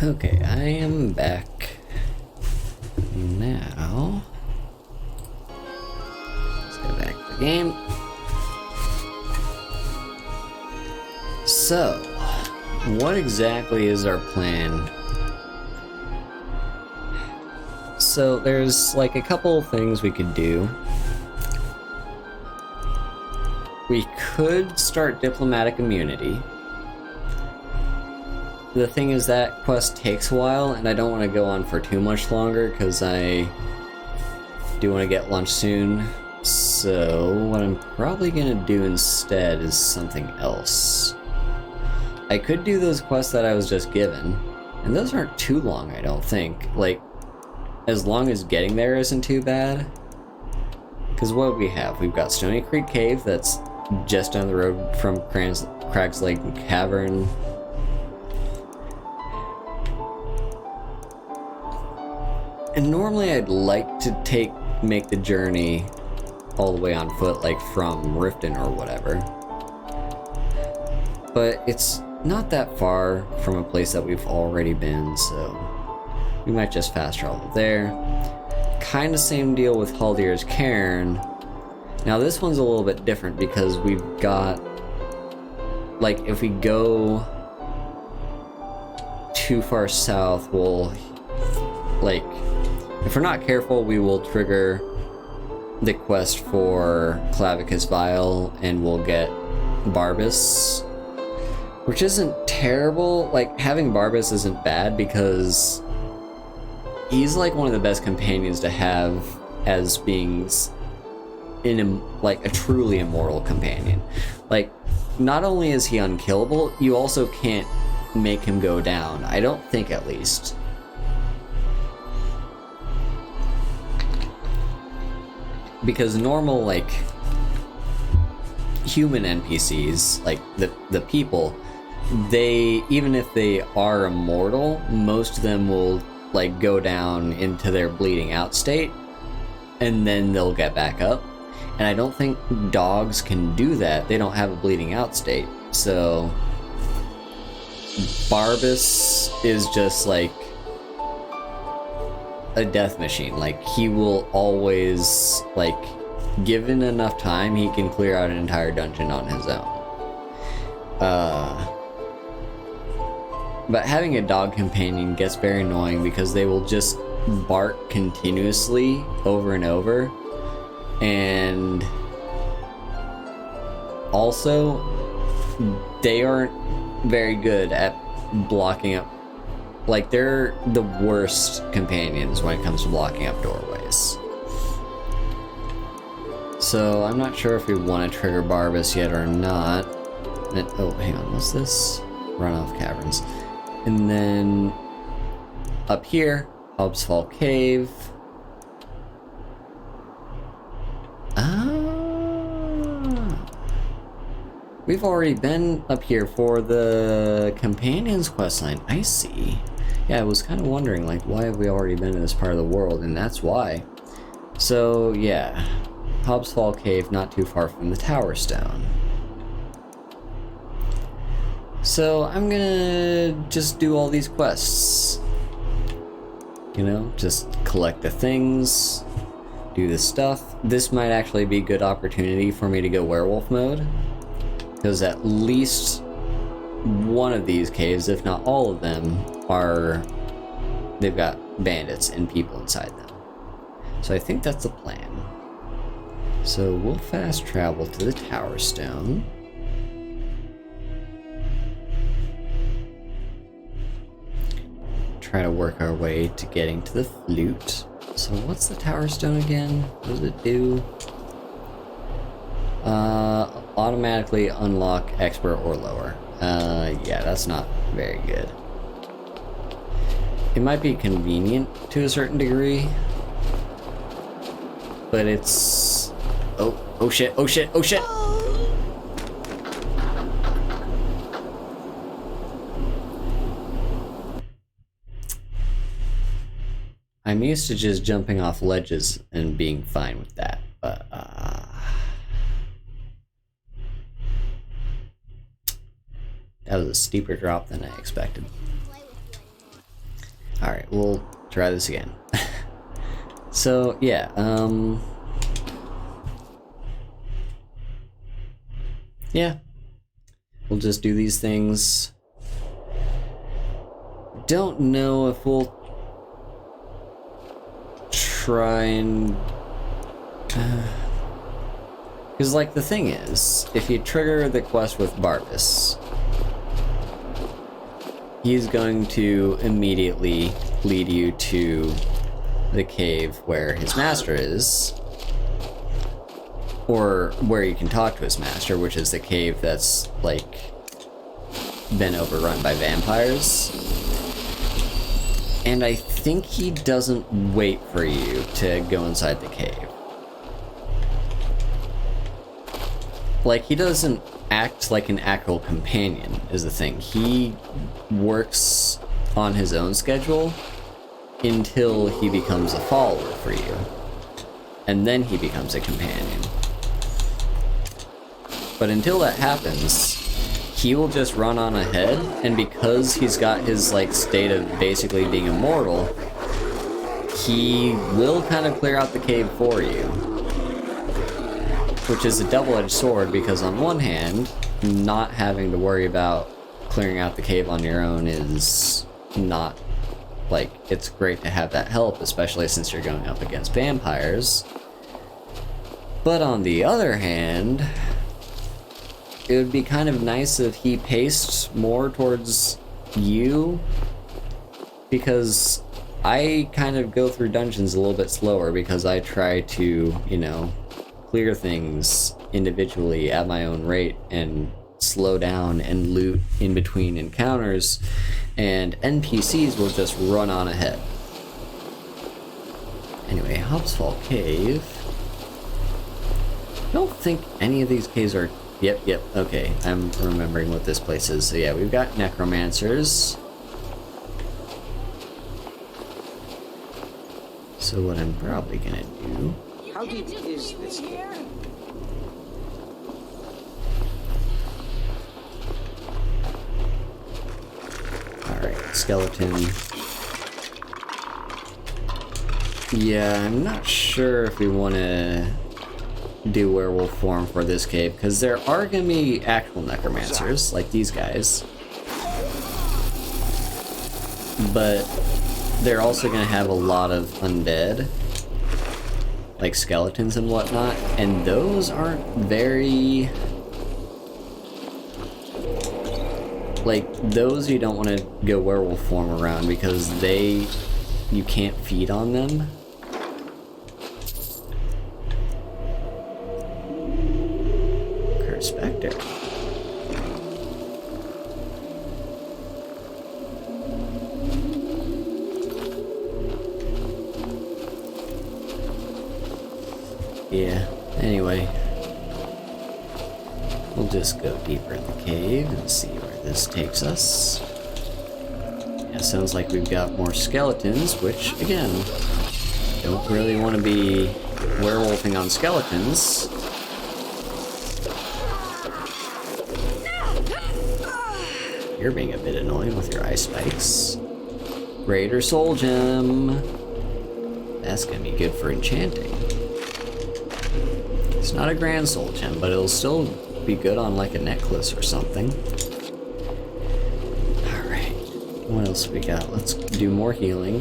Okay, I am back now. Let's go back to the game. So, what exactly is our plan? So, there's like a couple things we could do. We could start diplomatic immunity. The thing is that quest takes a while, and I don't want to go on for too much longer because I do want to get lunch soon. So what I'm probably going to do instead is something else. I could do those quests that I was just given, and those aren't too long, I don't think. Like, as long as getting there isn't too bad. Because what do we have? We've got Stony Creek Cave, that's just down the road from Crag's Lake Cavern. And normally I'd like to make the journey all the way on foot, like from Riften or whatever. But it's not that far from a place that we've already been, so we might just fast travel there. Kinda same deal with Haldir's Cairn. Now this one's a little bit different because we've got, like, if we go too far south, we'll, like, if we're not careful, we will trigger the quest for Clavicus Vial and we'll get Barbas, which isn't terrible. Like, having Barbas isn't bad because he's like one of the best companions to have as being like a truly immortal companion. Like, not only is he unkillable, you also can't make him go down. I don't think, at least. Because normal, like, human NPCs, like the people, they, even if they are immortal, most of them will, like, go down into their bleeding out state, and then they'll get back up. And I don't think dogs can do that. They don't have a bleeding out state. So Barbas is just like a death machine. Like, he will always, like, given enough time, he can clear out an entire dungeon on his own. But having a dog companion gets very annoying because they will just bark continuously over and over. And also, they aren't very good at blocking up. Like, they're the worst companions when it comes to blocking up doorways. So I'm not sure if we want to trigger Barbas yet or not. And, oh, hang on, what's this? Runoff Caverns. And then up here, Hobbs Fall Cave. We've already been up here for the Companion's questline. I see. Yeah, I was kind of wondering, like, why have we already been in this part of the world? And that's why. So, yeah. Hobbs Fall Cave, not too far from the Tower Stone. So, I'm gonna just do all these quests. You know, just collect the things, do the stuff. This might actually be a good opportunity for me to go werewolf mode, because at least one of these caves, if not all of them, they've got bandits and people inside them. So I think that's the plan. So we'll fast travel to the Tower Stone. Try to work our way to getting to the flute. So what's the Tower Stone again? What does it do? Automatically unlock expert or lower. Yeah, that's not very good. It might be convenient to a certain degree, but it's... Oh shit, oh shit, oh shit! I'm used to just jumping off ledges and being fine with that, but that was a steeper drop than I expected. Alright, we'll try this again. So, yeah, yeah. We'll just do these things. Don't know if we'll try and... Because, like, the thing is, if you trigger the quest with Barbas, he's going to immediately lead you to the cave where his master is, or where you can talk to his master, which is the cave that's, like, been overrun by vampires. And I think he doesn't wait for you to go inside the cave. Like, he doesn't act like an actual companion, is the thing. He works on his own schedule until he becomes a follower for you. And then he becomes a companion. But until that happens, he will just run on ahead, and because he's got his, like, state of basically being immortal, he will kind of clear out the cave for you. Which is a double-edged sword, because on one hand, not having to worry about clearing out the cave on your own is not, like, it's great to have that help, especially since you're going up against vampires. But on the other hand, it would be kind of nice if he paced more towards you, because I kind of go through dungeons a little bit slower because I try to, you know, clear things individually at my own rate and slow down and loot in between encounters, and NPCs will just run on ahead. Anyway, Hobbs Fall Cave. I don't think any of these caves are... Yep, okay, I'm remembering what this place is. So yeah, we've got necromancers. So what I'm probably gonna do... How deep is this cave? Alright, skeleton. Yeah, I'm not sure if we want to do werewolf form for this cave, because there are going to be actual necromancers, like these guys. But they're also going to have a lot of undead, like skeletons and whatnot, and those aren't very... Like, those you don't want to go werewolf form around, because you can't feed on them. Spectre. Yeah, anyway. We'll just go deeper in the cave and see where this takes us. Yeah, sounds like we've got more skeletons, which, again, don't really want to be werewolfing on skeletons. You're being a bit annoying with your ice spikes. Greater Soul Gem. That's gonna be good for enchanting. It's not a Grand Soul Gem, but it'll still be good on like a necklace or something. Alright. What else we got? Let's do more healing.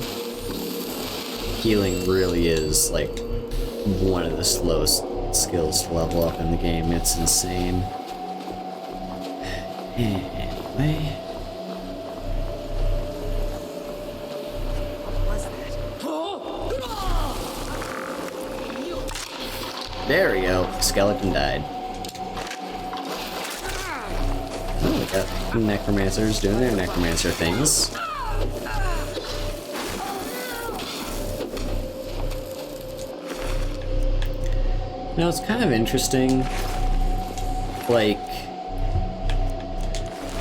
Healing really is like one of the slowest skills to level up in the game. It's insane. Anyway. There we go. Skeleton died. Oh, we got necromancers doing their necromancer things. Now, it's kind of interesting. Like,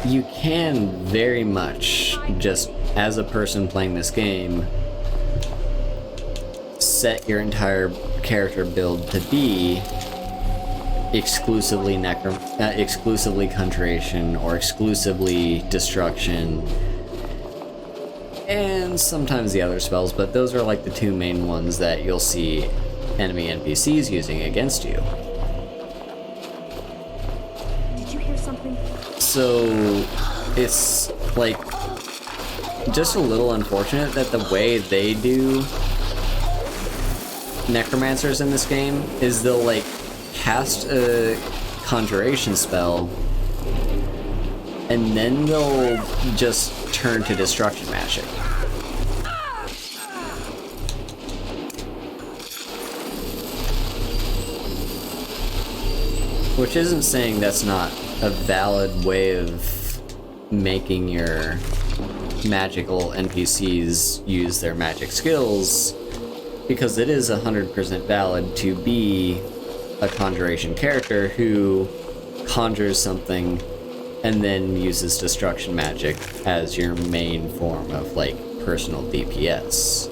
you can very much, just as a person playing this game, set your entire character build to be exclusively exclusively conjuration or exclusively destruction, and sometimes the other spells, but those are like the two main ones that you'll see enemy NPCs using against you. Did you hear something? So it's like just a little unfortunate that the way they do necromancers in this game is they'll like cast a conjuration spell and then they'll just turn to destruction magic. Which isn't saying that's not a valid way of making your magical NPCs use their magic skills, because it is 100% valid to be a conjuration character who conjures something and then uses destruction magic as your main form of like personal DPS.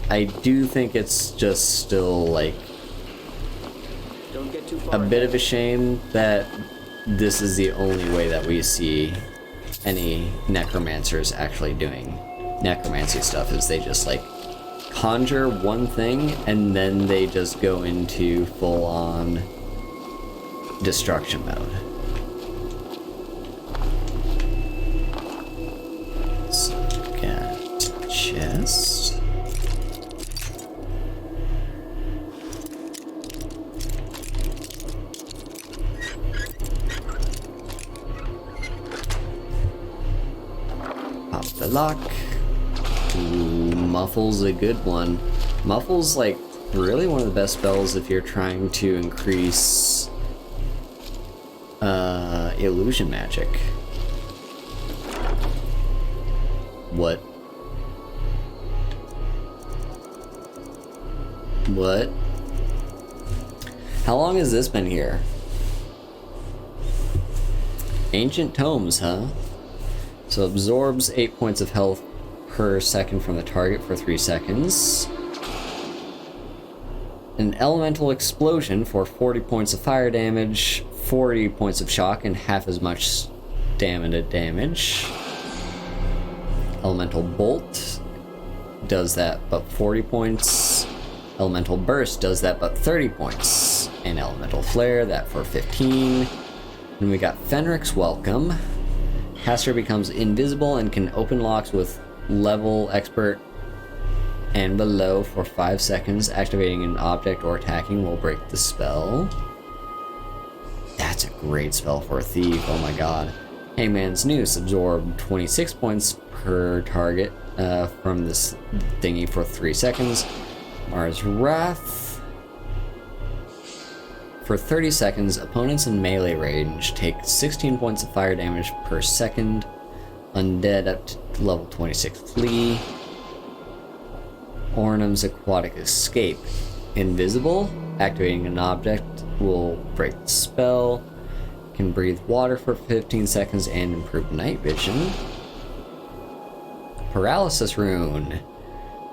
I do think it's just still like a bit of a shame that this is the only way that we see any necromancers actually doing necromancy stuff, is they just like conjure one thing and then they just go into full-on destruction mode. So got chest. Pop the lock. Ooh, Muffle's a good one. Muffle's like really one of the best spells if you're trying to increase illusion magic. What? What? How long has this been here? Ancient tomes, huh? So absorbs 8 points of health per second from the target for 3 seconds. An elemental explosion for 40 points of fire damage, 40 points of shock, and half as much stamina damage. Elemental bolt does that but 40 points. Elemental burst does that but 30 points. And elemental flare, that for 15. And we got Fenric's Welcome. Caster becomes invisible and can open locks with level expert and below for 5 seconds. Activating an object or attacking will break the spell. That's a great spell for a thief, oh my god. Hangman's Noose, absorb 26 points per target from this thingy for 3 seconds. Mars Wrath. For 30 seconds, opponents in melee range take 16 points of fire damage per second. Undead up to level 26 flee. Ornum's Aquatic Escape. Invisible. Activating an object will break the spell. Can breathe water for 15 seconds and improve night vision. Paralysis Rune.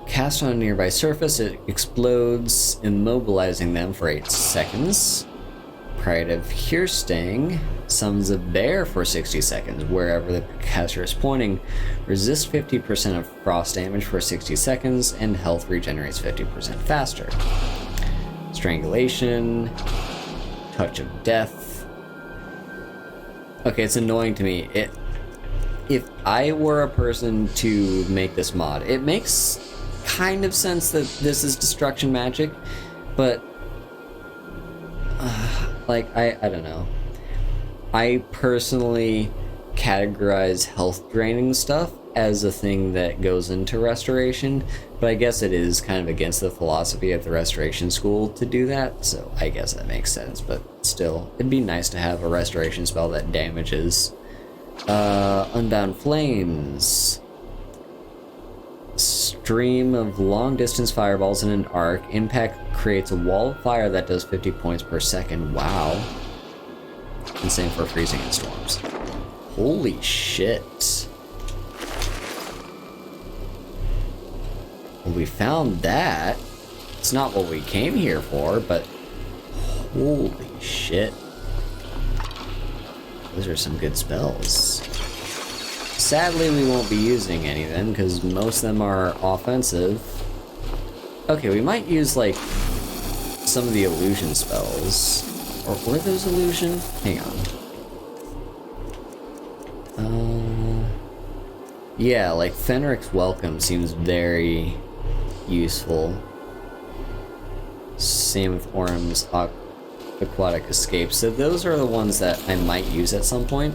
Cast on a nearby surface, it explodes, immobilizing them for 8 seconds. Pride of Hearsting summons a bear for 60 seconds wherever the caster is pointing. Resist 50% of frost damage for 60 seconds, and health regenerates 50% faster. Strangulation. Touch of Death. Okay, it's annoying to me. If I were a person to make this mod, it makes kind of sense that this is destruction magic, but like I don't know. I personally categorize health draining stuff as a thing that goes into restoration, but I guess it is kind of against the philosophy of the restoration school to do that, so I guess that makes sense, but still, it'd be nice to have a restoration spell that damages. Unbound Flames. Stream of long-distance fireballs in an arc. Impact creates a wall of fire that does 50 points per second. Wow. And same for freezing and storms. Holy shit. Well, we found that. It's not what we came here for, but holy shit. Those are some good spells. Sadly, we won't be using any of them, because most of them are offensive. Okay, we might use, like, some of the illusion spells. Or were those illusion? Hang on. Yeah, like Fenric's Welcome seems very useful. Same with Orm's Aquatic Escape. So those are the ones that I might use at some point.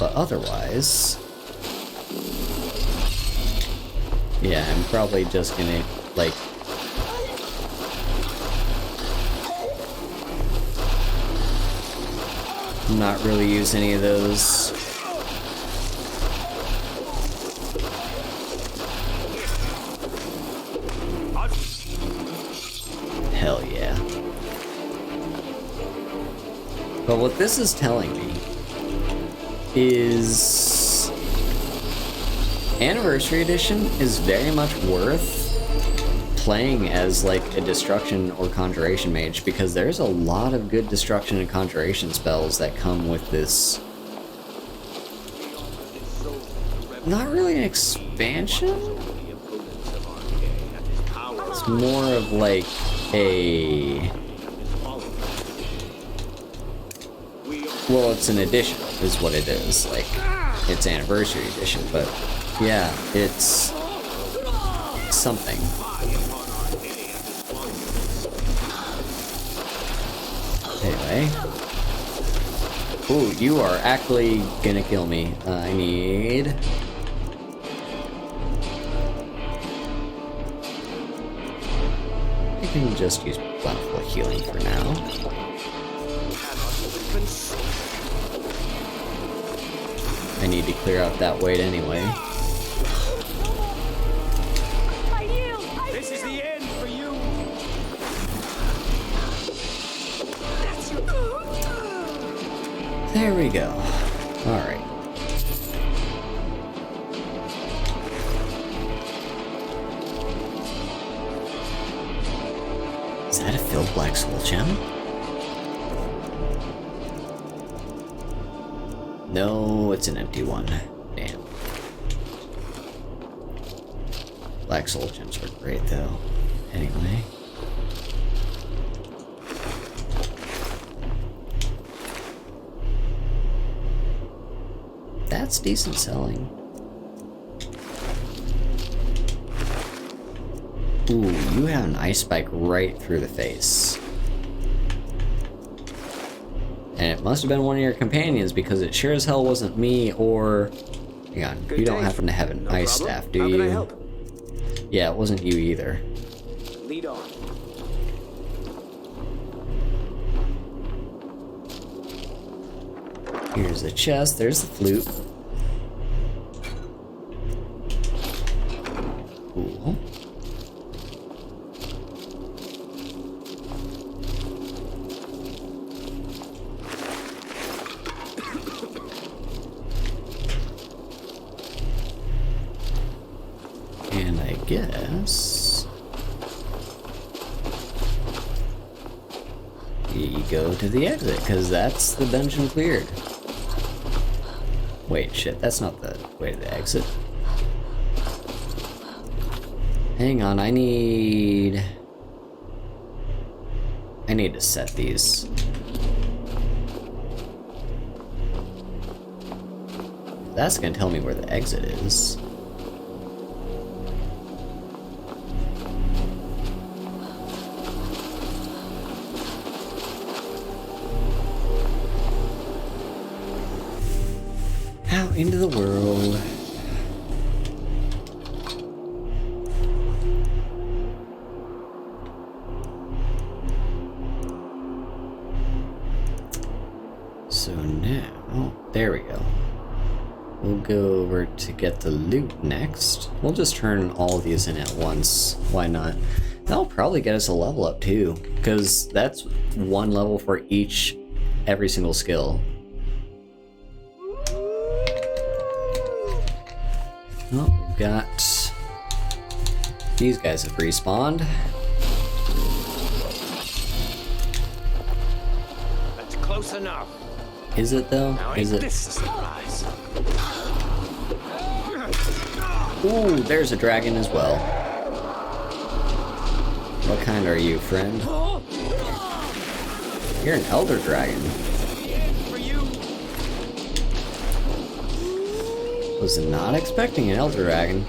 But otherwise... yeah, I'm probably just gonna, like... not really use any of those. Hell yeah. But what this is telling me is Anniversary Edition is very much worth playing as like a destruction or conjuration mage, because there's a lot of good destruction and conjuration spells that come with this. Not really an expansion? It's more of like a... well, it's an edition is what it is. Like, it's Anniversary Edition, but yeah, it's something. Anyway. Ooh, you are actually gonna kill me. I need... I can just use bountiful healing for now. I need to clear out that weight anyway. This is the end for you. There we go. Alright. Is that a filled black soul gem? No, it's an empty one. Damn. Black soul gems are great though. Anyway. That's decent selling. Ooh, you have an ice spike right through the face. And it must have been one of your companions, because it sure as hell wasn't me or... hang on, you don't happen to have an ice staff, do you? How can I help? Yeah, it wasn't you either. Lead on. Here's the chest, there's the flute. Cool. And I guess you go to the exit, because that's the dungeon cleared. Wait, shit, that's not the way to the exit. Hang on, I need to set these. That's gonna tell me where the exit is. Out into the world. So now, there we go. We'll go over to get the loot next. We'll just turn all of these in at once. Why not? That'll probably get us a level up too, because that's one level for every single skill. Oh, we've got... these guys have respawned. That's close enough. Is it though? Now, Is ain't it? this a surprise? Ooh, there's a dragon as well. What kind are you, friend? You're an elder dragon. Was not expecting an elder dragon.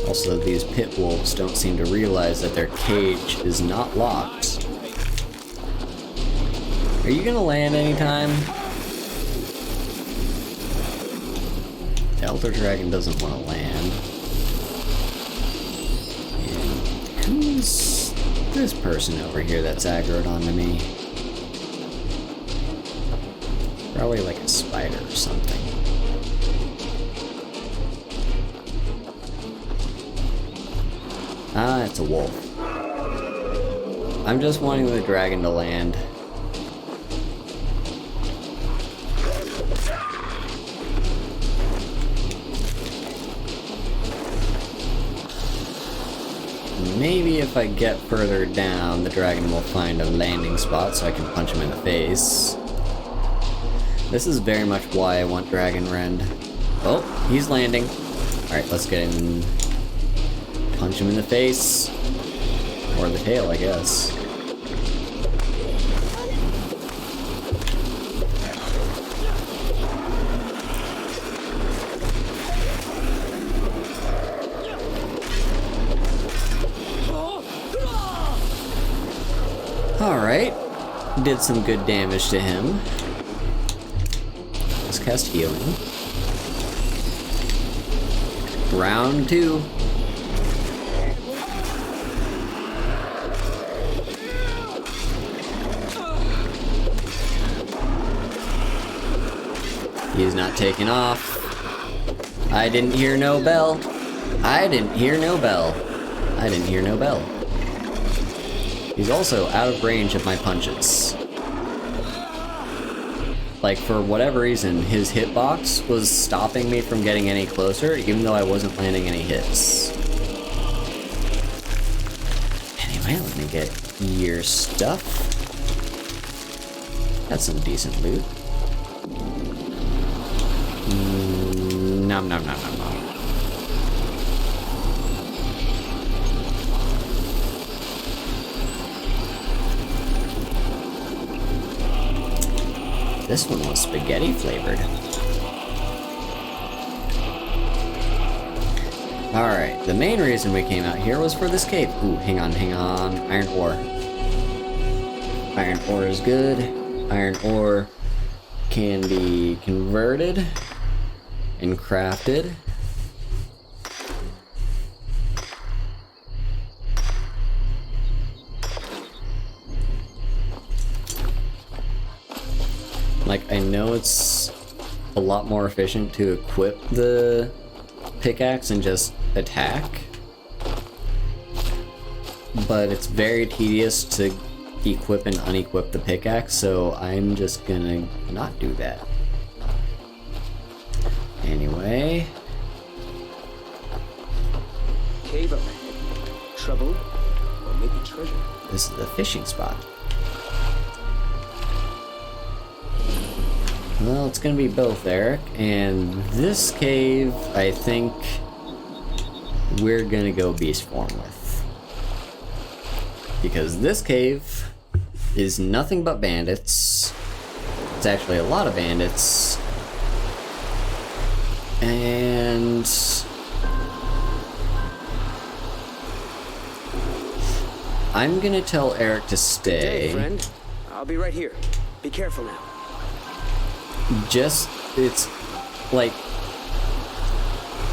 Also, these pit wolves don't seem to realize that their cage is not locked. Are you gonna land anytime? The elder dragon doesn't want to land. And who's this person over here that's aggroed onto me? Probably like a spider or something. Ah, it's a wolf. I'm just wanting the dragon to land. Maybe if I get further down, the dragon will find a landing spot so I can punch him in the face. This is very much why I want Dragon Rend. Oh, he's landing. Alright, let's get in. Punch him in the face. Or the tail, I guess. Alright. Did some good damage to him. Let's cast healing. Round 2. He's not taking off. I didn't hear no bell. I didn't hear no bell. I didn't hear no bell. He's also out of range of my punches. Like, for whatever reason, his hitbox was stopping me from getting any closer, even though I wasn't landing any hits. Anyway, let me get your stuff. That's some decent loot. Nom nom nom nom nom. This one was spaghetti flavored. Alright, the main reason we came out here was for this cave. Ooh, hang on, hang on. Iron ore. Iron ore is good. Iron ore can be converted and crafted. Like, I know it's a lot more efficient to equip the pickaxe and just attack, but it's very tedious to equip and unequip the pickaxe, so I'm just gonna not do that. Anyway. Cave up ahead. Trouble, or maybe treasure. This is the fishing spot. Well, it's gonna be both, Eric, and this cave, I think we're gonna go beast form with. Because this cave is nothing but bandits. It's actually a lot of bandits. And I'm gonna tell Eric to stay. Hey, friend. I'll be right here. Be careful now. Just, it's like,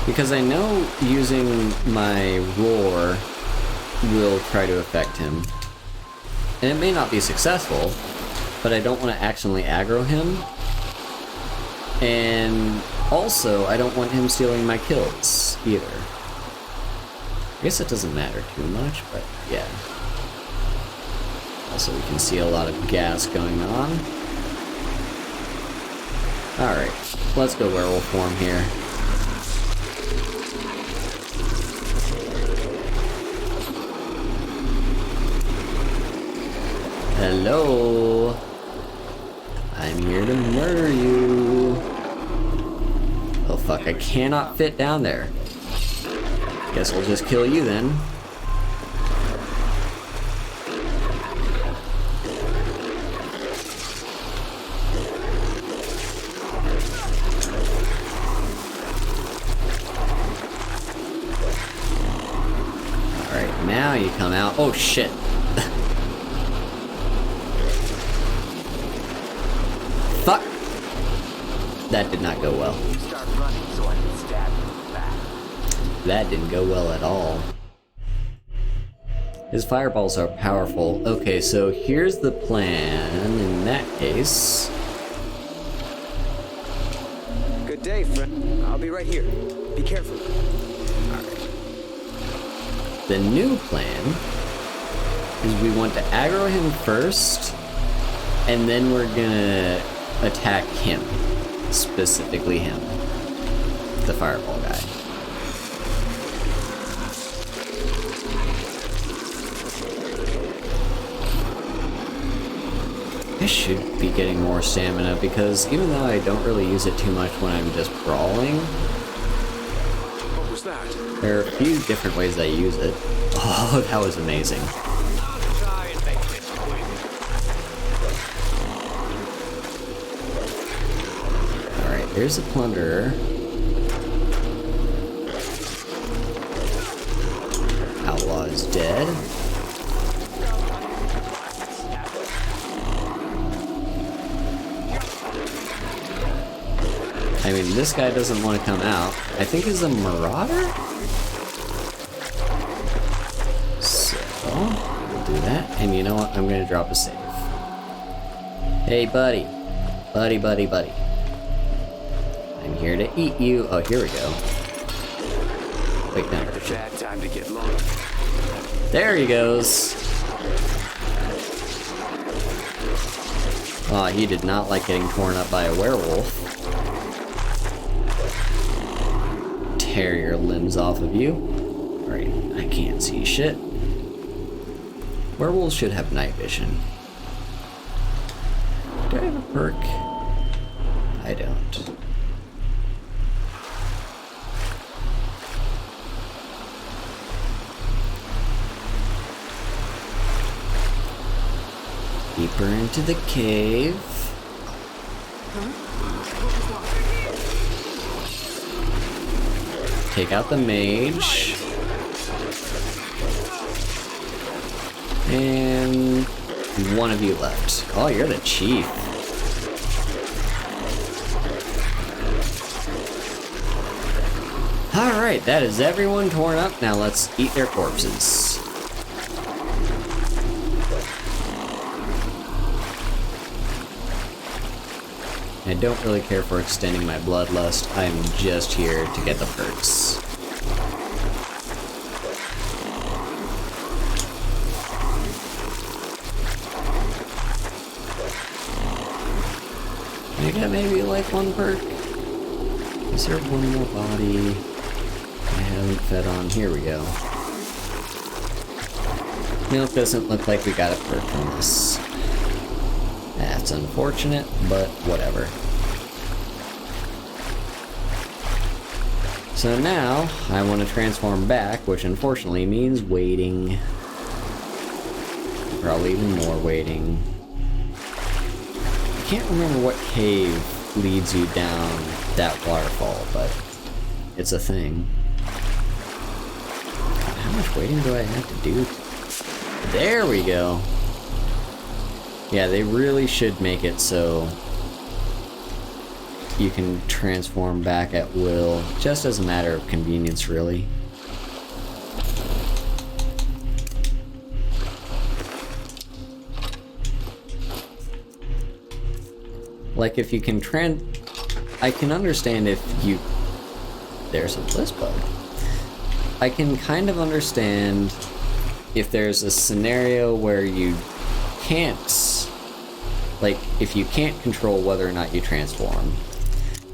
because I know using my roar will try to affect him, and it may not be successful, but I don't want to accidentally aggro him, and also I don't want him stealing my kills either. I guess it doesn't matter too much, but yeah. Also, we can see a lot of gas going on. Alright, let's go werewolf form here. Hello? I'm here to murder you. Oh fuck, I cannot fit down there. Guess we'll just kill you then. Alright, now you come out. Oh shit. Fuck! That did not go well. That didn't go well at all. His fireballs are powerful. Okay, so here's the plan in that case. Good day, friend. I'll be right here. Be careful. The new plan is we want to aggro him first, and then we're gonna attack him. Specifically him. The fireball guy. I should be getting more stamina because even though I don't really use it too much when I'm just brawling, What was that? there are a few different ways I use it. Oh, that was amazing. Alright, there's a plunderer. Outlaw is dead. I mean, this guy doesn't want to come out. I think he's a marauder? So, we'll do that. And you know what? I'm going to drop a save. Hey, buddy. Buddy, buddy, buddy. I'm here to eat you. Oh, here we go. Wait, no. Bad time to get lost. There he goes. Oh, he did not like getting torn up by a werewolf. Tear your limbs off of you. Alright, I can't see shit. Werewolves should have night vision. Do I have a perk? I don't. Deeper into the cave. Take out the mage. And one of you left. Oh, you're the chief. Alright, that is everyone torn up. Now let's eat their corpses. I don't really care for extending my bloodlust. I'm just here to get the perks. Can I get maybe like one perk? Is there one more body I haven't fed on? Here we go. Milk doesn't look like we got a perk from this. That's unfortunate, but whatever. So now, I want to transform back, which unfortunately means waiting. Probably even more waiting. I can't remember what cave leads you down that waterfall, but it's a thing. God, how much waiting do I have to do? There we go. Yeah, they really should make it so you can transform back at will, just as a matter of convenience, really. Like, if you can I can understand if you... There's a bliss bug. I can kind of understand if there's a scenario where you can't, like, if you can't control whether or not you transform,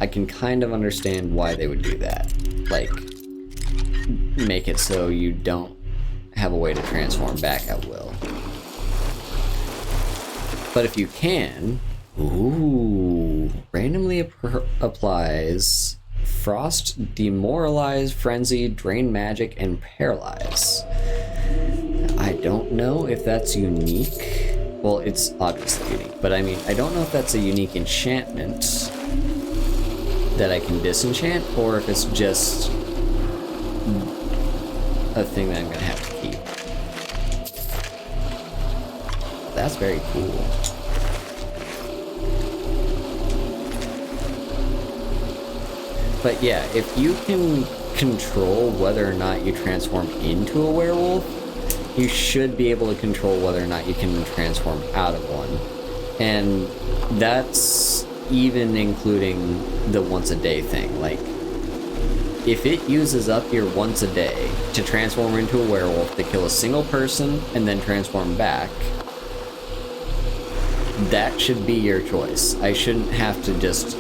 I can kind of understand why they would do that. Like, make it so you don't have a way to transform back at will. But if you can, Ooh. Randomly applies Frost, Demoralize, Frenzy, Drain Magic, and Paralyze. I don't know if that's unique. Well, it's obviously unique, but I mean, I don't know if that's a unique enchantment that I can disenchant, or if it's just a thing that I'm gonna have to keep. That's very cool. But yeah, if you can control whether or not you transform into a werewolf, you should be able to control whether or not you can transform out of one. And that's even including the once a day thing. Like, if it uses up your once a day to transform into a werewolf to kill a single person and then transform back, that should be your choice. I shouldn't have to just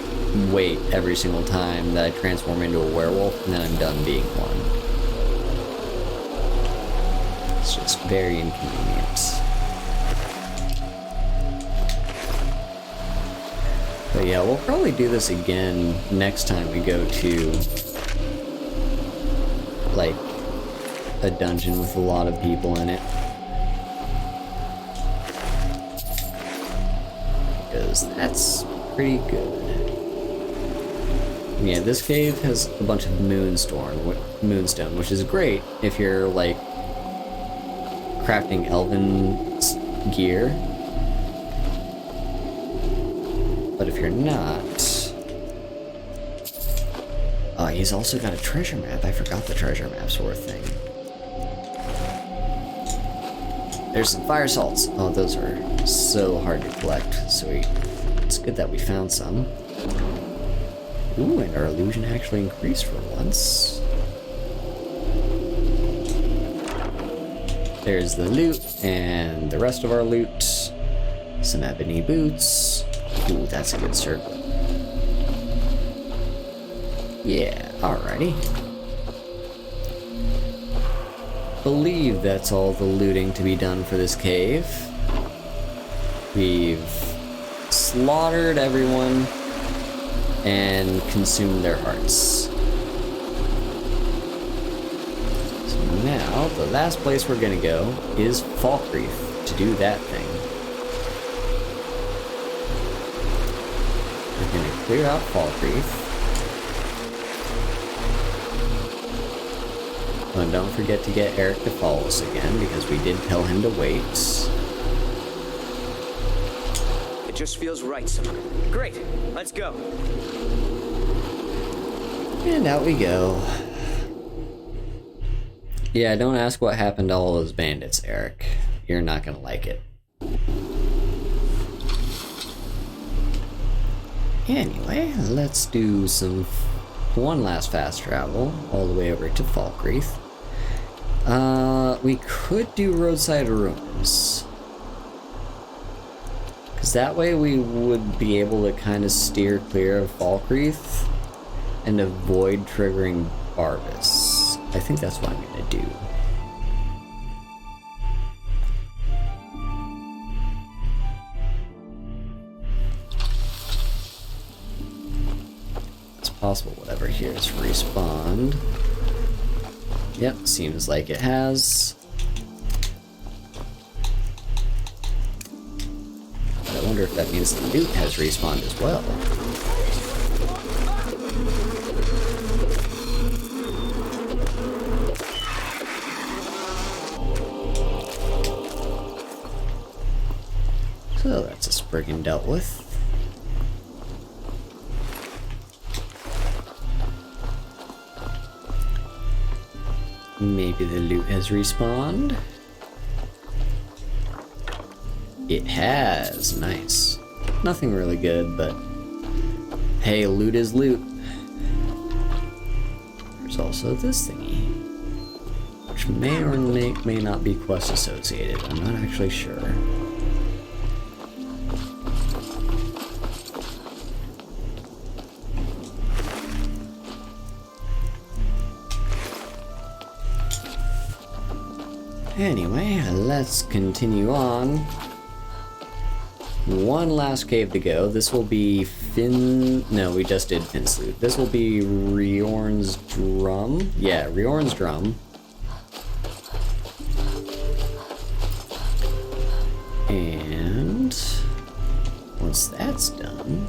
wait every single time that I transform into a werewolf and then I'm done being one. It's just very inconvenient. But yeah, we'll probably do this again next time we go to, like, a dungeon with a lot of people in it. Because that's pretty good. Yeah, this cave has a bunch of moonstone, which is great if you're, like, crafting elven gear. But if you're not... Oh, he's also got a treasure map. I forgot the treasure maps were a thing. There's some fire salts. Oh, those are so hard to collect. Sweet. It's good that we found some. Ooh, and our illusion actually increased for once. There's the loot, and the rest of our loot. Some ebony boots. Ooh, that's a good circle. Yeah, alrighty. Believe that's all the looting to be done for this cave. We've slaughtered everyone and consumed their hearts. So now, the last place we're gonna go is Falkreath to do that thing. We're gonna clear out Falkreath. And don't forget to get Eric to follow us again, because we did tell him to wait. It just feels right, son. Great, let's go. And out we go. Yeah, don't ask what happened to all those bandits, Eric. You're not gonna like it. Anyway, let's do one last fast travel all the way over to Falkreath. We could do Roadside Ruins. Because that way we would be able to kind of steer clear of Falkreath and avoid triggering Barbas. I think that's what I'm going to do. It's possible whatever here is respawned. Yep, seems like it has. But I wonder if that means the loot has respawned as well. So that's a Spriggan dealt with. Maybe the loot has respawned. It has. Nice. Nothing really good, but hey, loot is loot. There's also this thingy, which may or may not be quest associated. I'm not actually sure. Anyway, let's continue on. one last cave to go. This will be no, we just did Finsloot. This will be Riorn's Drum. Yeah, Riorn's Drum. And once that's done,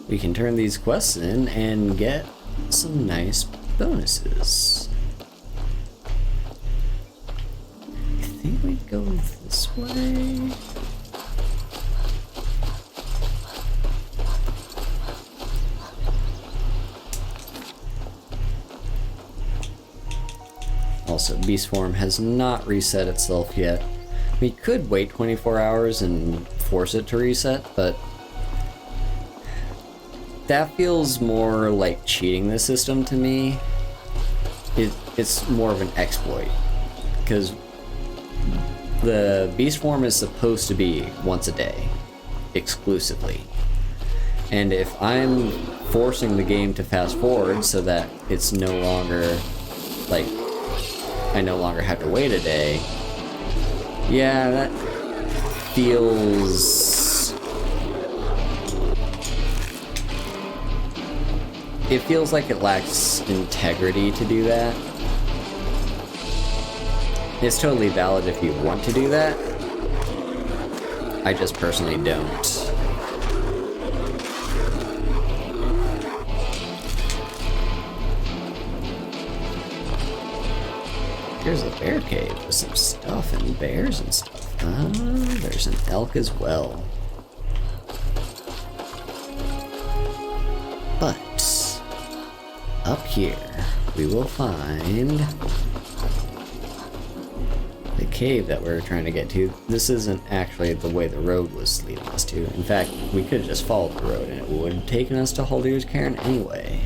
we can turn these quests in and get some nice bonuses. I think we go this way. Also, beast form has not reset itself yet. We could wait 24 hours and force it to reset, but that feels more like cheating the system to me. It's more of an exploit, because the beast form is supposed to be once a day, exclusively. And if I'm forcing the game to fast forward so that it's no longer, like, I no longer have to wait a day, yeah, that feels... It feels like it lacks integrity to do that. It's totally valid if you want to do that. I just personally don't. Here's a bear cave with some stuff and bears and stuff. Ah, there's an elk as well. But up here we will find the cave that we're trying to get to. This isn't actually the way the road was leading us to. In fact, we could have just followed the road and it would have taken us to Haldir's Cairn anyway.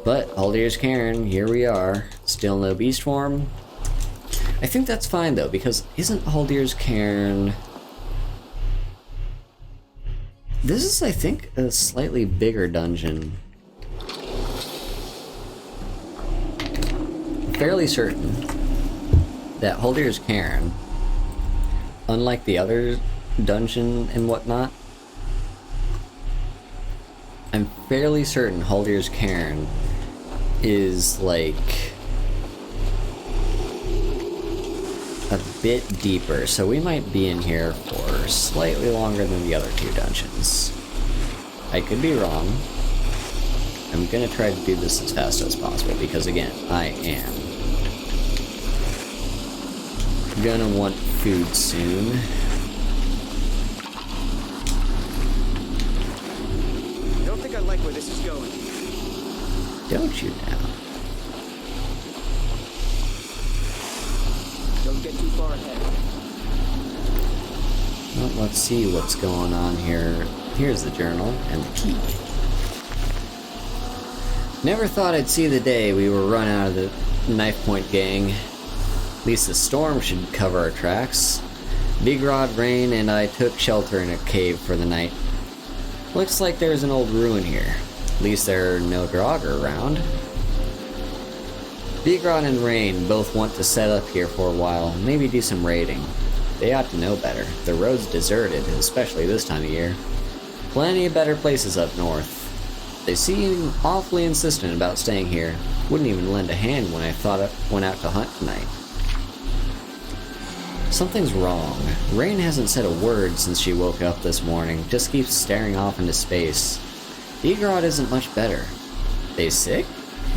But Haldir's Cairn, here we are. Still no beast form. I think that's fine though, because isn't Haldir's Cairn... This is, I think, a slightly bigger dungeon. I'm fairly certain that Haldir's Cairn, unlike the other dungeon and whatnot, I'm fairly certain Haldir's Cairn is like a bit deeper, so we might be in here for slightly longer than the other two dungeons. I could be wrong. I'm gonna try to do this as fast as possible because, again, I am gonna want food soon. I don't think I like where this is going. Don't you now? Don't get too far ahead. Well, let's see what's going on here. Here's the journal and the key. Never thought I'd see the day we were run out of the Knife Point gang. At least the storm should cover our tracks. Vigrod, Rain, and I took shelter in a cave for the night. Looks like there's an old ruin here. At least there are no Draugr around. Vigrod and Rain both want to set up here for a while, maybe do some raiding. They ought to know better. The road's deserted, especially this time of year. Plenty of better places up north. They seem awfully insistent about staying here. Wouldn't even lend a hand when I thought I went out to hunt tonight. Something's wrong. Rain hasn't said a word since she woke up this morning, just keeps staring off into space. Vigrod isn't much better. They sick?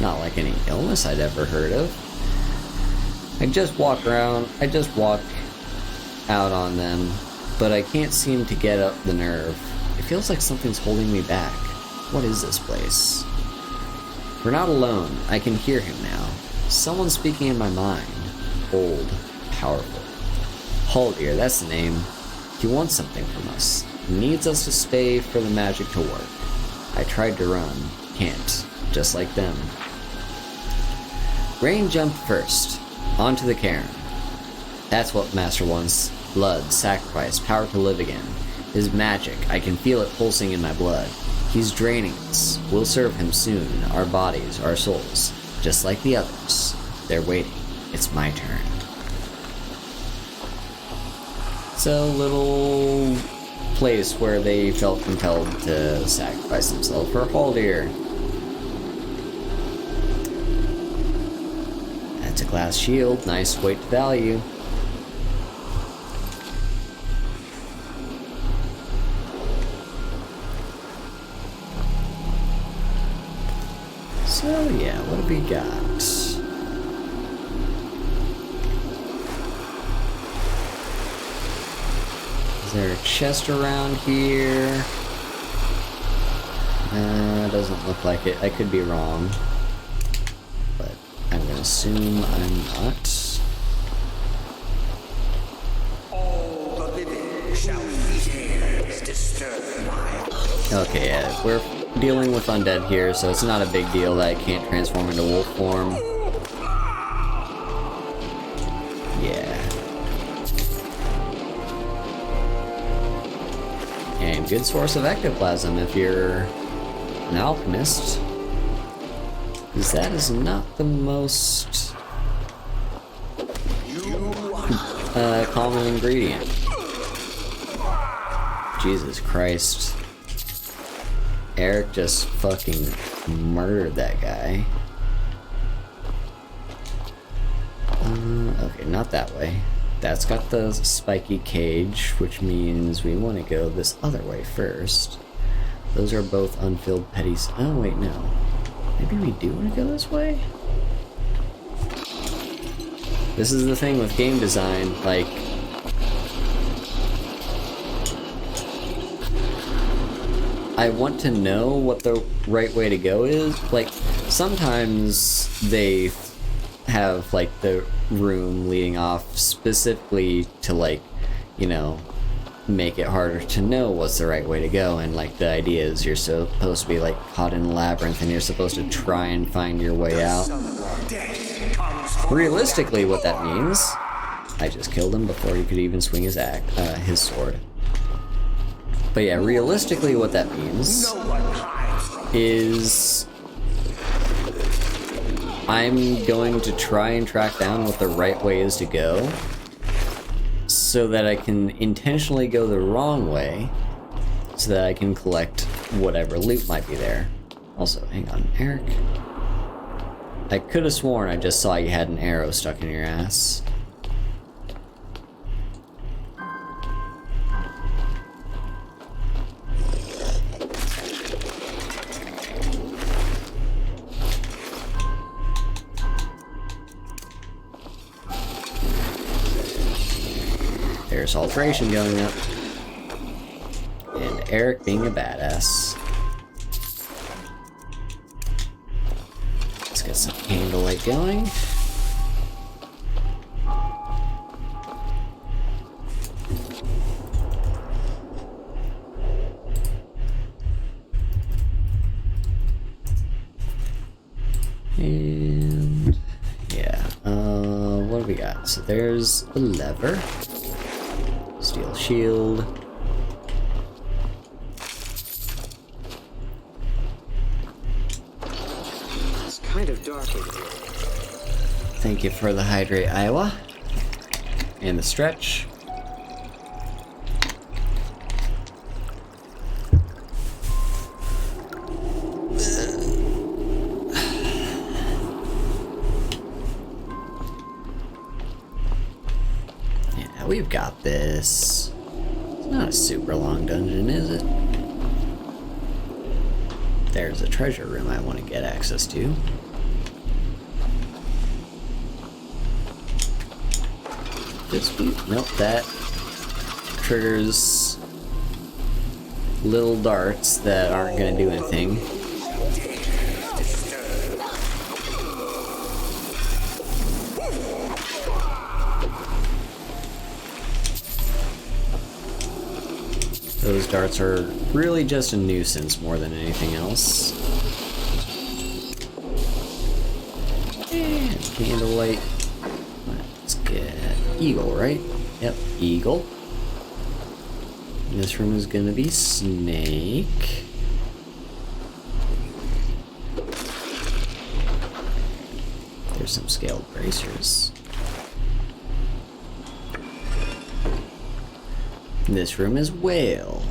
Not like any illness I'd ever heard of. I just walk out on them, but I can't seem to get up the nerve. It feels like something's holding me back. What is this place? We're not alone. I can hear him now. Someone's speaking in my mind. Old. Powerful. Haldir, that's the name. He wants something from us. He needs us to stay for the magic to work. I tried to run. Can't. Just like them. Rain jumped first. Onto the cairn. That's what Master wants. Blood, sacrifice, power to live again. His magic. I can feel it pulsing in my blood. He's draining us. We'll serve him soon. Our bodies, our souls. Just like the others. They're waiting. It's my turn. It's a little place where they felt compelled to sacrifice themselves for Haldir. That's a glass shield, nice weight to value. So yeah, what have we got? Is there a chest around here? Doesn't look like it. I could be wrong. But I'm gonna assume I'm not. All the living shall fear disturb my... Okay, yeah, we're dealing with undead here, so it's not a big deal that I can't transform into wolf form. Yeah. And good source of ectoplasm if you're an alchemist. Because that is not the most common ingredient. Jesus Christ. Eric just fucking murdered that guy. Okay, not that way. That's got the spiky cage, which means we want to go this other way first. Those are both unfilled petties. Oh, wait, no. Maybe we do want to go this way? This is the thing with game design, like... I want to know what the right way to go is. Like, sometimes they have, like, the room leading off specifically to, like, you know, make it harder to know what's the right way to go. And, like, the idea is you're supposed to be, like, caught in a labyrinth and you're supposed to try and find your way out. Realistically, what that means... I just killed him before he could even swing his his sword. But yeah, realistically what that means is I'm going to try and track down what the right way is to go so that I can intentionally go the wrong way so that I can collect whatever loot might be there. Also, hang on, Eric. I could have sworn I just saw you had an arrow stuck in your ass. There's alteration going up. And Eric being a badass. Let's get some candlelight going. And yeah, what do we got? So there's a lever. Steel shield. It's kind of dark in here. Thank you for the hydrate, Iowa. And the stretch. Yeah, we've got this. It's not a super long dungeon, is it? There's a treasure room I want to get access to. Nope, that triggers little darts that aren't going to do anything. Those darts are really just a nuisance more than anything else. And candlelight. Let's get Eagle, right? Yep, Eagle. And this room is gonna be Snake. There's some scaled bracers. this room as well.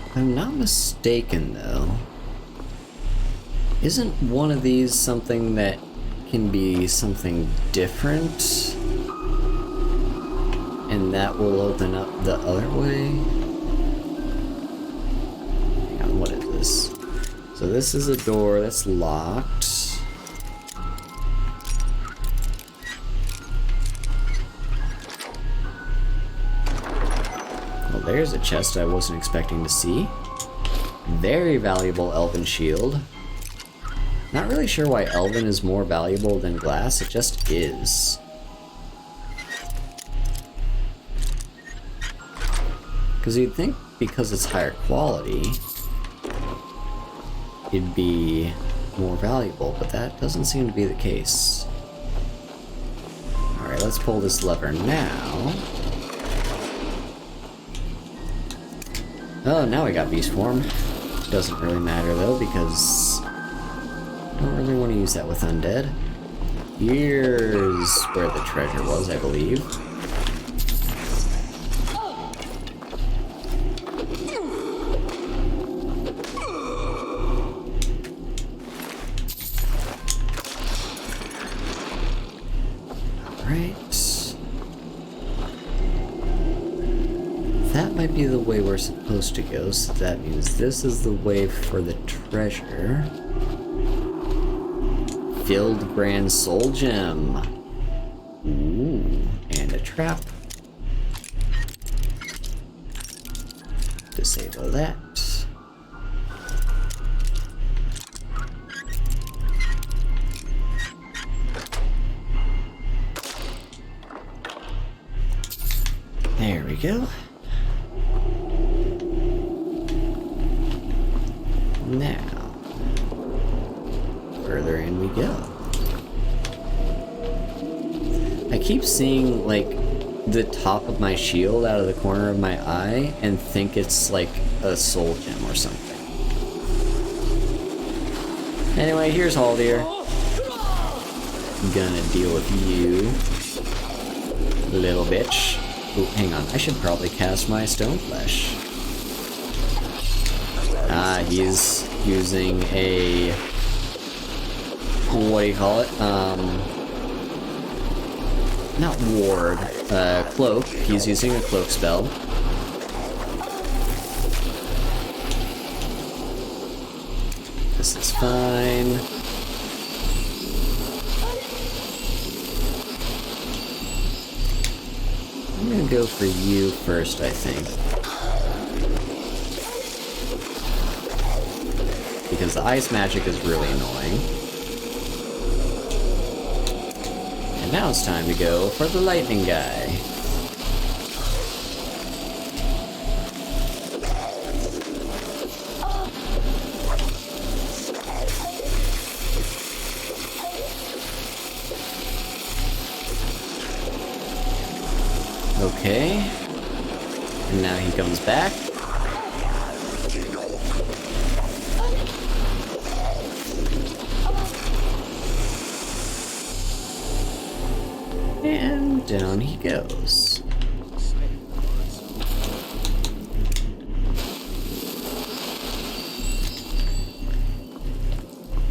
If I'm not mistaken, though, isn't one of these something that can be something different? And that will open up the other way? Hang on, what is this? So this is a door that's locked. Well, there's a chest I wasn't expecting to see. Very valuable elven shield. Not really sure why elven is more valuable than glass, it just is. Because you'd think because it's higher quality, it'd be more valuable, but that doesn't seem to be the case. Alright, let's pull this lever now. Oh, now we got beast form. Doesn't really matter though, because I don't really want to use that with undead. Here's where the treasure was, I believe. That might be the way we're supposed to go, so that means this is the way for the treasure. Filled Grand Soul Gem. Ooh, and a trap. Disable that. There we go. Now, further in we go. I keep seeing, like, the top of my shield out of the corner of my eye and think it's, like, a soul gem or something. Anyway, here's Haldir. Gonna deal with you, little bitch. Oh, hang on. I should probably cast my stone flesh. Ah, he's using a... what do you call it? Not ward. Cloak. He's using a cloak spell. This is fine. I'm gonna go for you first, I think. Because the ice magic is really annoying. And now it's time to go for the lightning guy. Okay. And now he comes back. And down he goes.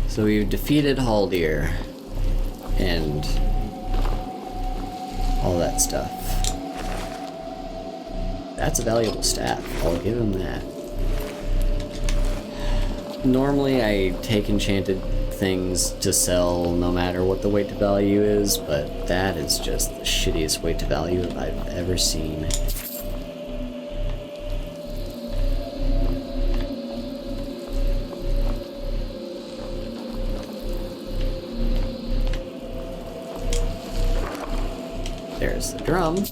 So we've defeated Haldir and all that stuff. That's a valuable staff, I'll give him that. Normally I take enchanted things to sell no matter what the weight to value is, but that is just the shittiest weight to value I've ever seen. There's the drum.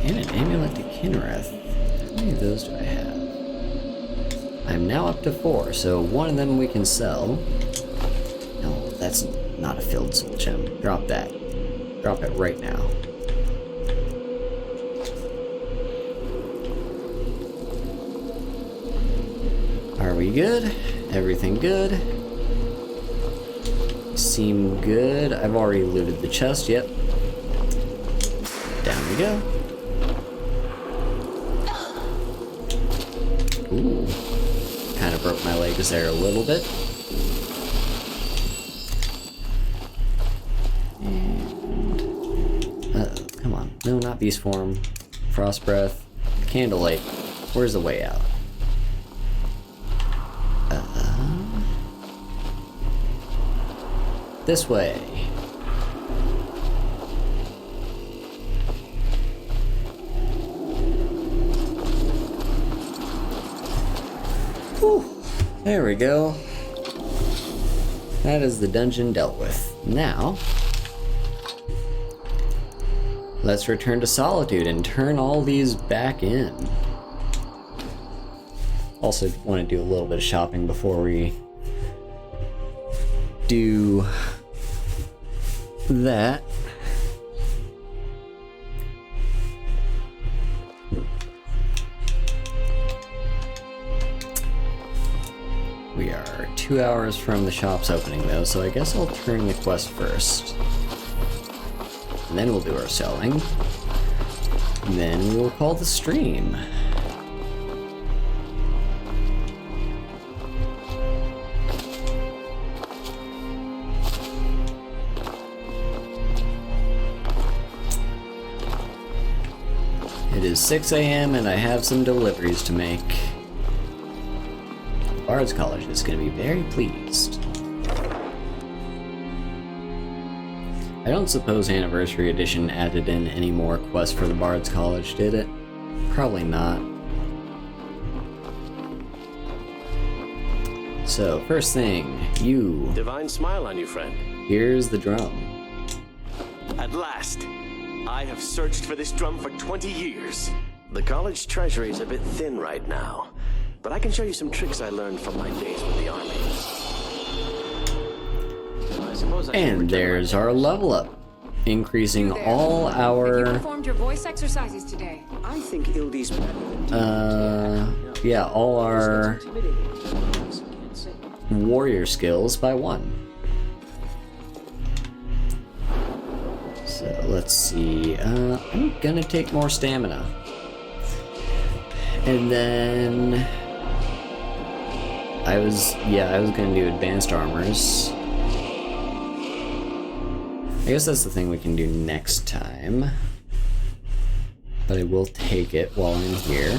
And an amulet to Kinrith. How many of those do I have? I'm now up to 4, so one of them we can sell. No, that's not a filled soul gem. Drop that. Drop it right now. Are we good? Everything good? seem good. I've already looted the chest, yep. Down we go. Ooh. Kind of broke my legs there a little bit. And... come on. No, not beast form. Frost breath. Candlelight. Where's the way out? This way. Whew. There we go. That is the dungeon dealt with. Now, let's return to Solitude and turn all these back in. Also want to do a little bit of shopping before we do that. We are 2 hours from the shop's opening though, so I guess I'll turn the quest first. And then we'll do our selling. And then we will call the stream. It is 6 a.m. and I have some deliveries to make. The Bard's College is going to be very pleased. I don't suppose Anniversary Edition added in any more quests for the Bard's College, did it? Probably not. So, first thing, you. Divine smile on you, friend. Here's the drum. At last. I have searched for this drum for 20 years. The college treasury is a bit thin right now, but I can show you some tricks I learned from my days with the army. And there's our level up, increasing all our... You performed your voice exercises today. I think Ildi's yeah, all our warrior skills by 1. So let's see, I'm gonna take more stamina. And then I was gonna do advanced armors. I guess that's the thing we can do next time. But I will take it while I'm here.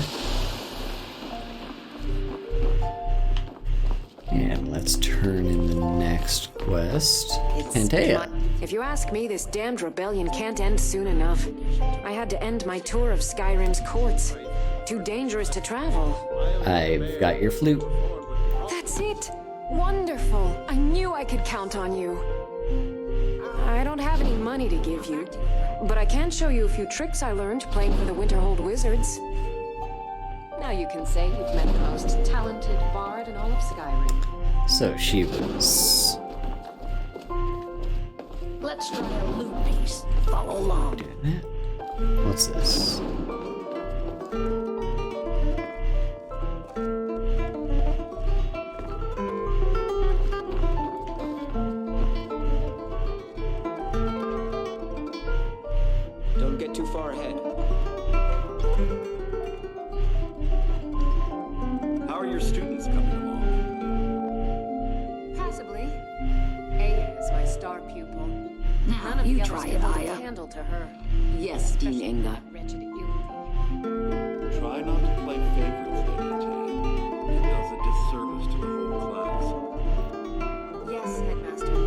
And let's turn in the next quest. Pantea. If you ask me, this damned rebellion can't end soon enough. I had to end my tour of Skyrim's courts. Too dangerous to travel. I've got your flute. That's it! Wonderful! I knew I could count on you. I don't have any money to give you, but I can show you a few tricks I learned playing for the Winterhold Wizards. Now you can say you've met the most talented bard in all of Skyrim. So she was... Let's try a loot piece. Follow along. doing that. What's this? Don't get too far ahead. How are your students coming along? Possibly. Aya is my star pupil. None of You the others try can it, hold a Aya. candle to her. Yes, Dean Inga. Wretched Ildi. Try not to play favorites, Lady Jane. It does a disservice to the whole class. Yes, Headmaster.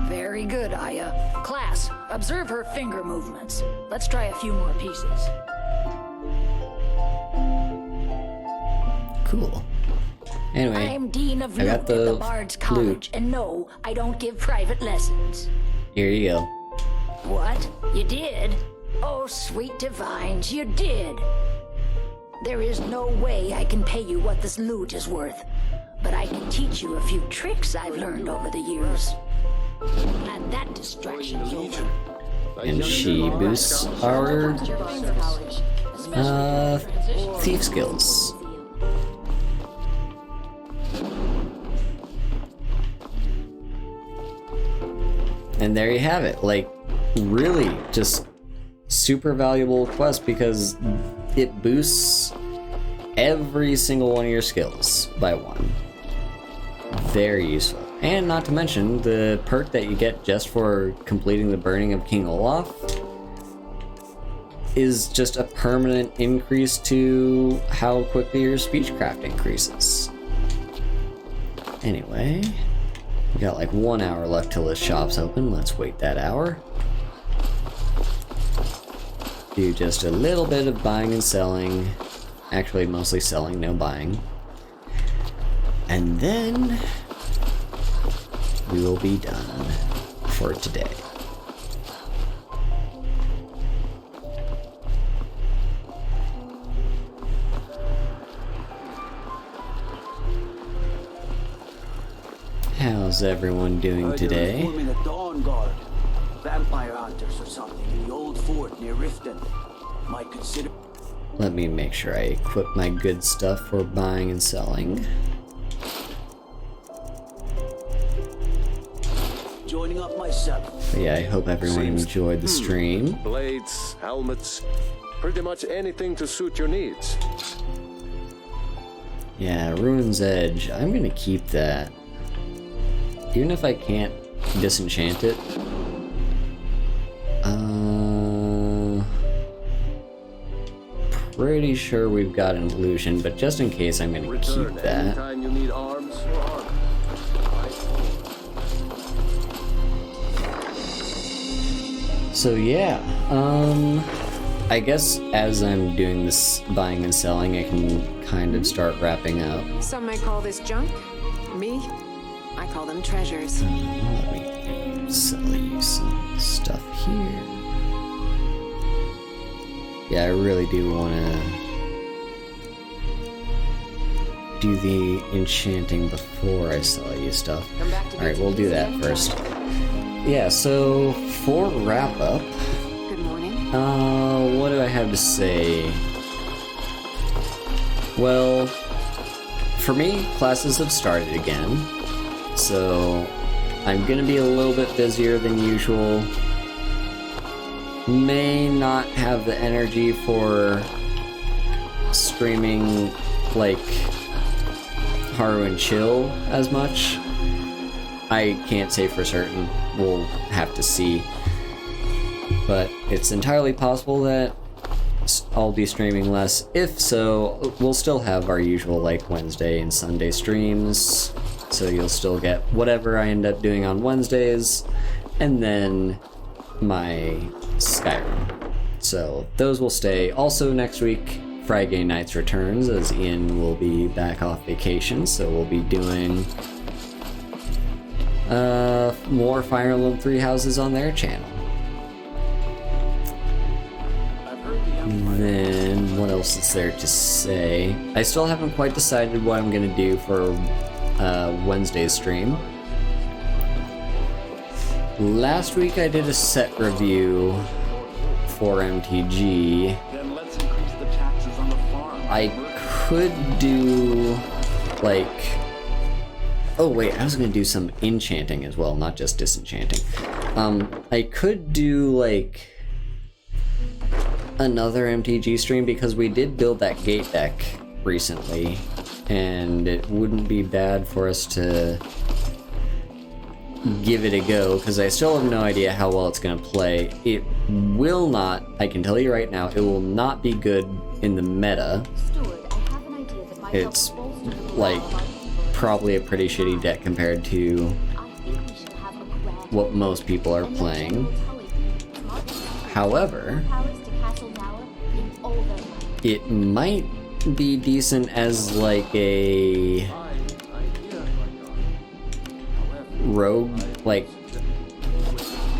Very good, Aya. Class, observe her finger movements. Let's try a few more pieces. Cool. Anyway, I'm Dean of I got Lute at the the Bard's flute. College, and no, I don't give private lessons. Here you go. What? You did? Oh, sweet divines, you did. There is no way I can pay you what this loot is worth. but I can teach you a few tricks I've learned over the years. Glad that distraction's over. And she boosts our thief skills. And there you have it. Like, really just super valuable quest because it boosts every single one of your skills by 1. Very useful. And not to mention the perk that you get just for completing the burning of King Olaf is just a permanent increase to how quickly your speechcraft increases. Anyway, we got like 1 hour left till the shop's open. Let's wait that hour. Do just a little bit of buying and selling. Actually, mostly selling, no buying. And then we will be done for today. How's everyone doing today? Forming a dawn guard, vampire hunters or something in the old fort near Riften. Might consider. Let me make sure I equip my good stuff for buying and selling. Joining up myself. But yeah, I hope everyone enjoyed the stream. Blades, helmets, pretty much anything to suit your needs. Yeah, Ruin's Edge. I'm gonna keep that. Even if I can't disenchant it. Pretty sure we've got an illusion, but just in case, I'm gonna keep that. Anytime you need arms or armor. So yeah, I guess as I'm doing this buying and selling, I can kind of start wrapping up. Some might call this junk. Me, I call them treasures. Let me sell you some stuff here. Yeah, I really do want to do the enchanting before I sell you stuff. Alright, we'll do that first. Yeah, so for wrap up, Good morning. what do I have to say? Well, for me, classes have started again, so I'm gonna be a little bit busier than usual. May not have the energy for streaming like Haru and Chill as much. I can't say for certain. We'll have to see. But it's entirely possible that I'll be streaming less. If so, we'll still have our usual like Wednesday and Sunday streams. So you'll still get whatever I end up doing on Wednesdays. And then my Skyrim. So those will stay. Also next week, Friday Nights returns as Ian will be back off vacation. So we'll be doing more Fire Emblem 3 houses on their channel. And then what else is there to say? I still haven't quite decided what I'm gonna do for Wednesday's stream. Last week I did a set review for MTG. Then let's increase the taxes on the farm. I could do like... Oh wait, I was gonna do some enchanting as well, not just disenchanting. I could do like another MTG stream because we did build that gate deck recently, and it wouldn't be bad for us to give it a go, because I still have no idea how well it's going to play. It will not, I can tell you right now, it will not be good in the meta. It's like probably a pretty shitty deck compared to what most people are playing. However, it might be decent as like a rogue, like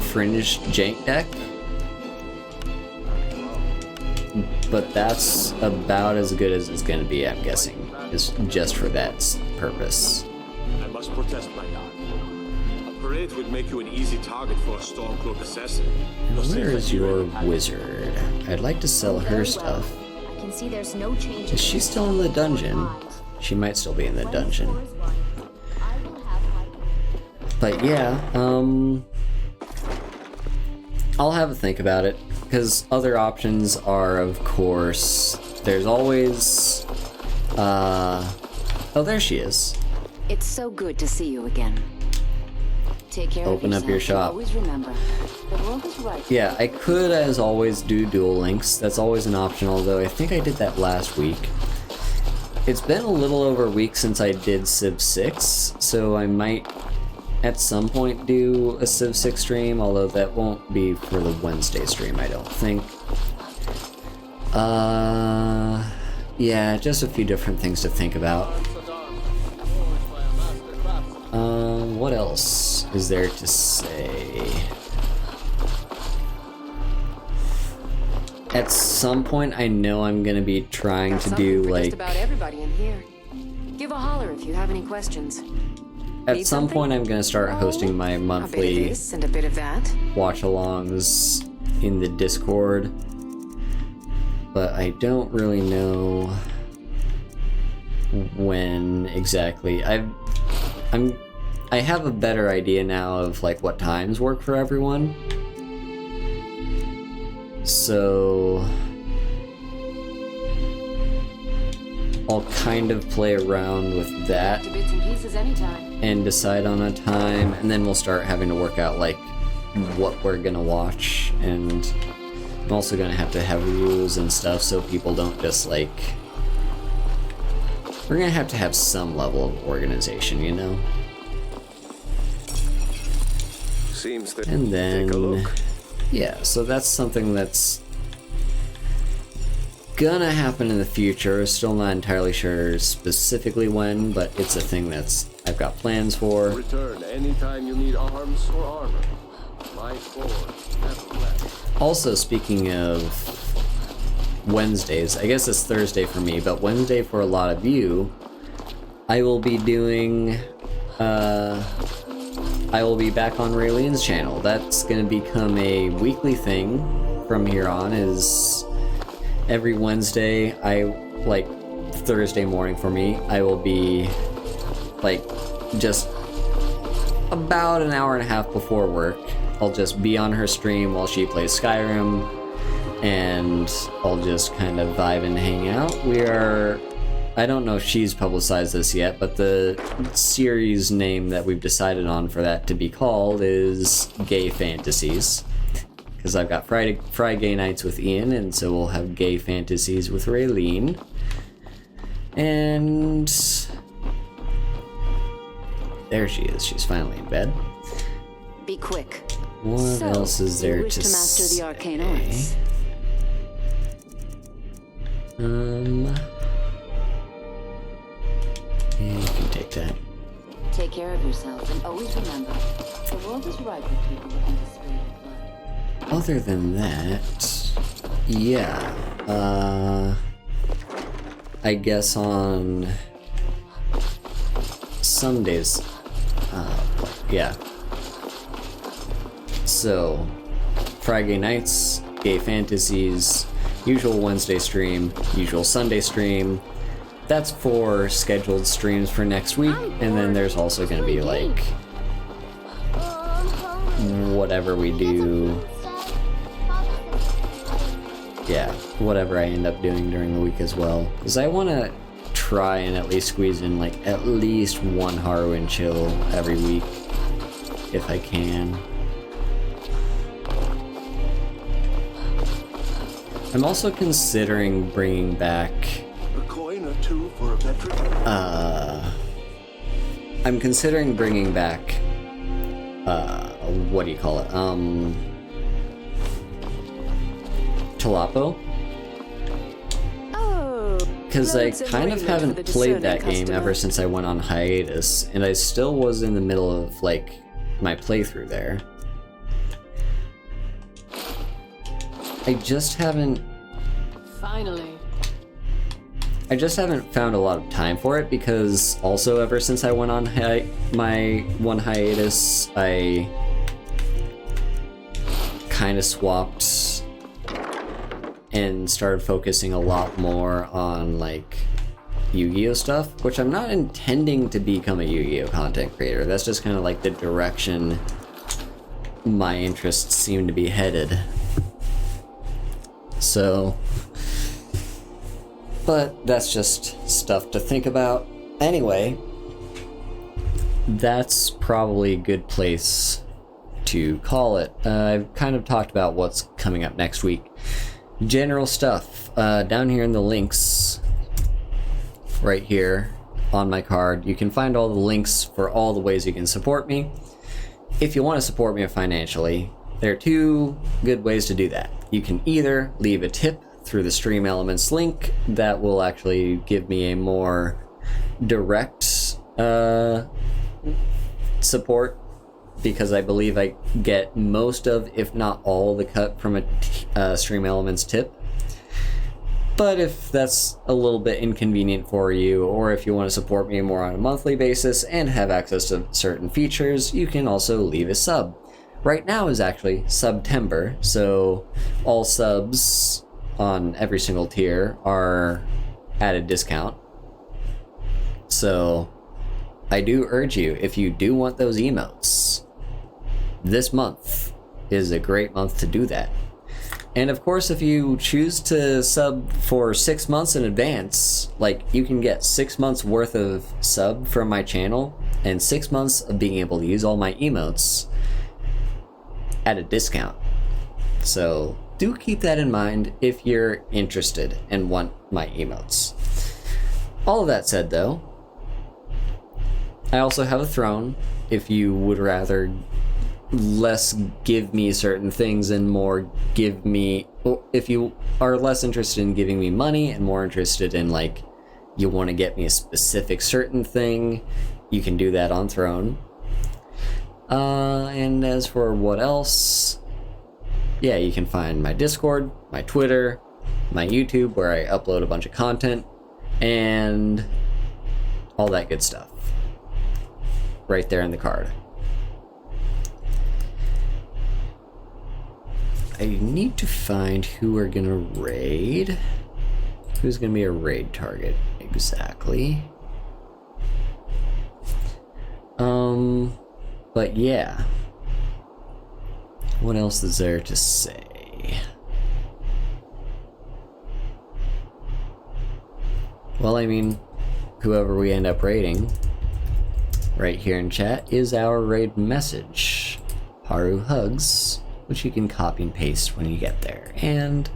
fringed jank deck, but that's about as good as it's gonna be, I'm guessing, is just for that purpose. I must protest, my lord. A parade would make you an easy target for a Stormcloak assassin. Where is your wizard? I'd like to sell her stuff. I can see there's no change. Is she still in the dungeon? She might still be in the dungeon. But yeah, I'll have a think about it, because other options are, of course, there's always, oh, there she is. It's so good to see you again. Take care Open of up your shop. Always remember, the world is right. Yeah, I could, as always, do dual links. That's always an option, although I think I did that last week. It's been a little over a week since I did Civ 6, so I might at some point do a Civ 6 stream, although that won't be for the Wednesday stream, I don't think. Yeah, just a few different things to think about. What else is there to say? At some point, I know I'm gonna be trying to do, like... Just about everybody in here. Give a holler if you have any questions. At some point, I'm gonna start hosting my A bit of monthly this and a bit of that. watch-alongs in the Discord, but I don't really know when exactly. I have a better idea now of like what times work for everyone, so I'll kind of play around with that To bits and pieces anytime. and decide on a time, and then we'll start having to work out like what we're gonna watch, and I'm also gonna have to have rules and stuff so people don't just like... We're gonna have to have some level of organization, you know? Seems that. And Take a then... look. Yeah, so that's something that's gonna happen in the future. Still not entirely sure specifically when, but it's a thing that's I've got plans for. Return anytime you need arms or armor. My force never left. Also, speaking of Wednesdays, I guess it's Thursday for me, but Wednesday for a lot of you, I will be doing, I will be back on Raylene's channel. That's gonna become a weekly thing from here on, is every Wednesday, like Thursday morning for me, I will be, like, just about an hour and a half before work. I'll just be on her stream while she plays Skyrim, and I'll just kind of vibe and hang out. I don't know if she's publicized this yet, but the series name that we've decided on for that to be called is Gay Fantasies. Because I've got Friday nights with Ian, and so we'll have Gay Fantasies with Raylene. And... there she is, she's finally in bed. Be quick. What else is there you wish to to master say? the arcane arts? Yeah, you can take that. Take care of yourself and always remember, the world is ripe with people looking to spill your blood. Other than that, yeah, I guess on some days, yeah. So, Friday nights, Gay Fantasies, usual Wednesday stream, usual Sunday stream. That's for scheduled streams for next week, and then there's also going to be like whatever we do. Yeah, whatever I end up doing during the week as well. Because I want to try and at least squeeze in like at least one Harrowin chill every week, if I can. I'm also considering bringing back... A coin or two for a veteran? I'm considering bringing back... what do you call it? Talapo? Oh. Because I kind of haven't played that game ever since I went on hiatus, and I still was in the middle of, like, my playthrough there. I just haven't... Finally. I just haven't found a lot of time for it because also ever since I went on my one hiatus, I kind of swapped and started focusing a lot more on like Yu-Gi-Oh stuff, which I'm not intending to become a Yu-Gi-Oh content creator. That's just kind of like the direction my interests seem to be headed. So, but that's just stuff to think about. Anyway, that's probably a good place to call it. I've kind of talked about what's coming up next week. General stuff. Down here in the links, right here on my card, you can find all the links for all the ways you can support me. If you want to support me financially, there are two good ways to do that. You can either leave a tip through the Stream Elements link that will actually give me a more direct support, because I believe I get most of, if not all, the cut from a Stream Elements tip. But if that's a little bit inconvenient for you, or if you want to support me more on a monthly basis and have access to certain features, you can also leave a sub. Right now is actually Subtember, so all subs on every single tier are at a discount. So I do urge you, if you do want those emotes, this month is a great month to do that. And of course, if you choose to sub for 6 months in advance, like, you can get 6 months worth of sub from my channel and 6 months of being able to use all my emotes at a discount. So do keep that in mind if you're interested and want my emotes. All of that said though, I also have a throne if you would rather less give me certain things and more give me, if you are less interested in giving me money and more interested in, like, you want to get me a specific certain thing, you can do that on Throne. And as for what else, yeah, you can find my Discord, my Twitter, my YouTube, where I upload a bunch of content, and all that good stuff right there in the card. I need to find who we're gonna raid. Who's gonna be a raid target exactly? But yeah. What else is there to say? Well, I mean, whoever we end up raiding right here in chat is our raid message. Haru Hugs, which you can copy and paste when you get there. And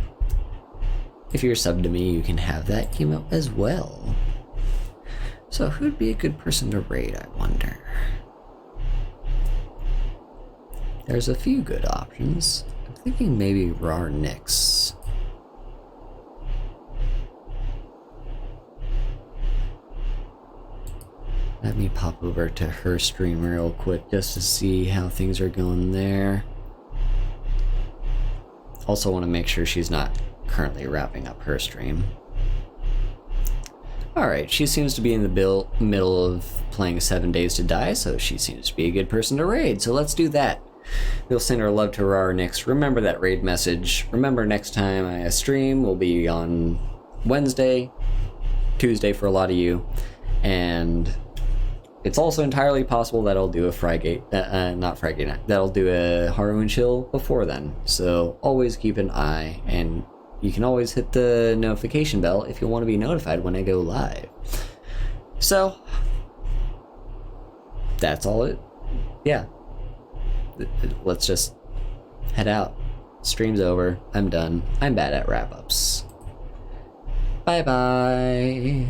if you're subbed to me, you can have that emote as well. So who'd be a good person to raid, I wonder? There's a few good options. I'm thinking maybe Rar Nix. Let me pop over to her stream real quick just to see how things are going there. Also want to make sure she's not currently wrapping up her stream. Alright, she seems to be in the middle of playing 7 Days to Die, so she seems to be a good person to raid, so let's do that. We'll send our love to Rar Nix. Remember that raid message. Remember, next time I stream will be on Wednesday, Tuesday for a lot of you, and it's also entirely possible that I'll do a Friday, not Friday night, that I'll do a Haru and Chill before then. So always keep an eye, and you can always hit the notification bell if you want to be notified when I go live. So, that's all it, yeah. Let's just head out. Stream's over. I'm done. I'm bad at wrap-ups. Bye-bye.